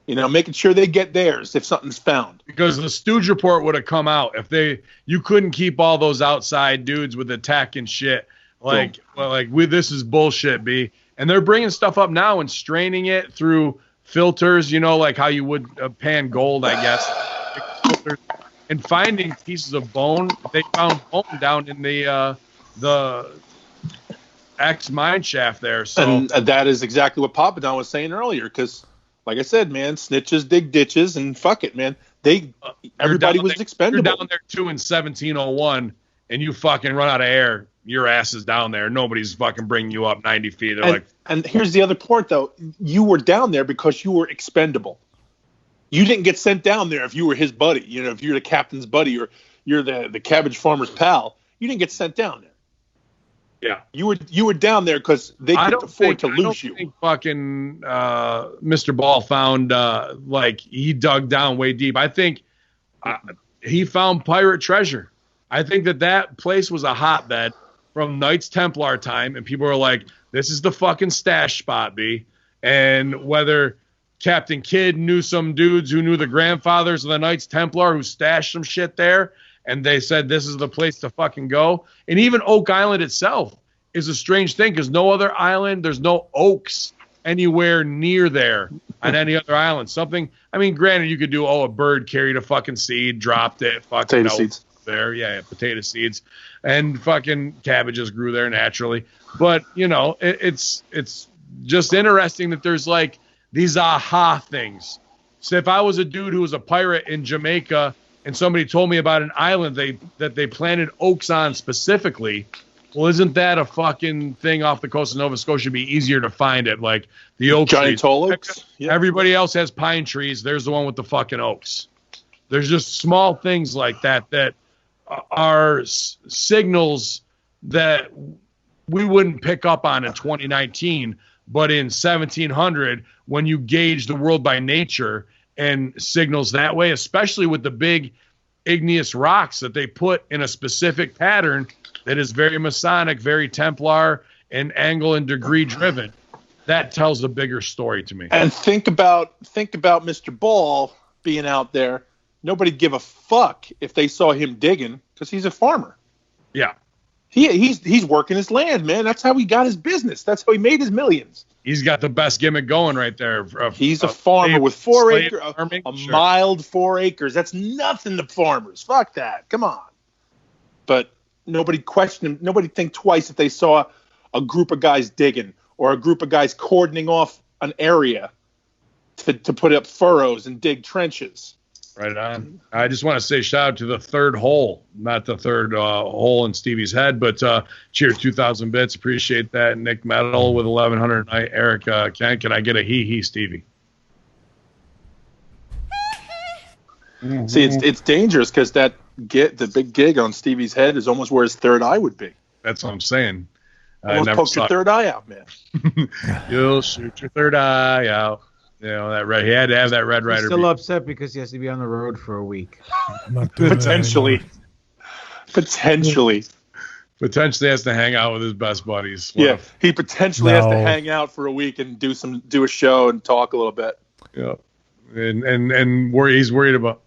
Making sure they get theirs if something's found. Because the Stooge report would have come out if you couldn't keep all those outside dudes with the tech and shit. This is bullshit, B. And they're bringing stuff up now and straining it through filters, like how you would pan gold, I guess. And finding pieces of bone. They found bone down in the X mine shaft there. So. And that is exactly what Papa Don was saying earlier, because like I said, man, snitches dig ditches, and fuck it, man. Everybody was expendable. You're down there too in 1701, and you fucking run out of air. Your ass is down there. Nobody's fucking bringing you up 90 feet. And here's the other part, though. You were down there because you were expendable. You didn't get sent down there if you were his buddy. If you're the captain's buddy or you're the cabbage farmer's pal, you didn't get sent down there. Yeah, you were down there because they couldn't afford to lose you. I think fucking Mr. Ball found he dug down way deep. I think he found pirate treasure. I think that place was a hotbed from Knights Templar time, and people were like, "This is the fucking stash spot, B." And whether Captain Kidd knew some dudes who knew the grandfathers of the Knights Templar who stashed some shit there, and they said this is the place to fucking go. And even Oak Island itself is a strange thing because no other island, there's no oaks anywhere near there on any other island. Granted, you could do, a bird carried a fucking seed, dropped it, fucking potato seeds there. Yeah, potato seeds. And fucking cabbages grew there naturally. But, it's just interesting that there's these aha things. So if I was a dude who was a pirate in Jamaica and somebody told me about an island that they planted oaks on specifically, well, isn't that a fucking thing off the coast of Nova Scotia? It'd be easier to find it, like the oak giant trees. tall oaks. Yep. Everybody else has pine trees. There's the one with the fucking oaks. There's just small things like that are signals that we wouldn't pick up on in 2019, but in 1700, when you gauge the world by nature and signals that way, especially with the big igneous rocks that they put in a specific pattern that is very Masonic, very Templar, and angle and degree driven, that tells a bigger story to me. And think about Mr. Ball being out there. Nobody'd give a fuck if they saw him digging because he's a farmer. Yeah. He's working his land, man. That's how he got his business. That's how he made his millions. He's got the best gimmick going right there. He's a farmer with 4 acres, sure. Mild 4 acres. That's nothing to farmers. Fuck that. Come on. But nobody questioned him. Nobody think twice if they saw a group of guys digging or a group of guys cordoning off an area to put up furrows and dig trenches. Right on. I just want to say shout out to the third hole, not the third hole in Stevie's head, but cheers, 2,000 bits. Appreciate that. Nick Metal with 1,100 night. Eric, can I get a hee Stevie? See, it's dangerous because the big gig on Stevie's head is almost where his third eye would be. That's what I'm saying. Almost poked your third eye out, man. You'll shoot your third eye out. He had to have that Red Rider. He's still upset because he has to be on the road for a week. Potentially has to hang out with his best buddies. He potentially has to hang out for a week and do a show and talk a little bit. Yeah, and he's worried about.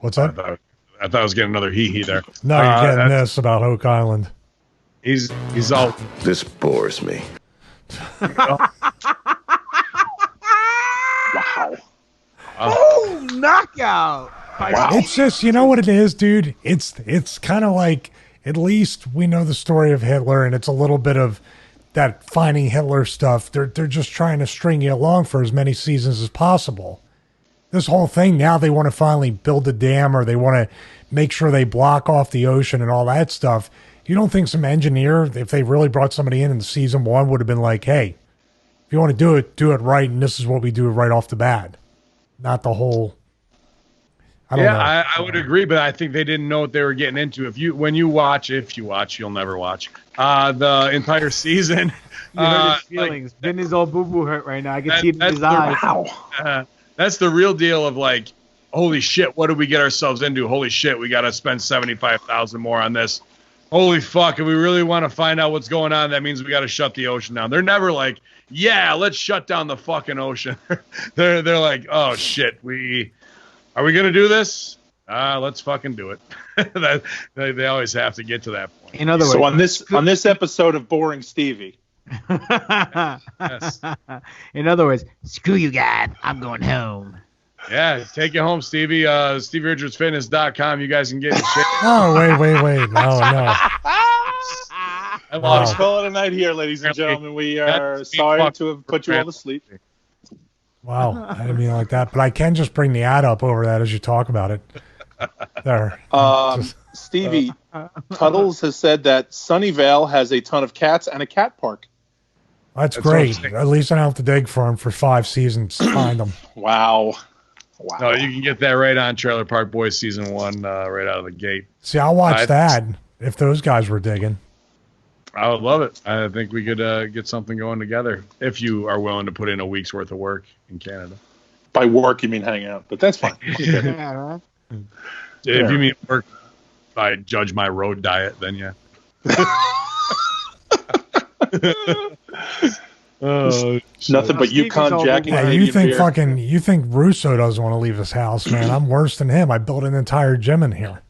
What's that? I thought I was getting another hee there. No, you're getting this about Oak Island. He's all. This bores me. Wow. Oh, knockout! Wow. It's just, you know what it is, dude? It's kind of like, at least we know the story of Hitler, and it's a little bit of that finding Hitler stuff. They're just trying to string you along for as many seasons as possible. This whole thing, now they want to finally build a dam, or they want to make sure they block off the ocean and all that stuff. You don't think some engineer, if they really brought somebody in season 1, would have been like, hey, if you want to do it right, and this is what we do right off the bat. Not the whole... I would agree, but I think they didn't know what they were getting into. If you watch, you'll never watch the entire season. You hurt his feelings. Ben is all boo-boo hurt right now. I can see it in his eyes. That's the real deal of like, holy shit, what did we get ourselves into? Holy shit, we got to spend $75,000 more on this. Holy fuck, if we really want to find out what's going on, that means we got to shut the ocean down. They're never like, yeah, let's shut down the fucking ocean. they're like, oh shit, are we going to do this? Let's fucking do it. They always have to get to that point. In other words, so on this episode of Boring Stevie. Yes. In other words, screw you guys, I'm going home. Yeah, take it home, Stevie. StevieRichardsFitness.com. You guys can get in shape. Oh, wait. No. Let's call it a night here, ladies and gentlemen. We are sorry to have put you all to sleep. Wow, I didn't mean it like that, but I can just bring the ad up over that as you talk about it. There. Stevie, Tuddles has said that Sunnyvale has a ton of cats and a cat park. That's great. At least I don't have to dig for them for 5 seasons to find them. Wow. No, you can get that right on Trailer Park Boys Season 1 right out of the gate. See, I'll watch that if those guys were digging. I would love it. I think we could get something going together if you are willing to put in a week's worth of work in Canada. By work, you mean hang out, but that's fine. Yeah, if you mean work, if I judge my road diet, then yeah. Nothing but Yukon Jack. Yeah, you think Russo doesn't want to leave his house, man? I'm worse than him. I built an entire gym in here.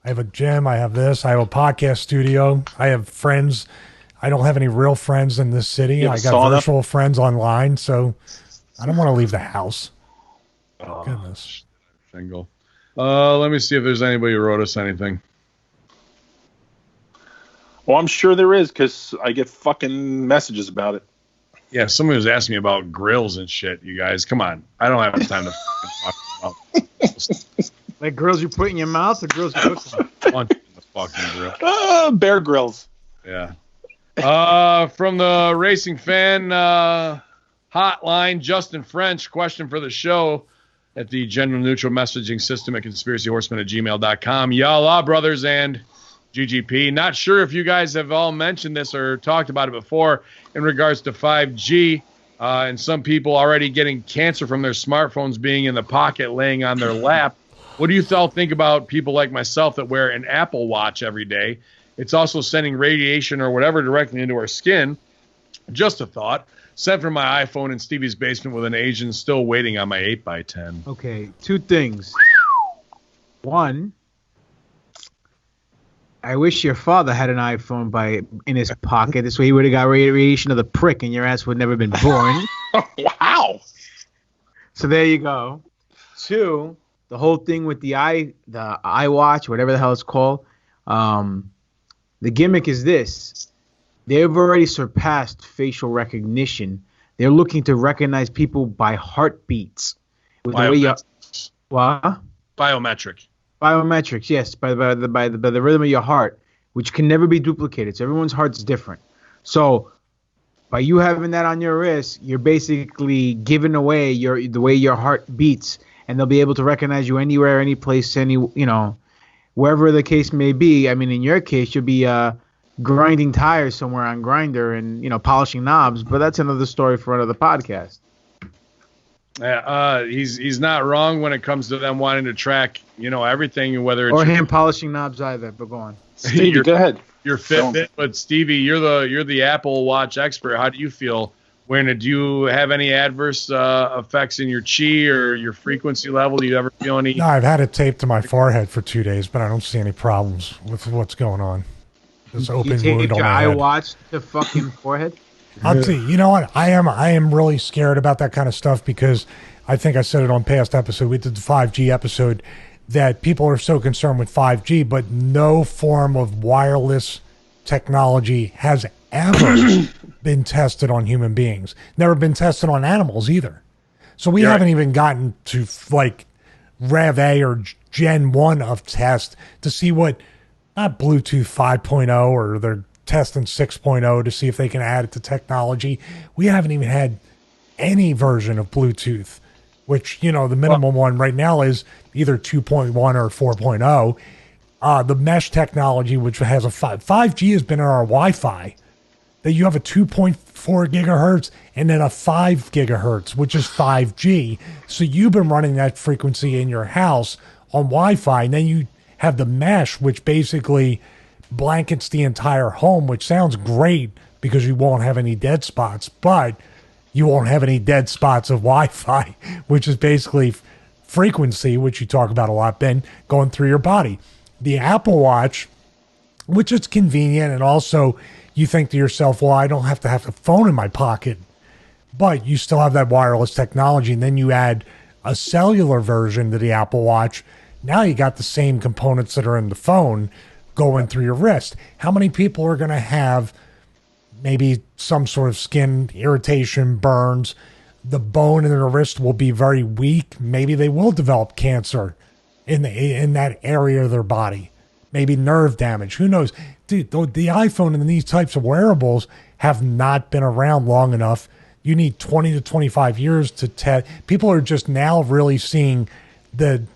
I have a gym. I have this. I have a podcast studio. I have friends. I don't have any real friends in this city. I got virtual friends online, so I don't want to leave the house. Oh, goodness. Single. Let me see if there's anybody who wrote us anything. Well, I'm sure there is, because I get fucking messages about it. Yeah, somebody was asking me about grills and shit, you guys. Come on. I don't have time to fucking talk about. Like grills you put in your mouth or grills you cook on? The fucking grill. Bear Grylls. Yeah. From the Racing Fan hotline, Justin French, question for the show at the General Neutral Messaging System at conspiracyhorsemen@gmail.com. Y'all brothers and GGP. Not sure if you guys have all mentioned this or talked about it before in regards to 5G and some people already getting cancer from their smartphones being in the pocket, laying on their lap. What do you all think about people like myself that wear an Apple Watch every day? It's also sending radiation or whatever directly into our skin. Just a thought. Sent from my iPhone in Stevie's basement with an Asian still waiting on my 8x10. Okay, 2 things. 1, I wish your father had an iPhone in his pocket. This way he would have got radiation of the prick and your ass would have never been born. Wow. So there you go. 2, the whole thing with the iWatch, whatever the hell it's called, the gimmick is this. They've already surpassed facial recognition. They're looking to recognize people by heartbeats. Biometrics. What? Biometric. Biometrics, yes, by the rhythm of your heart, which can never be duplicated. So everyone's heart's different. So by you having that on your wrist, you're basically giving away the way your heart beats, and they'll be able to recognize you anywhere, any place, wherever the case may be. I mean, in your case, you'll be grinding tires somewhere on Grindr and polishing knobs, but that's another story for another podcast. He's not wrong when it comes to them wanting to track everything, whether it's or him polishing knobs either. But go on, Stevie, go ahead. Your Fitbit, but Stevie, you're the Apple Watch expert. How do you feel? Do you have any adverse effects in your chi or your frequency level? Do you ever feel any? No, I've had it taped to my forehead for 2 days, but I don't see any problems with what's going on. This You open tape wound on your my head. iWatch to fucking forehead? I'll tell you, you know what? I am really scared about that kind of stuff because I think I said it on past episode. We did the 5G episode that people are so concerned with 5G, but no form of wireless technology has ever been tested on human beings. Never been tested on animals either. So we haven't even gotten to like Rev A or Gen 1 of test to see what, not Bluetooth 5.0 or they're testing 6.0 to see if they can add it to technology. We haven't even had any version of Bluetooth, which, you know, the minimum one right now is either 2.1 or 4.0. The mesh technology, which has a 5G has been in our Wi-Fi, that you have a 2.4 gigahertz and then a 5 gigahertz, which is 5G. So you've been running that frequency in your house on Wi-Fi, and then you have the mesh, which basically blankets the entire home, which sounds great because you won't have any dead spots, but you won't have any dead spots of Wi-Fi, which is basically frequency, which you talk about a lot, Ben, going through your body. The Apple Watch, which is convenient, and also you think to yourself, well, I don't have to have a phone in my pocket, but you still have that wireless technology, and then you add a cellular version to the Apple Watch. Now you got the same components that are in the phone going through your wrist. How many people are going to have maybe some sort of skin irritation, burns? The bone in their wrist will be very weak. Maybe they will develop cancer in that area of their body. Maybe nerve damage. Who knows? Dude, the iPhone and these types of wearables have not been around long enough. You need 20 to 25 years to test. People are just now really seeing the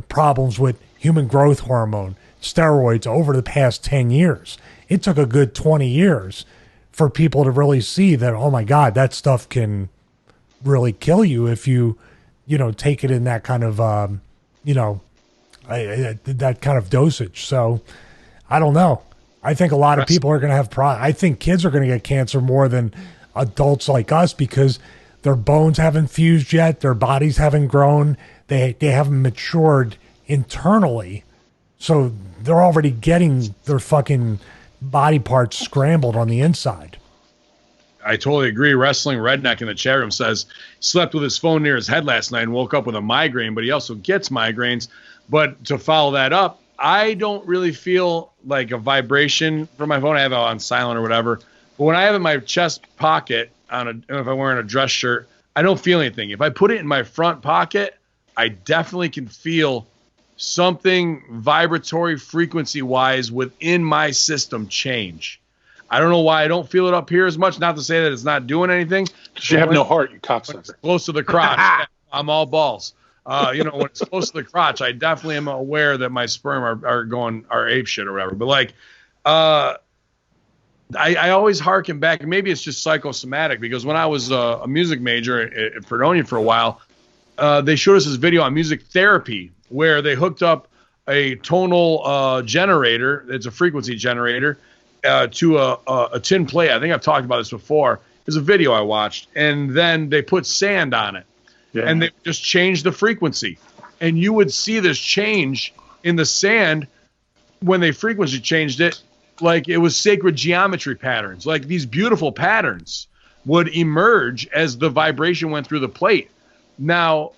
problems with human growth hormone, steroids over the past 10 years. It took a good 20 years for people to really see that, oh my God, that stuff can really kill you if you take it in that kind of, that kind of dosage. So I don't know. I think a lot of people are going to have I think kids are going to get cancer more than adults like us because their bones haven't fused yet. Their bodies haven't grown. They haven't matured internally. So they're already getting their fucking body parts scrambled on the inside. I totally agree. Wrestling Redneck in the chat room says slept with his phone near his head last night and woke up with a migraine, but he also gets migraines. But to follow that up, I don't really feel like a vibration from my phone. I have it on silent or whatever. But when I have it in my chest pocket, if I'm wearing a dress shirt, I don't feel anything. If I put it in my front pocket, I definitely can feel something vibratory frequency-wise within my system change. I don't know why I don't feel it up here as much. Not to say that it's not doing anything. You have no heart, you cocksucker. Close to the crotch. I'm all balls. When it's close to the crotch, I definitely am aware that my sperm are ape shit or whatever. But like, I always harken back, and maybe it's just psychosomatic, because when I was a music major at Fredonia for a while, they showed us this video on music therapy where they hooked up a tonal generator. It's a frequency generator to a tin plate. I think I've talked about this before. There's a video I watched, and then they put sand on it. Yeah. And they just changed the frequency. And you would see this change in the sand when they frequency changed it, like it was sacred geometry patterns. Like these beautiful patterns would emerge as the vibration went through the plate. Now,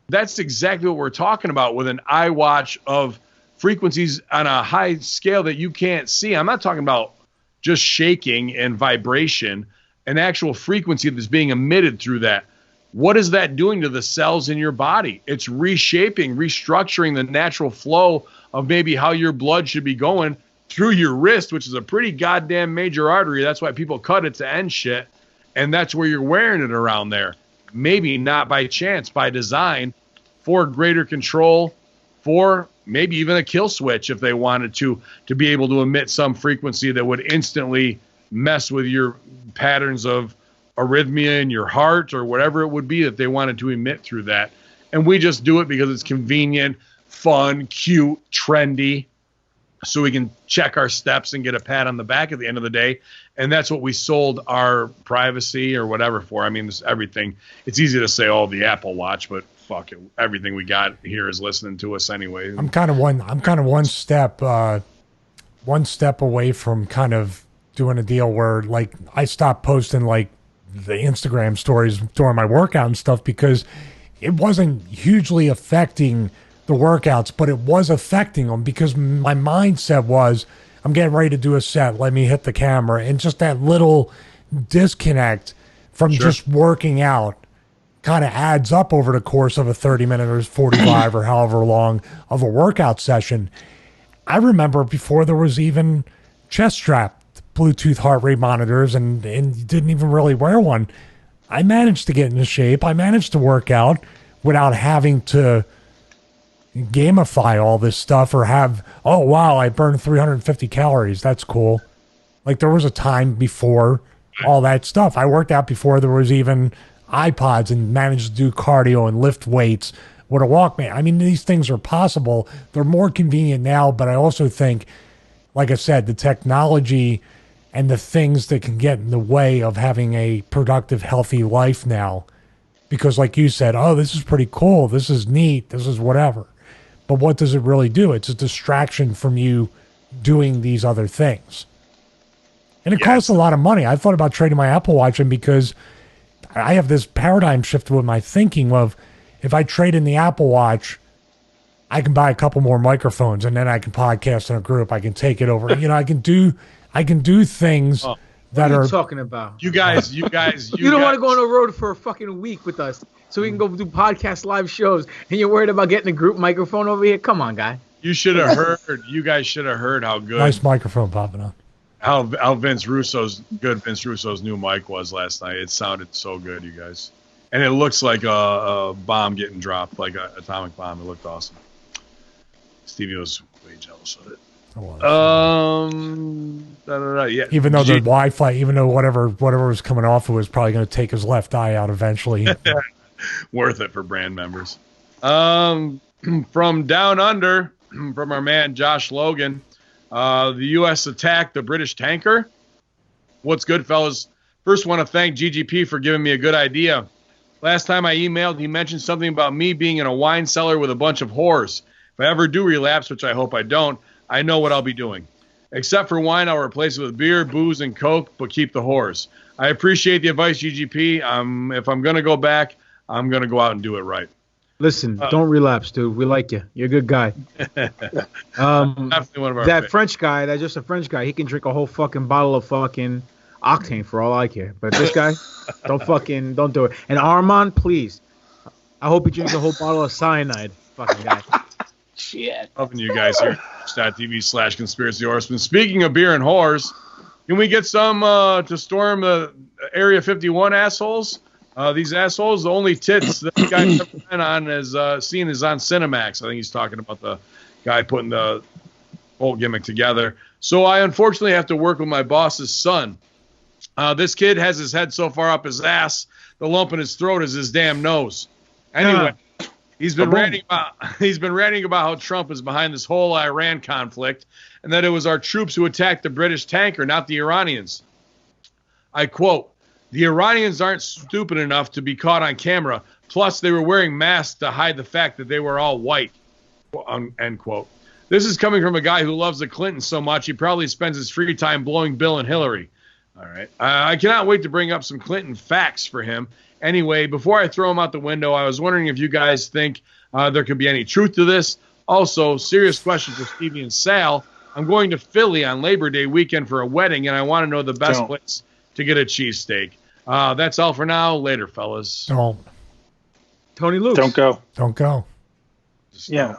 that's exactly what we're talking about with an iWatch of frequencies on a high scale that you can't see. I'm not talking about just shaking and vibration, an actual frequency that's being emitted through that. What is that doing to the cells in your body? It's reshaping, restructuring the natural flow of maybe how your blood should be going through your wrist, which is a pretty goddamn major artery. That's why people cut it to end shit. And that's where you're wearing it around there. Maybe not by chance, by design, for greater control, for maybe even a kill switch if they wanted to be able to emit some frequency that would instantly mess with your patterns of arrhythmia in your heart or whatever it would be that they wanted to emit through that. And we just do it because it's convenient, fun, cute, trendy, so we can check our steps and get a pat on the back at the end of the day. And that's what we sold our privacy or whatever for. I mean, this everything. It's easy to say, oh, the Apple Watch, but fuck it. Everything we got here is listening to us anyway. I'm kind of one step one step away from kind of doing a deal where, like, I stopped posting, like, the Instagram stories during my workout and stuff because it wasn't hugely affecting the workouts, but it was affecting them because my mindset was, I'm getting ready to do a set, let me hit the camera. And just that little disconnect from just working out kind of adds up over the course of a 30-minute or 45 or however long of a workout session. I remember before there was even chest strap Bluetooth heart rate monitors and you didn't even really wear one, I managed to get into shape. I managed to work out without having to gamify all this stuff or have, oh, wow, I burned 350 calories. That's cool. Like, there was a time before all that stuff. I worked out before there was even iPods and managed to do cardio and lift weights with a Walkman. I mean, these things are possible. They're more convenient now, but I also think, like I said, the technology and the things that can get in the way of having a productive, healthy life now. Because like you said, oh, this is pretty cool. This is neat. This is whatever. But what does it really do? It's a distraction from you doing these other things. And it costs a lot of money. I thought about trading my Apple Watch in because I have this paradigm shift with my thinking of if I trade in the Apple Watch, I can buy a couple more microphones and then I can podcast in a group. I can take it over. You know, I can do things that What are are you talking about? You guys. You don't want to go on the road for a fucking week with us so we can go do podcast live shows and you're worried about getting a group microphone over here? Come on, guy. You should have heard. You guys should have heard how good. nice microphone popping on. How Vince Russo's new mic was last night. It sounded so good, you guys. And it looks like a bomb getting dropped, like an atomic bomb. It looked awesome. Stevie was way jealous of it. Yeah. Even though the Wi-Fi, even though whatever was coming off, it was probably going to take his left eye out eventually. Worth it for brand members. From down under, from our man Josh Logan, the U.S. attacked the British tanker. What's good, fellas? First, want to thank GGP for giving me a good idea. Last time I emailed, he mentioned something about me being in a wine cellar with a bunch of whores. If I ever do relapse, which I hope I don't, I know what I'll be doing. Except for wine, I'll replace it with beer, booze, and Coke, but keep the whores. I appreciate the advice, GGP. If I'm going to go back, I'm going to go out and do it right. Listen, don't relapse, dude. We like you. You're a good guy. Definitely one of our that French guy, that's just a French guy. He can drink a whole fucking bottle of fucking Octane for all I care. But this guy, don't do it. And Armand, please. I hope he drinks a whole bottle of cyanide. Fucking guy. Shit. Loving you guys here. TV/Conspiracy Horsemen. Speaking of beer and whores, can we get some to storm the Area 51 assholes? These assholes, the only tits that the guy's ever been on is seen is on Cinemax. I think he's talking about the guy putting the whole gimmick together. So I unfortunately have to work with my boss's son. This kid has his head so far up his ass, the lump in his throat is his damn nose. Anyway, he's been ranting about how Trump is behind this whole Iran conflict and that it was our troops who attacked the British tanker, not the Iranians. I quote, "The Iranians aren't stupid enough to be caught on camera. Plus, they were wearing masks to hide the fact that they were all white." End quote. This is coming from a guy who loves the Clintons so much he probably spends his free time blowing Bill and Hillary. All right. I cannot wait to bring up some Clinton facts for him. Anyway, before I throw him out the window, I was wondering if you guys think there could be any truth to this. Also, serious question for Stevie and Sal. I'm going to Philly on Labor Day weekend for a wedding, and I want to know the best place to get a cheesesteak. That's all for now. Later, fellas. Don't. Tony Luke. Don't go. Don't go. Yeah.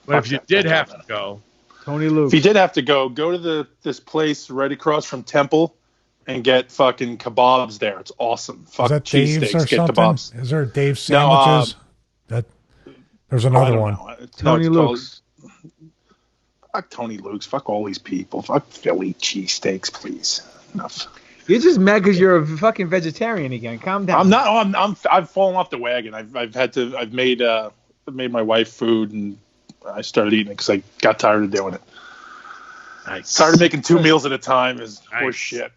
But if you did have to go, Tony Luke. If you did have to go to this place right across from Temple and get fucking kebabs there. It's awesome. Fuck cheesesteaks. Get kebabs. Is there Dave's sandwiches? There's another one. Tony Luke's. Fuck Tony Luke's. Fuck all these people. Fuck Philly cheesesteaks, please. Enough. You're just mad because you're a fucking vegetarian again. Calm down. I'm not. I've fallen off the wagon. I've made my wife food and I started eating it because I got tired of doing it. Nice. Started making 2 meals at a time is horse shit.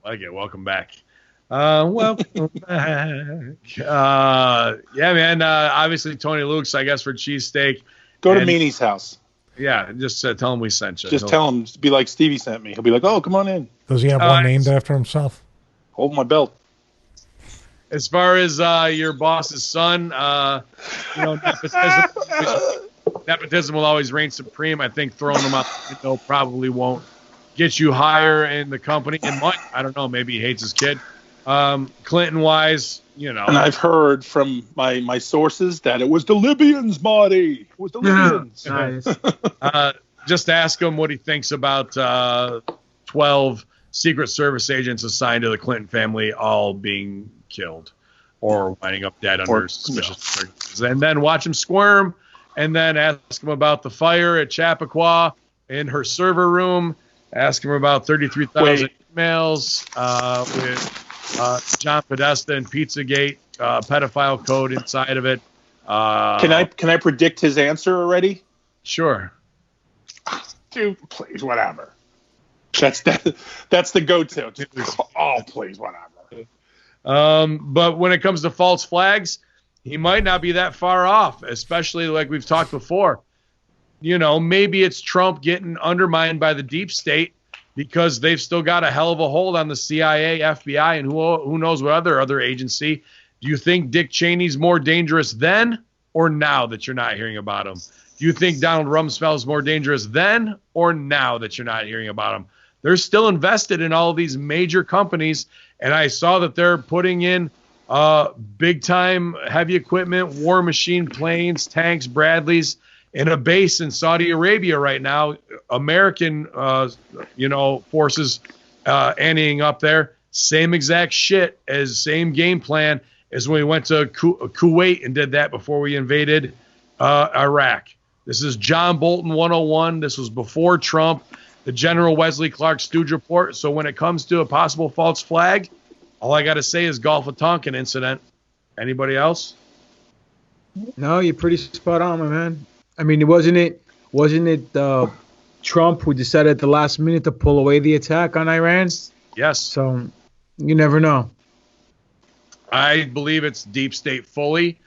Like it. Welcome back. Welcome back. Yeah, man. Obviously, Tony Luke's, I guess, for cheesesteak. Go to Meanie's house. Yeah, just tell him we sent you. Just tell him, be like Stevie sent me. He'll be like, oh, come on in. Does he have one named after himself? Hold my belt. As far as your boss's son, nepotism will always reign supreme. I think throwing him out the window probably won't get you higher in the company. It might. I don't know. Maybe he hates his kid. Clinton-wise, And I've heard from my sources that it was the Libyans, Marty. It was the Libyans. Nice. Just ask him what he thinks about 12 Secret Service agents assigned to the Clinton family all being killed or winding up dead under suspicious circumstances. And then watch him squirm, and then ask him about the fire at Chappaqua in her server room. Ask him about 33,000 emails with John Podesta and Pizzagate pedophile code inside of it. Can I predict his answer already? Sure. Dude, please, whatever. That's the go-to. Please, whatever. But when it comes to false flags, he might not be that far off, especially like we've talked before. Maybe it's Trump getting undermined by the deep state because they've still got a hell of a hold on the CIA, FBI, and who knows what other agency. Do you think Dick Cheney's more dangerous then or now that you're not hearing about him? Do you think Donald Rumsfeld's more dangerous then or now that you're not hearing about him? They're still invested in all of these major companies, and I saw that they're putting in big-time heavy equipment, war machine planes, tanks, Bradleys, in a base in Saudi Arabia right now. American, forces anteing up there. Same exact shit same game plan as when we went to Kuwait and did that before we invaded Iraq. This is John Bolton 101. This was before Trump. The General Wesley Clark Stooge report. So when it comes to a possible false flag, all I got to say is Gulf of Tonkin incident. Anybody else? No, you're pretty spot on, my man. I mean, wasn't it Trump who decided at the last minute to pull away the attack on Iran? Yes. So you never know. I believe it's deep state fully.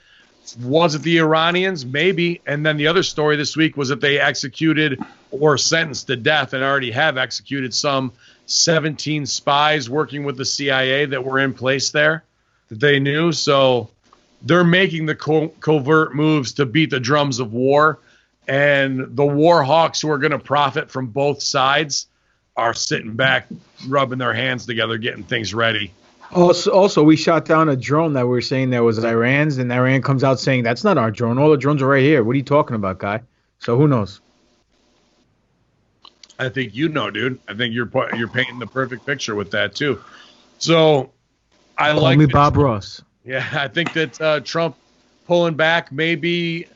Was it the Iranians? Maybe. And then the other story this week was that they executed or sentenced to death and already have executed some 17 spies working with the CIA that were in place there that they knew. So they're making the covert moves to beat the drums of war. And the war hawks who are going to profit from both sides are sitting back, rubbing their hands together, getting things ready. Also, we shot down a drone that we were saying that was Iran's, and Iran comes out saying that's not our drone. All the drones are right here. What are you talking about, guy? So who knows? I think dude. I think you're painting the perfect picture with that too. So I Call like me Bob Ross. Yeah, I think that Trump pulling back, maybe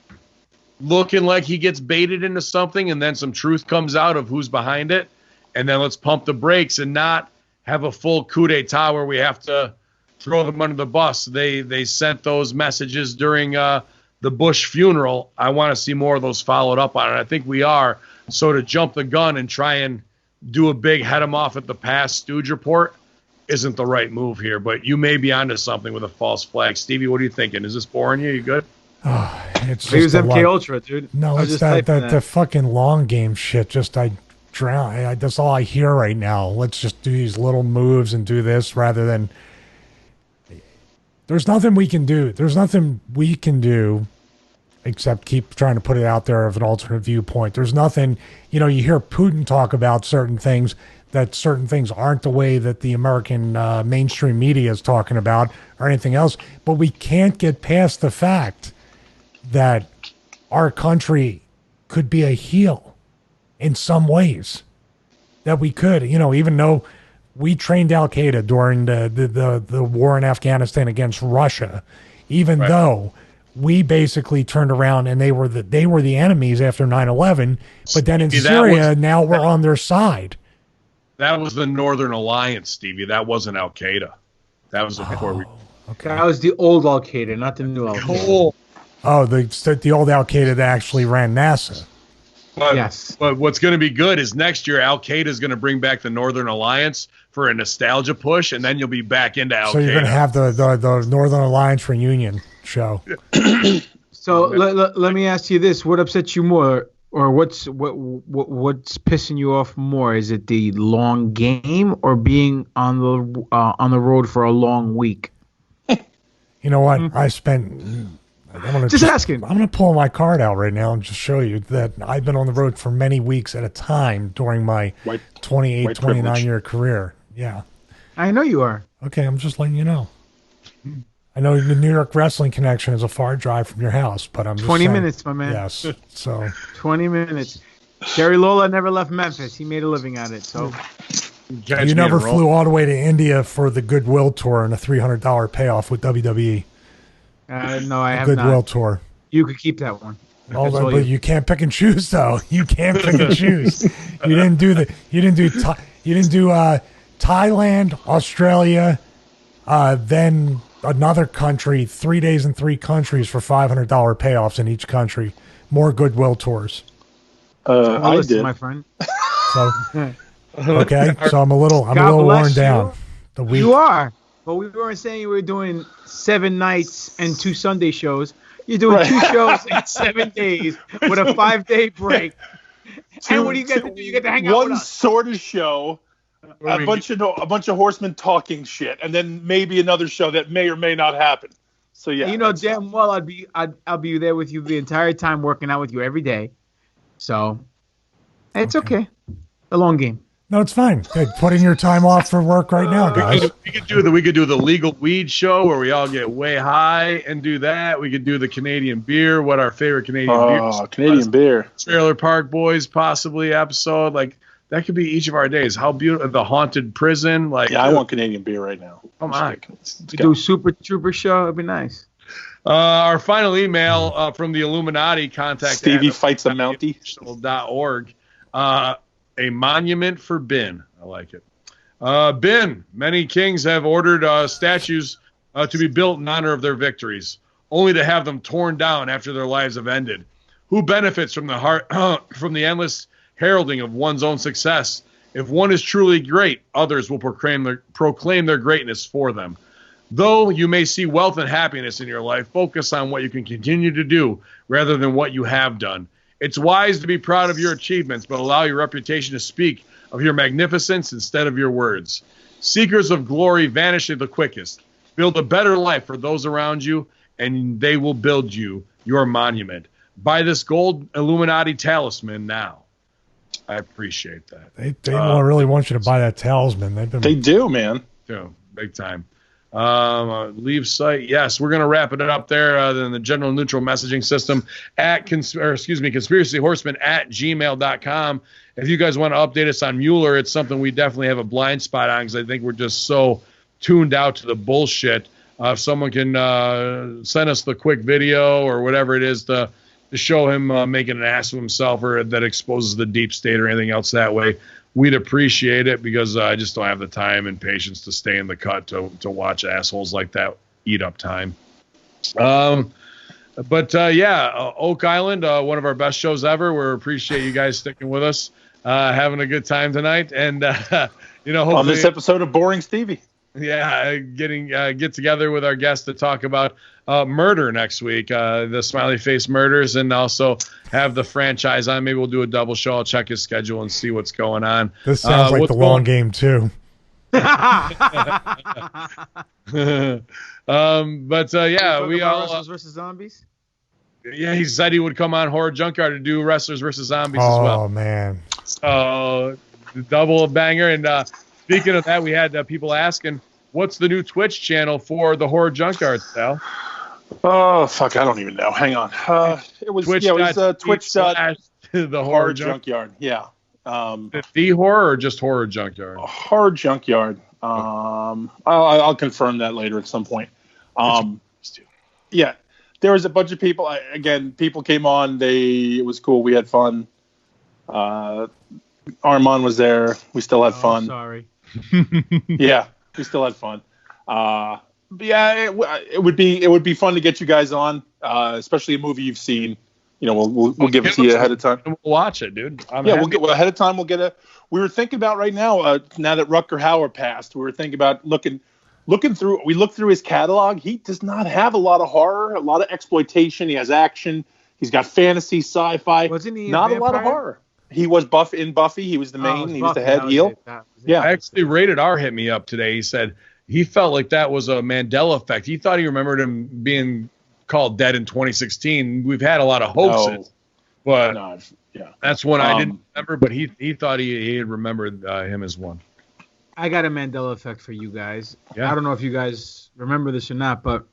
looking like he gets baited into something, and then some truth comes out of who's behind it, and then let's pump the brakes and not have a full coup d'etat where we have to throw them under the bus. They sent those messages during the Bush funeral. I want to see more of those followed up on it. I think we are. So to jump the gun and try and do a big head them off at the past Stooge report isn't the right move here. But you may be onto something with a false flag. Stevie, what are you thinking? Is this boring you? You good? Oh, it's he was just MK Ultra, dude. No, it's the fucking long game shit. I drown. That's all I hear right now. Let's just do these little moves and do this rather than. There's nothing we can do. There's nothing we can do except keep trying to put it out there of an alternate viewpoint. There's nothing, you hear Putin talk about certain things, that certain things aren't the way that the American mainstream media is talking about or anything else. But we can't get past the fact that our country could be a heel in some ways. That we could, even though we trained Al-Qaeda during the war in Afghanistan against Russia, even though we basically turned around and they were the enemies after 9/11, but then in Syria, now we're on their side. That was the Northern Alliance, Stevie. That wasn't Al-Qaeda. That was before we. Okay. That was the old Al-Qaeda, not the new Al-Qaeda. Oh, the old Al-Qaeda that actually ran NASA. Yes. But what's going to be good is next year Al-Qaeda is going to bring back the Northern Alliance for a nostalgia push, and then you'll be back into Al-Qaeda. So you're going to have the Northern Alliance reunion show. So let me ask you this: what upsets you more, Or what's pissing you off more? Is it the long game or being on the road for a long week? You know what? I spent. Just asking. I'm going to pull my card out right now and just show you that I've been on the road for many weeks at a time during my 28, 29-year career. Yeah. I know you are. Okay, I'm just letting you know. I know the New York Wrestling Connection is a far drive from your house, but I'm just 20 saying, minutes, my man. Yes, so 20 minutes. Jerry Lawler never left Memphis. He made a living at it. So you never flew all the way to India for the Goodwill Tour and a $300 payoff with WWE. No, I have Goodwill not. Tour. You could keep that one. But you can't pick and choose, though. You can't pick and choose. You didn't do Thailand, Australia, then another country, 3 days in 3 countries for $500 payoffs in each country. More Goodwill Tours. I did, my friend. So okay, so I'm a little worn down. The week. You are, but we weren't saying you were doing 7 nights and 2 Sunday shows. You're doing 2 shows in 7 days with a 5-day break. And what do you get to do? You get to hang out with one us. sort of show. A bunch of horsemen talking shit, and then maybe another show that may or may not happen. So yeah, you know damn well I'll be there with you the entire time, working out with you every day. So it's okay. A long game. No, it's fine. Good. Put in your time off for work right now, guys. We could do the legal weed show where we all get way high and do that. We could do the Canadian beer, what our favorite Canadian beer is. Canadian beer. Trailer Park Boys possibly episode. Like that could be each of our days. How beautiful. The haunted prison. Like yeah, I want Canadian beer right now. Come on. Do Super Trooper show. It'd be nice. Our final email from the Illuminati, contact Stevie fights a Mountie. .org. A monument for Bin. I like it. Bin, many kings have ordered statues to be built in honor of their victories, only to have them torn down after their lives have ended. Who benefits from from the endless heralding of one's own success? If one is truly great, others will proclaim their greatness for them. Though you may see wealth and happiness in your life, focus on what you can continue to do rather than what you have done. It's wise to be proud of your achievements, but allow your reputation to speak of your magnificence instead of your words. Seekers of glory vanish the quickest. Build a better life for those around you, and they will build you your monument. Buy this gold Illuminati talisman now. I appreciate that. They really want you to buy that talisman. They do, man. Yeah, big time. Leave site. Yes, we're going to wrap it up there. In the general neutral messaging system at conspiracyhorsemen@gmail.com. If you guys want to update us on Mueller, it's something we definitely have a blind spot on because I think we're just so tuned out to the bullshit. If someone can send us the quick video or whatever it is to show him making an ass of himself or that exposes the deep state or anything else that way, we'd appreciate it because I just don't have the time and patience to stay in the cut to watch assholes like that eat up time. Oak Island, one of our best shows ever. We appreciate you guys sticking with us, having a good time tonight. And, hopefully, on this episode of Boring Stevie. Yeah, get together with our guests to talk about murder next week, the Smiley Face Murders, and also have the franchise on. Maybe we'll do a double show. I'll check his schedule and see what's going on. This sounds like the long game too. We all Wrestlers versus Zombies. Yeah, he said he would come on Horror Junkyard to do Wrestlers versus Zombies as well. Oh man! So double banger. And speaking of that, we had people asking, "What's the new Twitch channel for the Horror Junkyard, Sal?" Oh fuck, I don't even know. Hang on. It was Twitch. Twitch. The Horror Junkyard. Yeah. The Horror or just Horror Junkyard? Horror Junkyard. I'll confirm that later at some point. Yeah, there was a bunch of people. People came on. It was cool. We had fun. Armand was there. We still had fun. Sorry. Yeah, we still had fun. It would be fun to get you guys on, especially a movie you've seen. We'll give it to you ahead of time. We'll watch it, dude. We'll get ahead of time. We were thinking about right now. Now that Rutger Hauer passed, we were thinking about looking through. We looked through his catalog. He does not have a lot of horror, a lot of exploitation. He has action. He's got fantasy, sci-fi. Wasn't he not a lot of horror? He was in Buffy. He was the main. He was the head heel. Yeah. Actually, Rated R hit me up today. He said he felt like that was a Mandela effect. He thought he remembered him being called dead in 2016. We've had a lot of hoaxes, but that's one I didn't remember. But he thought he had remembered him as one. I got a Mandela effect for you guys. Yeah. I don't know if you guys remember this or not, but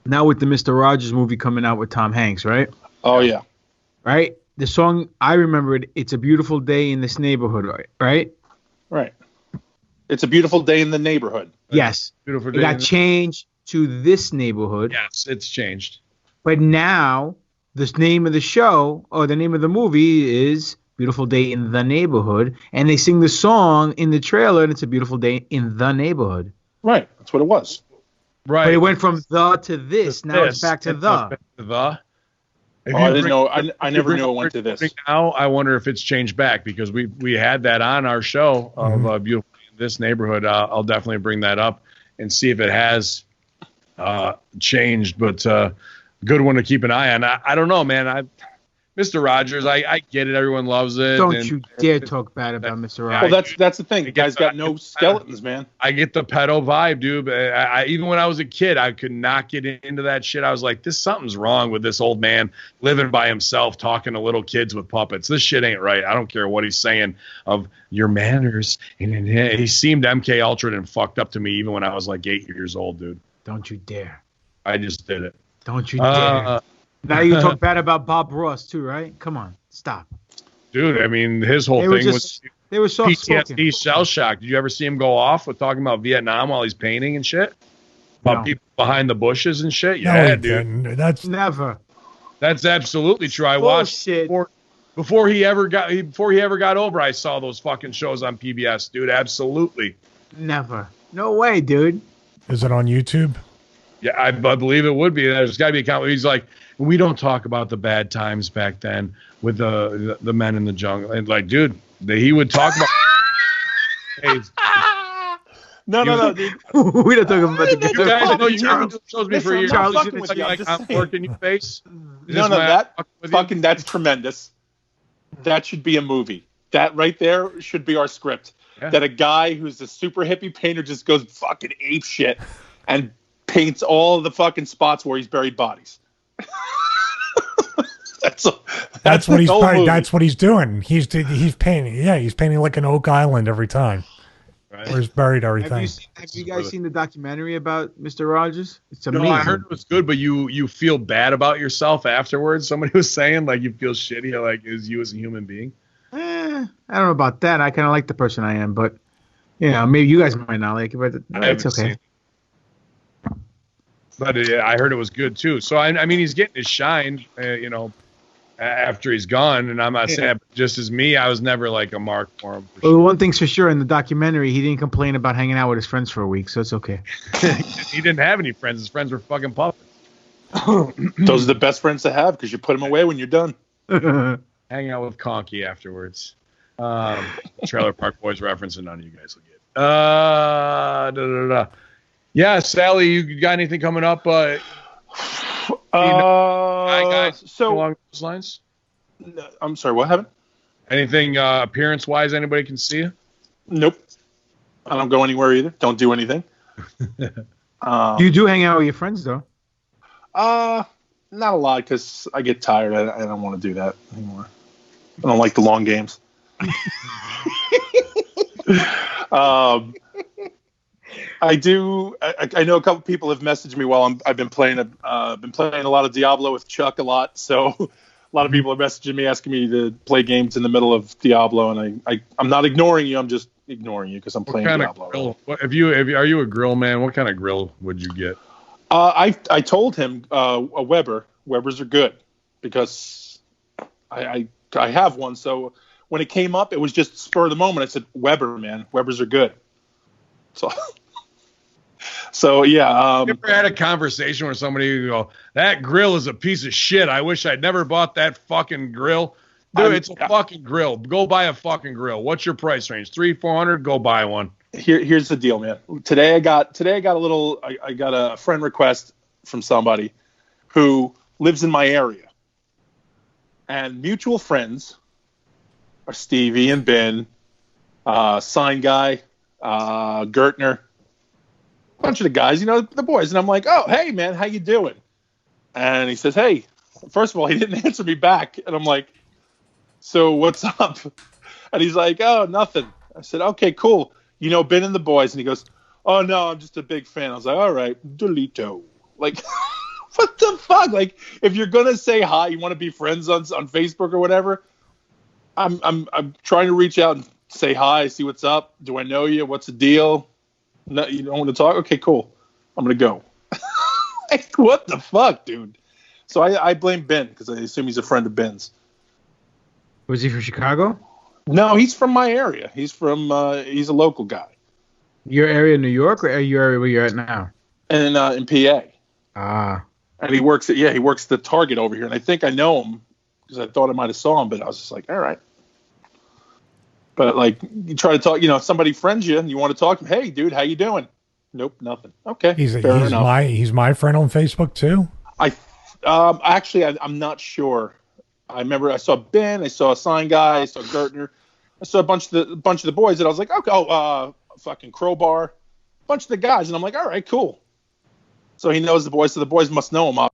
now with the Mr. Rogers movie coming out with Tom Hanks, right? Oh, yeah. Right? The song, I remembered, It's a Beautiful Day in This Neighborhood, right? Right. It's a beautiful day in the neighborhood. Yes. Beautiful day. It got changed to This Neighborhood. Yes, it's changed. But now, the name of the show, or the name of the movie is Beautiful Day in the Neighborhood, and they sing the song in the trailer, and it's a beautiful day in the neighborhood. Right. That's what it was. Right. But it went from the to this. Now it's back to the. I didn't know. I never knew it went to this. Now I wonder if it's changed back because we had that on our show of beautiful this neighborhood. I'll definitely bring that up and see if it has changed. But good one to keep an eye on. I don't know, man. Mr. Rogers, I get it. Everyone loves it. Don't you dare talk bad about Mr. Rogers. Well, that's the thing. The guy's got no skeletons, man. I get the pedo vibe, dude. But even when I was a kid, I could not get into that shit. I was like, something's wrong with this old man living by himself, talking to little kids with puppets. This shit ain't right. I don't care what he's saying of your manners. And he seemed MK Ultra and fucked up to me even when I was like 8 years old, dude. Don't you dare. I just did it. Don't you dare. Now you talk bad about Bob Ross too, right? Come on, stop. Dude, I mean, his whole thing was they were soft spoken. PTSD, shell shock. Did you ever see him go off with talking about Vietnam while he's painting and shit? About people behind the bushes and shit? Yeah, dude. That's never. That's absolutely true. I watched before he ever got over. I saw those fucking shows on PBS, dude. Absolutely. Never. No way, dude. Is it on YouTube? Yeah, I believe it would be. There's got to be a comment. He's like, we don't talk about the bad times back then with the men in the jungle. And like, dude, he would talk about. No, dude. We don't talk about the you guys know you shows me for years. I'm working your face. That's tremendous. That should be a movie. That right there should be our script. Yeah. That a guy who's a super hippie painter just goes fucking ape shit and paints all the fucking spots where he's buried bodies. That's what he's doing. He's painting. Yeah, he's painting like an Oak Island every time. Right. Where he's buried everything. Have you guys seen the documentary about Mr. Rogers? It's amazing. No, I heard it was good, but you feel bad about yourself afterwards. Somebody was saying like you feel shitty, like as you as a human being. I don't know about that. I kind of like the person I am, but maybe you guys might not like it, but it's okay. But I heard it was good too. So I mean, he's getting his shine, after he's gone. And I'm not saying just as me, I was never like a mark for him. Well, one thing's for sure, in the documentary, he didn't complain about hanging out with his friends for a week, so it's okay. He didn't have any friends. His friends were fucking puppets. Those are the best friends to have because you put them away when you're done. Hang out with Conky afterwards. Trailer Park Boys reference, and none of you guys will get. Yeah, Sally, you got anything coming up? So along those lines. I'm sorry, what happened? Anything appearance-wise? Anybody can see you? Nope. I don't go anywhere either. Don't do anything. You do hang out with your friends, though. Not a lot because I get tired. I don't want to do that anymore. I don't like the long games. I do. I know a couple people have messaged me while I've been playing a lot of Diablo with Chuck a lot. So a lot of people are messaging me asking me to play games in the middle of Diablo, and I'm not ignoring you. I'm just ignoring you because I'm playing Diablo. Are you a grill man? What kind of grill would you get? I told him a Weber. Webers are good because I have one. So when it came up, it was just spur of the moment. I said, Weber, man. Webers are good. So yeah. You ever had a conversation with somebody who go, that grill is a piece of shit. I wish I'd never bought that fucking grill. Dude, it's a fucking grill. Go buy a fucking grill. What's your price range? $300-$400? Go buy one. Here's the deal, man. Today I got a friend request from somebody who lives in my area. And mutual friends are Stevie and Ben, Sign Guy, Gertner, a bunch of the guys, you know, the boys. And I'm like, oh, hey, man, how you doing? And he says, hey. First of all, he didn't answer me back. And I'm like, so what's up? And he's like, oh, nothing. I said, okay, cool. You know, Ben and the boys. And he goes, oh, no, I'm just a big fan. I was like, all right, delito. Like, what the fuck? Like, if you're going to say hi, you want to be friends on Facebook or whatever, I'm trying to reach out and say hi, see what's up. Do I know you? What's the deal? No, you don't want to talk? Okay, cool. I'm going to go. Like, what the fuck, dude? So I blame Ben because I assume he's a friend of Ben's. Was he from Chicago? No, he's from my area. He's from he's a local guy. Your area in New York, or your area where you're at now? And in PA. Ah. And he works the Target over here. And I think I know him because I thought I might have saw him, but I was just like, all right. But like, you try to talk, you know, if somebody friends you and you want to talk to him, hey, dude, how you doing? Nope, nothing. Okay, he's my friend on Facebook too. Actually, I'm not sure. I remember I saw Ben, I saw a Sign Guy, I saw Gertner, I saw a bunch of the boys, and I was like, okay, fucking Crowbar, a bunch of the guys, and I'm like, all right, cool. So he knows the boys, so the boys must know him.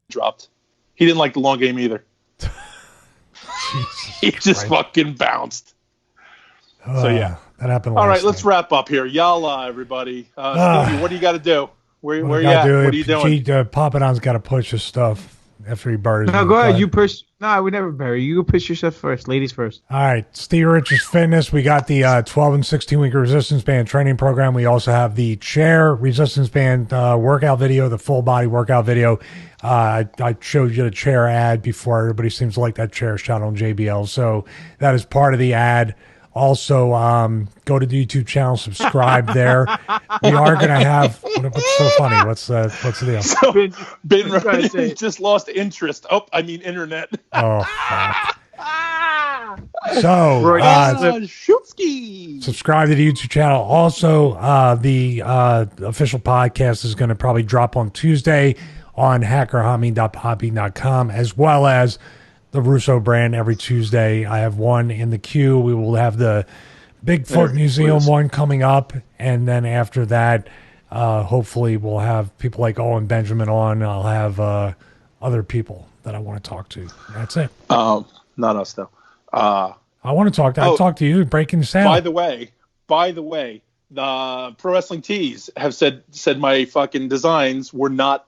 Dropped. He didn't like the long game either. He just fucking bounced. So yeah, that happened. All right, let's wrap up here. Yalla, everybody. Stevie, what do you got to do? Where you at? What are you doing? Papadon's got to push his stuff after he buries. No, go ahead. You push. No, I would never bury you. You push yourself first. Ladies first. All right. Stevie Richards Fitness. We got the 12 and 16-week resistance band training program. We also have the chair resistance band workout video, the full body workout video. I showed you the chair ad before. Everybody seems to like that chair shot on JBL. So that is part of the ad. Also, go to the YouTube channel, subscribe there. We are going to have. What's so funny? What's the deal? So, Ben just lost interest. Oh, I mean internet. Oh, fuck. So, subscribe to the YouTube channel. Also, the official podcast is going to probably drop on Tuesday on hackerhamin.podbean.com, as well as the Russo brand every Tuesday. I have one in the queue. We will have the Bigfoot Museum one coming up, and then after that, hopefully we'll have people like Owen Benjamin on. I'll have other people that I want to talk to. That's it. Not us though. I want to talk. I talked to you, breaking sound. By the way, the Pro Wrestling Tees have said my fucking designs were not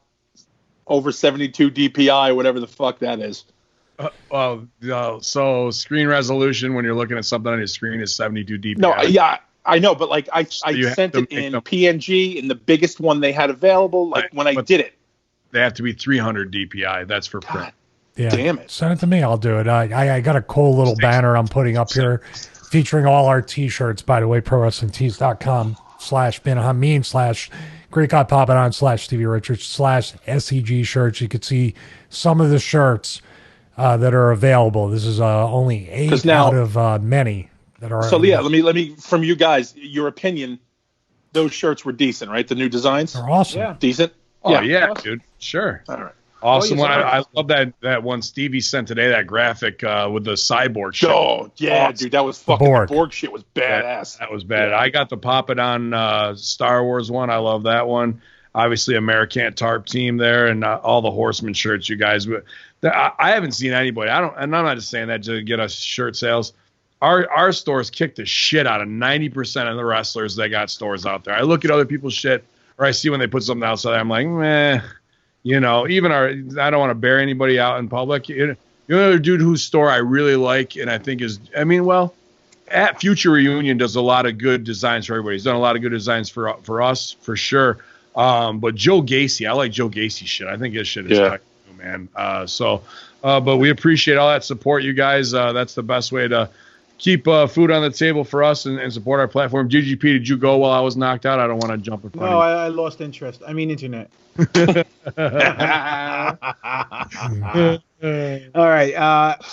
over 72 DPI, whatever the fuck that is. So screen resolution when you're looking at something on your screen is 72 dpi. No, yeah, I know, but like I sent it in PNG in the biggest one they had available. Like when I did it, they have to be 300 dpi. That's for print. Yeah, damn it! Send it to me. I'll do it. I got a cool little banner I'm putting up here, featuring all our T-shirts. By the way, ProWrestlingTees.com/Ben Great God Papadon /Stevie Richards /SEG shirts. You could see some of the shirts that are available. This is only 8 out of many that are. So yeah, let me from you guys, your opinion. Those shirts were decent, right? The new designs. They're awesome. Yeah. Decent. Oh yeah, awesome. Dude. Sure. All right. Awesome one. I love that one Stevie sent today. That graphic with the cyborg shit. Oh yeah, awesome. Dude, that was fucking. The Borg shit was badass. That was bad. Yeah. I got the Papadon Star Wars one. I love that one. Obviously, American Tarp team there, and all the Horsemen shirts. You guys, I haven't seen anybody. And I'm not just saying that to get us shirt sales. Our stores kick the shit out of 90% of the wrestlers that got stores out there. I look at other people's shit, or I see when they put something outside, I'm like, meh. You know, even I don't want to bear anybody out in public. You know, another dude whose store I really like, and I think at Future Reunion does a lot of good designs for everybody. He's done a lot of good designs for us, for sure. But Joe Gacy, I like Joe Gacy shit. I think his shit is tight, man. But we appreciate all that support, you guys. That's the best way to keep food on the table for us and support our platform. GGP, did you go while I was knocked out? I don't want to jump in front of you. No, I lost interest. I mean, internet. All right.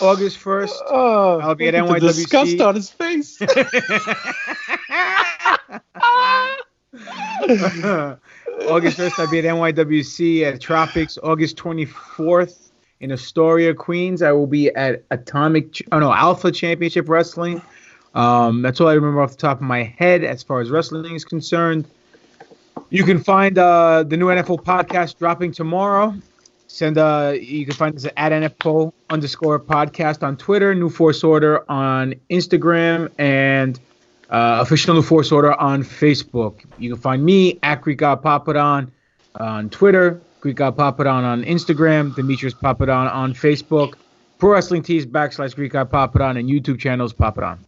August 1st, I'll be at NYWC. Disgust on his face. August 1st, I'll be at NYWC at Tropics. August 24th in Astoria, Queens. I will be at Alpha Championship Wrestling. That's all I remember off the top of my head as far as wrestling is concerned. You can find the new NFL podcast dropping tomorrow. You can find us at NFL_podcast on Twitter, New Force Order on Instagram, and Official New Force Order on Facebook. You can find me at Greek God Papadon on Twitter, Greek God Papadon on Instagram, Demetrius Papadon on Facebook, Pro Wrestling Tees / Greek God Papadon, and YouTube channels Papadon.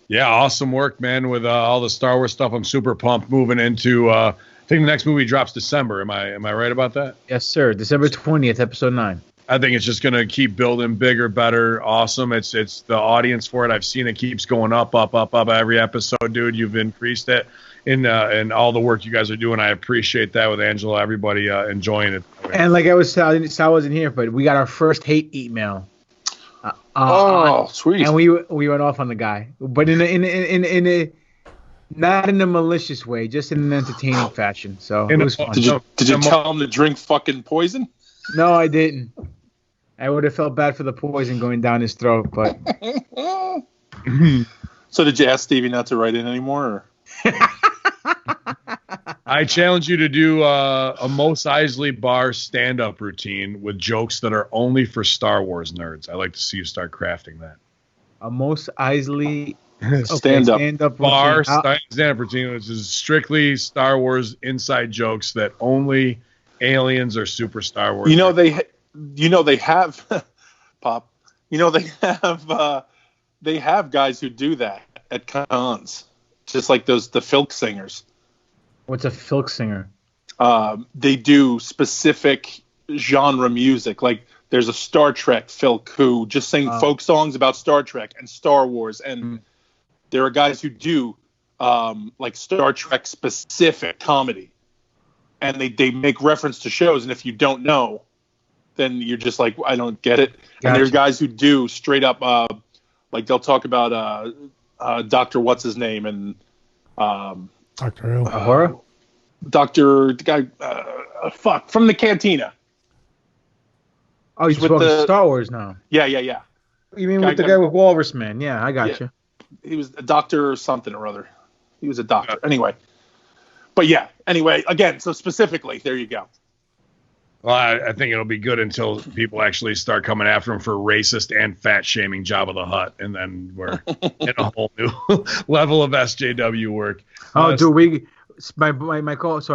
Yeah, awesome work, man, with all the Star Wars stuff. I'm super pumped moving into I think the next movie drops December. Am I right about that? Yes, sir. December 20th, episode 9. I think it's just going to keep building bigger, better, awesome. It's the audience for it. I've seen it keeps going up every episode, dude. You've increased it in all the work you guys are doing. I appreciate that with Angela, everybody enjoying it. And like I was telling, Sal wasn't here, but we got our first hate email. Sweet. And we went off on the guy, but in a not in a malicious way, just in an entertaining fashion. So it was fun. Did you tell him to drink fucking poison? No, I didn't. I would have felt bad for the poison going down his throat, but. So did you ask Stevie not to write in anymore? Or? I challenge you to do a Mos Eisley bar stand-up routine with jokes that are only for Star Wars nerds. I'd like to see you start crafting that. A Mos Eisley stand-up bar stand-up routine, which is strictly Star Wars inside jokes that only aliens or super Star Wars. They have Pop. They have guys who do that at cons, just like the filk singers. What's a filk singer? They do specific genre music. Like there's a Star Trek filk who just sing folk songs about Star Trek and Star Wars, and there are guys who do like Star Trek specific comedy, and they make reference to shows. And if you don't know, then you're just like, I don't get it. Gotcha. And there's guys who do straight up, like they'll talk about Dr. What's his name and Dr. Ahura? Dr. the guy, from the Cantina. Oh, he's talking Star Wars now. Yeah. You mean with the guy with Walrus Man? Yeah, I got you. He was a doctor or something or other. He was a doctor. Anyway. But yeah, anyway, again, so specifically, there you go. Well, I think it'll be good until people actually start coming after him for racist and fat shaming Jabba the Hutt, and then we're in a whole new level of SJW work. Dude, my co-host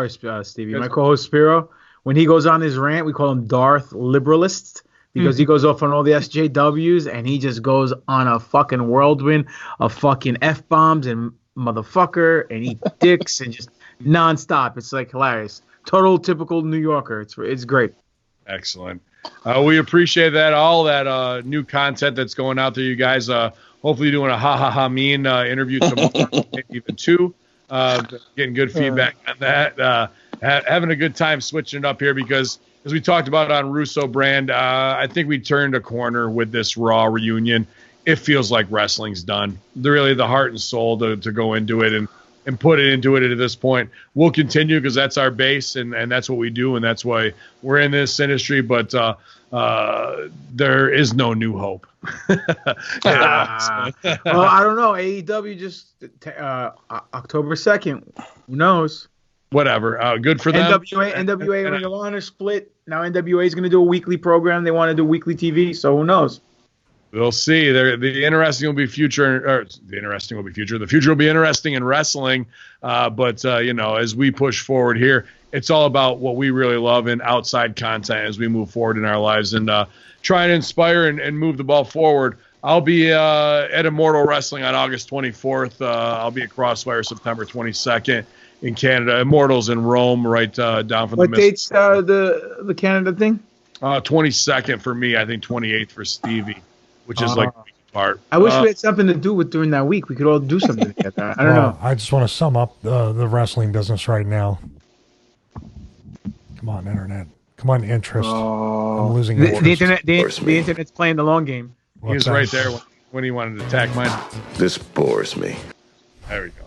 Stevie, my co-host Spiro, when he goes on his rant, we call him Darth Liberalist because he goes off on all the SJWs and he just goes on a fucking whirlwind of fucking F-bombs and motherfucker and eat dicks and just nonstop. It's like hilarious. Total typical New Yorker. It's great. Excellent. We appreciate that. All that new content that's going out there, you guys. Hopefully doing a Hamin interview tomorrow, maybe even 2. Getting good feedback on that. Having a good time switching it up here because, as we talked about on Russo Brand, I think we turned a corner with this Raw reunion. It feels like wrestling's done. Really the heart and soul to go into it and put it into it at this point. We'll continue because that's our base and that's what we do and that's why we're in this industry. But there is no new hope. Well, I don't know. AEW just October 2nd. Who knows? Whatever. Good for them. NWA Ring of Honor split. Now NWA is going to do a weekly program. They want to do weekly TV. So who knows? We'll see. The interesting will be future. The future will be interesting in wrestling. But as we push forward here, it's all about what we really love in outside content as we move forward in our lives and try and inspire and move the ball forward. I'll be at Immortal Wrestling on August 24th. I'll be at Crossfire September 22nd in Canada. Immortal's in Rome, right down from what date's the Canada thing? 22nd for me. I think 28th for Stevie. Which is like the part. I wish we had something to do with during that week. We could all do something together. I don't know. I just want to sum up the wrestling business right now. Come on, internet. Come on, interest. I'm losing the internet. The internet's playing the long game. He was right there when he wanted to attack mine. This bores me. There we go.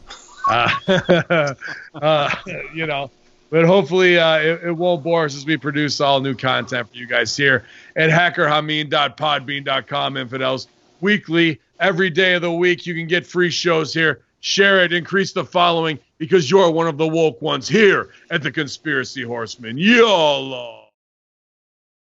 But hopefully it won't bore us as we produce all new content for you guys here at hackerhamin.podbean.com, infidels. Weekly, every day of the week, you can get free shows here. Share it, increase the following, because you're one of the woke ones here at the Conspiracy Horsemen. YOLO!